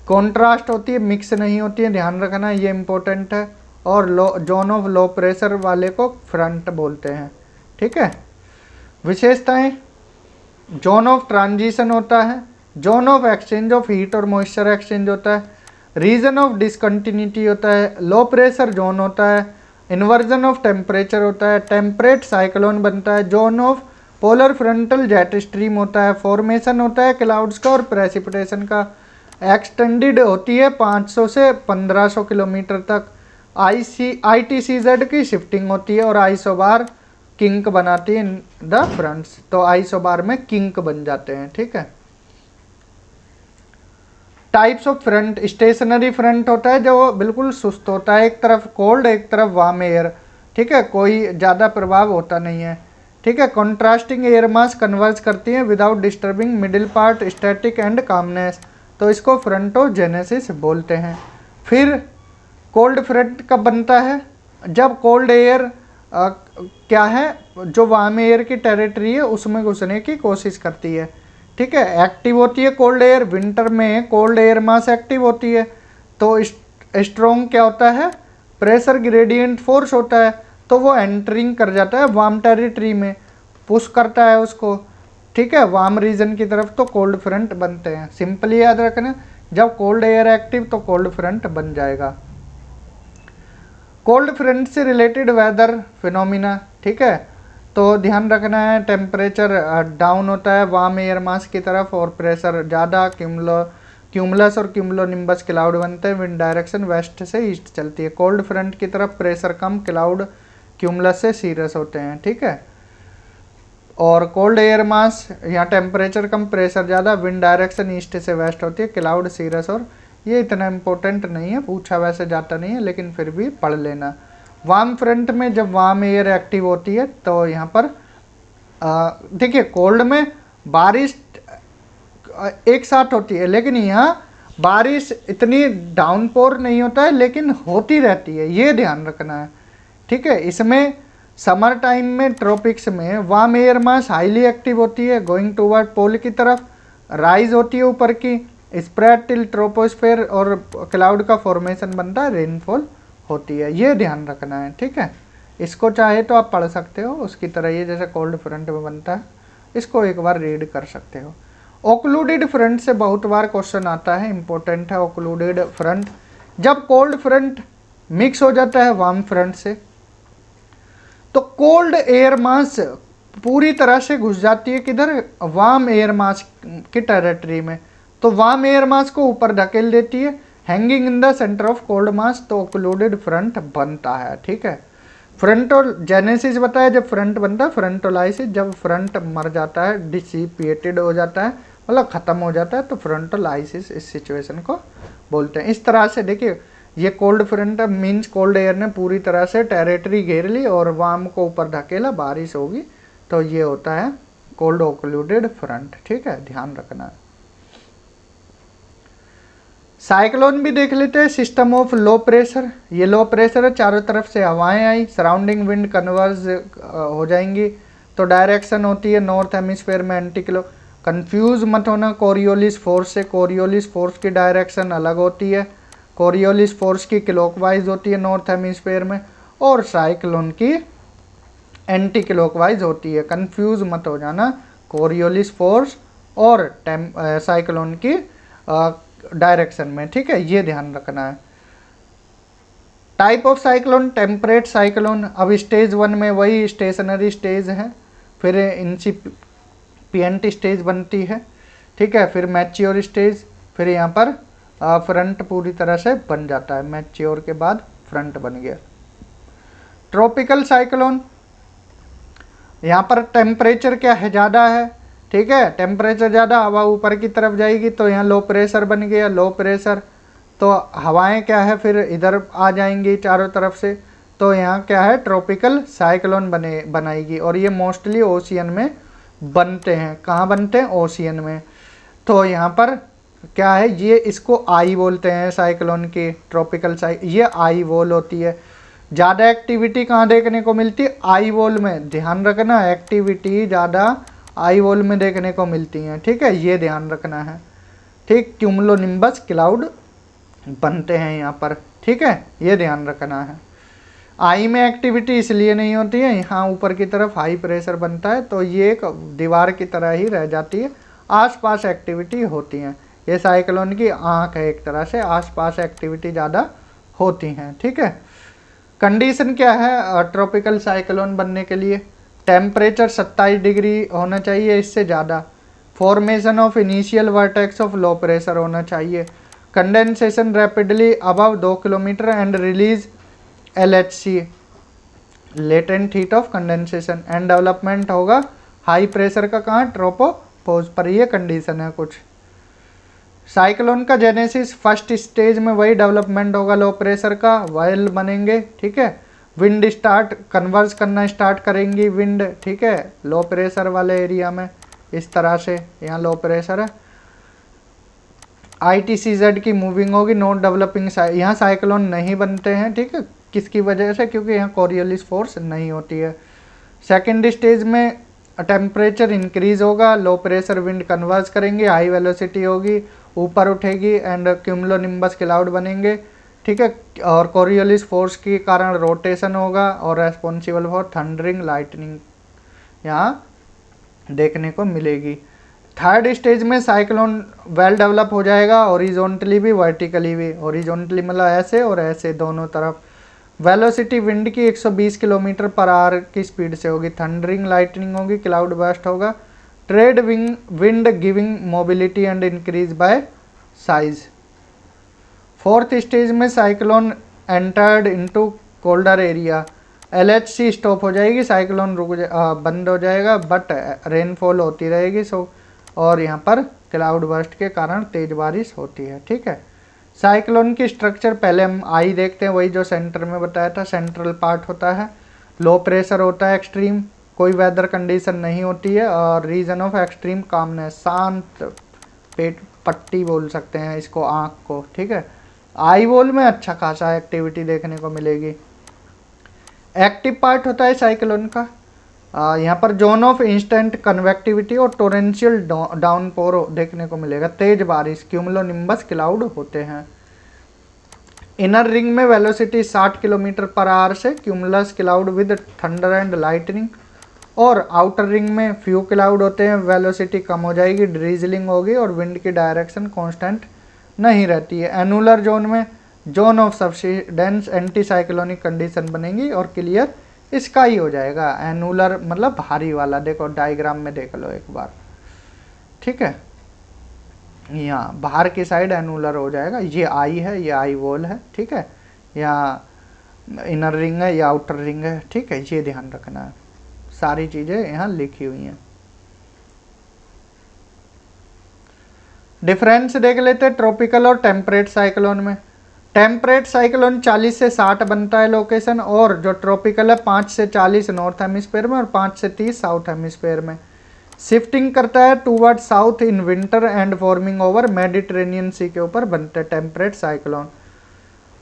कॉन्ट्रास्ट होती है, मिक्स नहीं होती है, ध्यान रखना ये इंपॉर्टेंट है। और जोन ऑफ लो प्रेशर वाले को फ्रंट बोलते हैं, ठीक है। विशेषताएं, जोन ऑफ ट्रांजिशन होता है, zone of exchange of heat और मॉइस्चर एक्सचेंज होता है, रीजन ऑफ डिसकंटिन्यूटी होता है, लो प्रेशर जोन होता है, इन्वर्जन ऑफ टेम्परेचर होता है, टेम्परेट साइक्लोन बनता है, zone of polar frontal jet stream होता है, फॉर्मेशन होता है क्लाउड्स का और प्रेसिपिटेशन का, एक्सटेंडेड होती है 500 से 1500 किलोमीटर तक, ITCZ की शिफ्टिंग होती है और आइसोबार किंक बनाती है द फ्रंट्स, तो आइसोबार में किंक बन जाते हैं, ठीक है। Types of front, stationary front होता है जो बिल्कुल सुस्त होता है, एक तरफ कोल्ड एक तरफ वार्म एयर, ठीक है, कोई ज़्यादा प्रभाव होता नहीं है, ठीक है। कॉन्ट्रास्टिंग एयर मास कन्वर्ज करती है without disturbing middle part static and calmness, तो इसको फ्रंटोजेनेसिस बोलते हैं। फिर कोल्ड फ्रंट कब बनता है, जब कोल्ड एयर क्या है, जो वार्म एयर की टेरिटरी है उसमें घुसने की कोशिश करती है, ठीक है। एक्टिव होती है कोल्ड एयर, विंटर में कोल्ड एयर मास एक्टिव होती है, तो स्ट्रॉन्ग क्या होता है, प्रेशर ग्रेडियंट फोर्स होता है, तो वो एंटरिंग कर जाता है वार्म टेरिटरी में, पुश करता है उसको, ठीक है, वार्म रीजन की तरफ, तो कोल्ड फ्रंट बनते हैं। सिंपली याद रखना, जब कोल्ड एयर एक्टिव तो कोल्ड फ्रंट बन जाएगा। कोल्ड फ्रंट से रिलेटेड वेदर फिनोमिना, ठीक है, तो ध्यान रखना है, टेम्परेचर डाउन होता है वार्म एयर मास की तरफ और प्रेशर ज़्यादा, क्यूमुलस और क्यूमुलोनिम्बस क्लाउड बनते हैं, विंड डायरेक्शन वेस्ट से ईस्ट चलती है। कोल्ड फ्रंट की तरफ प्रेशर कम, क्लाउड क्यूमुलस से सीरस होते हैं, ठीक है। और कोल्ड एयर मास, यहाँ टेम्परेचर कम प्रेशर ज़्यादा, विंड डायरेक्शन ईस्ट से वेस्ट होती है, क्लाउड सीरस, और ये इतना इम्पोर्टेंट नहीं है, पूछा वैसे जाता नहीं है, लेकिन फिर भी पढ़ लेना। वार्म फ्रंट में जब वार्म एयर एक्टिव होती है तो यहाँ पर देखिए कोल्ड में बारिश एक साथ होती है, लेकिन यहाँ बारिश इतनी डाउनपोर नहीं होता है, लेकिन होती रहती है, ये ध्यान रखना है, ठीक है। इसमें समर टाइम में ट्रॉपिक्स में warm air mass highly active होती है, गोइंग टूवर्ड पोल की तरफ राइज होती है ऊपर की, स्प्रेड टिल ट्रोपोस्फेयर, और क्लाउड का फॉर्मेशन बनता है, रेनफॉल होती है, ये ध्यान रखना है, ठीक है। इसको चाहे तो आप पढ़ सकते हो उसकी तरह, ये जैसे कोल्ड फ्रंट में बनता है, इसको एक बार रीड कर सकते हो। ओक्लूडेड फ्रंट से बहुत बार क्वेश्चन आता है, इंपॉर्टेंट है ओक्लूडेड फ्रंट। जब कोल्ड फ्रंट मिक्स हो जाता है वार्म फ्रंट से, तो कोल्ड एयर मास पूरी तरह से घुस जाती है किधर, वार्म एयर मास की टेरिटरी में, तो वार्म एयर मास को ऊपर धकेल देती है, hanging in the centre of cold mass, तो ओक्लूडेड फ्रंट बनता है, ठीक है। फ्रंटोजेनेसिस बताया, जब फ्रंट बनता है, फ्रंटोलाइसिस जब फ्रंट मर जाता है, डिसिपिएटेड हो जाता है, मतलब ख़त्म हो जाता है, तो फ्रंटोलाइसिस इस सिचुएशन को बोलते हैं। इस तरह से देखिए, ये cold front means cold air ने पूरी तरह से टेरिटरी घेर ली और वार्म को ऊपर धकेला, बारिश होगी, तो ये होता है कोल्ड ओक्लूडेड फ्रंट, ठीक है, ध्यान रखना है। साइक्लोन भी देख लेते हैं, सिस्टम ऑफ लो प्रेशर, ये लो प्रेशर है, चारों तरफ से हवाएं आई, सराउंडिंग विंड कन्वर्ज हो जाएंगी, तो डायरेक्शन होती है नॉर्थ हेमिस्फेयर में एंटी क्लो, कंफ्यूज मत होना कोरियोलिस फोर्स से, कोरियोलिस फोर्स की डायरेक्शन अलग होती है, कोरियोलिस फोर्स की क्लॉकवाइज होती है नॉर्थ हेमिस्फेयर में, और साइक्लोन की एंटी क्लॉकवाइज होती है, कंफ्यूज मत हो जाना कोरियोलिस फोर्स और साइक्लोन की डायरेक्शन में, ठीक है, ये ध्यान रखना है। Type of cyclone, temperate cyclone, अब स्टेज 1 में वही स्टेशनरी स्टेज है, फिर इंसिपिएंट स्टेज बनती है, ठीक है, फिर मैच्योर स्टेज, फिर यहाँ पर फ्रंट पूरी तरह से बन जाता है, मैच्योर के बाद फ्रंट बन गया। ट्रॉपिकल साइक्लोन, यहाँ पर टेम्परेचर क्या है, ज़्यादा है, ठीक है। टेम्परेचर ज़्यादा, हवा ऊपर की तरफ जाएगी तो यहाँ लो प्रेशर बन गया, लो प्रेशर, तो हवाएं क्या है फिर इधर आ जाएंगी चारों तरफ से, तो यहाँ क्या है ट्रॉपिकल साइक्लोन बनाएगी। और ये मोस्टली ओशियन में बनते हैं। कहाँ बनते हैं? ओशियन में। तो यहाँ पर क्या है, ये इसको आई बोलते हैं साइक्लोन की, ट्रॉपिकल ये आई वॉल होती है। ज़्यादा एक्टिविटी कहाँ देखने को मिलती है? आई वॉल में। ध्यान रखना, एक्टिविटी ज़्यादा आई वॉल में देखने को मिलती हैं, ठीक है, ये ध्यान रखना है, ठीक। क्यूमुलोनिम्बस क्लाउड बनते हैं यहाँ पर, ठीक है, ये ध्यान रखना है। आई में एक्टिविटी इसलिए नहीं होती है, यहाँ ऊपर की तरफ हाई प्रेशर बनता है तो ये एक दीवार की तरह ही रह जाती है, आसपास एक्टिविटी होती हैं। ये साइक्लोन की आँख है एक तरह से, आसपास एक्टिविटी ज़्यादा होती हैं, ठीक है। कंडीशन क्या है ट्रॉपिकल साइक्लोन बनने के लिए? टेम्परेचर 27 डिग्री होना चाहिए, इससे ज़्यादा। Formation of initial vertex of low pressure होना चाहिए। Condensation rapidly above 2 kilometre and release LHC, latent heat of condensation, and development होगा हाई प्रेशर का कहाँ? ट्रोपोपोज पर। ये कंडीशन है कुछ। साइक्लोन का जेनेसिस फर्स्ट स्टेज में वही डेवलपमेंट होगा लो प्रेशर का, वायल बनेंगे, ठीक है। विंड स्टार्ट कन्वर्स करना स्टार्ट करेंगी विंड, ठीक है, लो प्रेशर वाले एरिया में, इस तरह से यहाँ लो प्रेशर है। ITCZ की मूविंग होगी, नॉट डेवलपिंग, यहाँ साइक्लोन नहीं बनते हैं, ठीक है। किसकी वजह से? क्योंकि यहाँ कोरियोलिस फोर्स नहीं होती है। सेकेंड स्टेज में टेम्परेचर इंक्रीज होगा, लो प्रेशर विंड कन्वर्स करेंगे, हाई वेलोसिटी होगी, ऊपर उठेगी एंड क्यूमुलोनिम्बस क्लाउड बनेंगे, ठीक है। और कोरियोलिस फोर्स के कारण रोटेशन होगा और रेस्पॉन्सिबल फॉर थंडरिंग लाइटनिंग यहाँ देखने को मिलेगी। थर्ड स्टेज में साइक्लोन वेल डेवलप हो जाएगा, ओरिजोनटली भी वर्टिकली भी। ओरिजोनटली मतलब ऐसे और ऐसे दोनों तरफ। वेलोसिटी विंड की 120 किलोमीटर पर आवर की स्पीड से होगी, थंडरिंग लाइटनिंग होगी, क्लाउड बर्स्ट होगा, trade wind giving mobility and increase by size. Fourth stage में cyclone entered into colder area, LHC stop हो जाएगी, साइक्लोन बंद हो जाएगा, बट रेनफॉल होती रहेगी। सो और यहाँ पर क्लाउड बर्स्ट के कारण तेज बारिश होती है, ठीक है। साइक्लोन की स्ट्रक्चर पहले हम आई देखते हैं, वही जो सेंटर में बताया था, सेंट्रल पार्ट होता है, लो प्रेशर होता है, एक्सट्रीम, कोई वेदर कंडीशन नहीं होती है, और रीजन ऑफ एक्सट्रीम कामनेस, शांत पेट पट्टी बोल सकते हैं इसको, आँख को, ठीक है। आई वॉल में अच्छा खासा एक्टिविटी देखने को मिलेगी। एक्टिव पार्ट होता है साइक्लोन का, यहाँ पर जोन ऑफ इंस्टेंट कन्वेक्टिविटी और टोरेंशियल डाउनपोर देखने को मिलेगा, तेज बारिश, क्यूमुलोनिम्बस क्लाउड होते हैं। इनर रिंग में वेलोसिटी 60 किलोमीटर पर आवर से, cumulus cloud with thunder and lightning, और आउटर रिंग में फ्यू क्लाउड होते हैं, वेलोसिटी कम हो जाएगी, ड्रीजलिंग होगी और विंड की डायरेक्शन कांस्टेंट नहीं रहती है। एनुलर जोन में zone of subsidence anti cyclonic condition बनेगी और क्लियर स्काई हो जाएगा। एनुलर मतलब भारी वाला, देखो डायग्राम में देख लो एक बार, ठीक है। यहाँ बाहर की साइड एनुलर हो जाएगा, ये आई है, ये आई वॉल है, ठीक है। यहाँ इनर रिंग है, ये आउटर रिंग है, ठीक है, ये ध्यान रखना है। सारी चीज़ें यहाँ लिखी हुई हैं। डिफरेंस देख लेते हैं ट्रॉपिकल और टेम्परेट साइक्लोन में। टेम्परेट साइक्लोन 40 से 60 बनता है लोकेशन, और जो ट्रॉपिकल है 5 से 40 नॉर्थ हेमिस्फेयर में और 5 से 30 साउथ हेमिस्फेयर में। शिफ्टिंग करता है toward south in winter and forming over Mediterranean sea के ऊपर बनते हैं टेम्परेट साइक्लोन।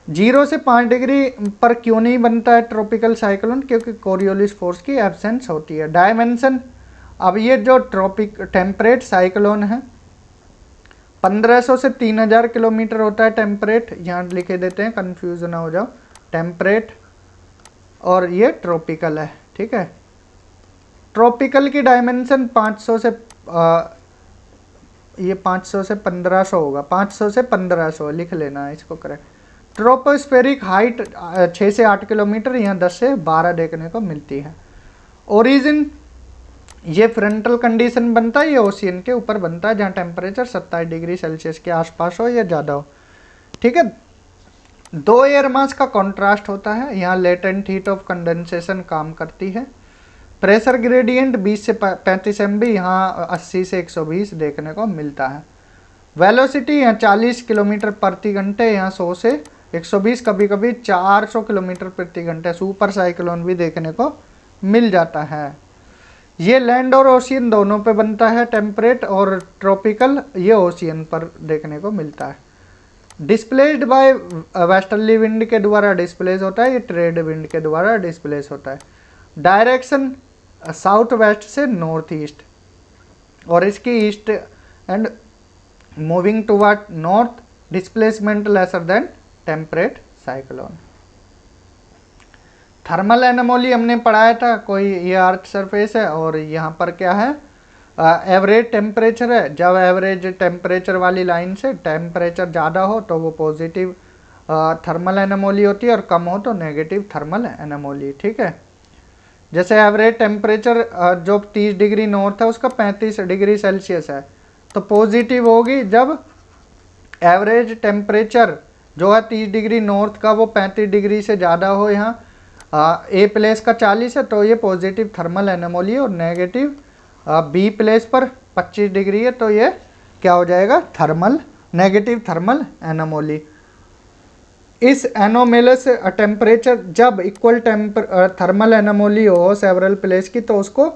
0 से 5 डिग्री पर क्यों नहीं बनता है ट्रॉपिकल साइक्लोन? क्योंकि कोरियोलिस फोर्स की एब्सेंस होती है। डायमेंशन, अब ये जो टेम्परेट साइक्लोन है 1500 से 3000 किलोमीटर होता है टेम्परेट, यहाँ लिखे देते हैं कंफ्यूज ना हो जाओ, टेम्परेट, और ये ट्रॉपिकल है, ठीक है। ट्रॉपिकल की डायमेंशन 500 से ये 500 से 1500 होगा, 500 से 1500 लिख लेना है इसको करेक्ट। ट्रोपोस्फेरिक हाइट 6 से 8 किलोमीटर, यहाँ 10 से 12 देखने को मिलती है। ओरिजिन, ये फ्रंटल कंडीशन बनता है, ये ओशियन के ऊपर बनता है, जहाँ टेम्परेचर 27 डिग्री सेल्सियस के आसपास हो या ज़्यादा हो, ठीक है। 2 एयर मास का कॉन्ट्रास्ट होता है, यहाँ लेटेंट हीट ऑफ कंडेंसेशन काम करती है, प्रेशर ग्रेडियंट 20 से 35 MB, यहाँ 80 से 120 देखने को मिलता है। वेलोसिटी यहाँ 40 किलोमीटर प्रति घंटे, यहाँ 100 से 120, कभी कभी 400 किलोमीटर प्रति घंटे सुपर साइक्लोन भी देखने को मिल जाता है। ये लैंड और ओशियन दोनों पे बनता है, टेम्परेट और ट्रॉपिकल ये ओशियन पर देखने को मिलता है। डिस्प्लेस्ड बाय वेस्टर्ली विंड के द्वारा डिस्प्लेस होता है, ये ट्रेड विंड के द्वारा डिस्प्लेस होता है। डायरेक्शन साउथ वेस्ट से नॉर्थ ईस्ट, और इसकी east and moving toward north, displacement lesser than temperate cyclone. Thermal anomaly हमने पढ़ाया था, कोई ये अर्थ सरफेस है और यहाँ पर क्या है एवरेज टेम्परेचर है। जब एवरेज टेम्परेचर वाली लाइन से टेम्परेचर ज़्यादा हो तो वो पॉजिटिव थर्मल एनोमली होती है और कम हो तो नेगेटिव थर्मल एनोमली। ठीक है, जैसे एवरेज टेम्परेचर जो 30 डिग्री नॉर्थ है उसका 35 डिग्री सेल्सियस है, तो पॉजिटिव होगी जब एवरेज टेम्परेचर जो है 30 डिग्री नॉर्थ का वो 35 डिग्री से ज़्यादा हो। यहाँ ए प्लेस का 40 है तो ये पॉजिटिव थर्मल एनोमली है, और नेगेटिव बी प्लेस पर 25 डिग्री है तो ये क्या हो जाएगा, थर्मल नेगेटिव थर्मल एनोमली। इस एनोमेलस टेम्परेचर जब इक्वल थर्मल एनोमली हो सेवरल प्लेस की तो उसको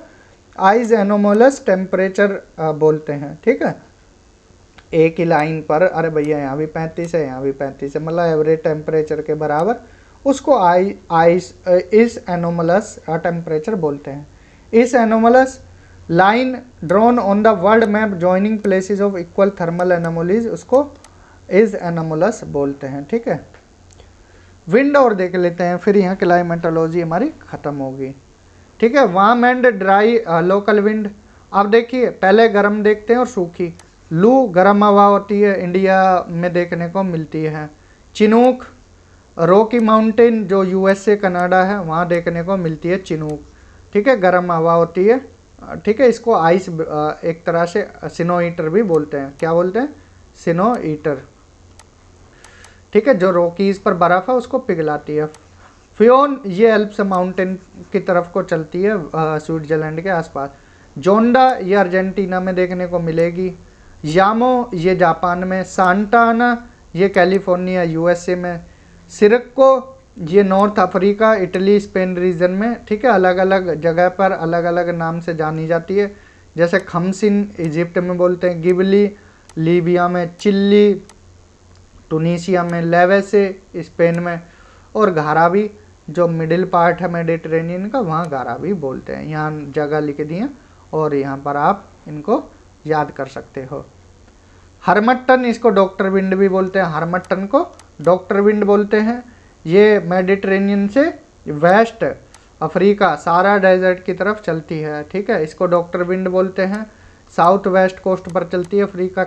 आइज एनोमोलस टेम्परेचर बोलते हैं। ठीक है, एक ही लाइन पर अरे भैया यहाँ भी 35 है यहाँ भी 35 है, मतलब एवरेज टेम्परेचर के बराबर, उसको इस एनोमलस टेम्परेचर बोलते हैं। इस anomalous line drawn on the world map joining places of equal thermal anomalies, उसको इस एनोमलस बोलते हैं। ठीक है, विंड और देख लेते हैं, फिर यहाँ क्लाइमेटोलॉजी हमारी ख़त्म होगी। ठीक है, warm and dry local wind. अब देखिए पहले गर्म देखते हैं और सूखी। लू गर्म हवा होती है, इंडिया में देखने को मिलती है। चिनूक रॉकी माउंटेन जो USA कनाडा है वहाँ देखने को मिलती है चिनूक। ठीक है, गर्म हवा होती है। ठीक है, इसको आइस एक तरह से सिनो ईटर भी बोलते हैं। क्या बोलते हैं, सिनो ईटर। ठीक है, जो रॉकीज पर बर्फ़ है उसको पिघलाती है। फ्योन ये एल्प्स माउंटेन की तरफ को चलती है स्विट्जरलैंड के आसपास। जोंडा ये अर्जेंटीना में देखने को मिलेगी। यामो ये जापान में। सांता आना ये कैलिफोर्निया USA में। सिरक्को ये north Africa Italy Spain region में। ठीक है, अलग अलग जगह पर अलग अलग नाम से जानी जाती है, जैसे खमसिन इजिप्ट में बोलते हैं, गिबली लीबिया में, चिल्ली टूनीशिया में, लेवेसे स्पेन में, और घारावी जो मिडिल पार्ट है मेडिटेरेनियन का वहाँ घारावी बोलते हैं। यहाँ जगह लिख दी है और यहाँ पर आप इनको याद कर सकते हो। हरमट्टन इसको डॉक्टर विंड भी बोलते हैं, हरमट्टन को डॉक्टर विंड बोलते हैं। ये मेडिटेरेनियन से वेस्ट अफ्रीका सारा डेजर्ट की तरफ चलती है। ठीक है, इसको डॉक्टर विंड बोलते हैं। साउथ वेस्ट कोस्ट पर चलती है Africa,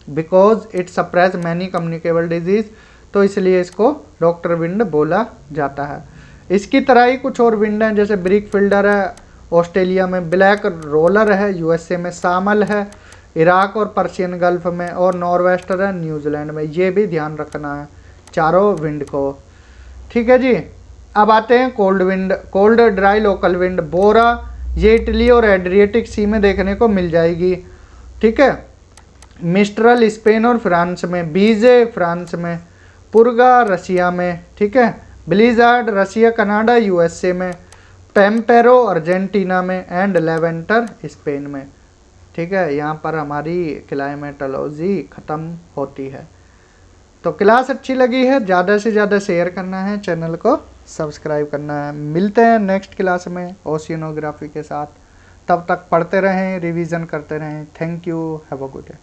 because it suppress many communicable disease, तो इसलिए इसको डॉक्टर विंड बोला जाता है। इसकी तरह ही कुछ और विंड हैं, जैसे ब्रिक फिल्डर है ऑस्ट्रेलिया में, ब्लैक रोलर है USA में, सामल है इराक और पर्शियन गल्फ में, और नॉर्वेस्टर है न्यूजीलैंड में। ये भी ध्यान रखना है चारों विंड को। ठीक है जी, अब आते हैं cold wind. Cold dry local wind. Bora ये इटली और एड्रिएटिक सी में देखने को मिल जाएगी। ठीक है, मिस्ट्रल स्पेन और फ्रांस में, बीजे फ्रांस में, पुरगा रशिया में। ठीक है, ब्लिजार्ड रशिया कनाडा USA में, पेम्पेरो अर्जेंटीना में, एंड लेवेंटर स्पेन में। ठीक है, यहाँ पर हमारी क्लाइमेटोलॉजी ख़त्म होती है। तो क्लास अच्छी लगी है ज़्यादा से ज़्यादा शेयर करना है, चैनल को सब्सक्राइब करना है। मिलते हैं नेक्स्ट क्लास में ओशियनोग्राफी के साथ। तब तक पढ़ते रहें, रिवीजन करते रहें। Thank you, have a good day.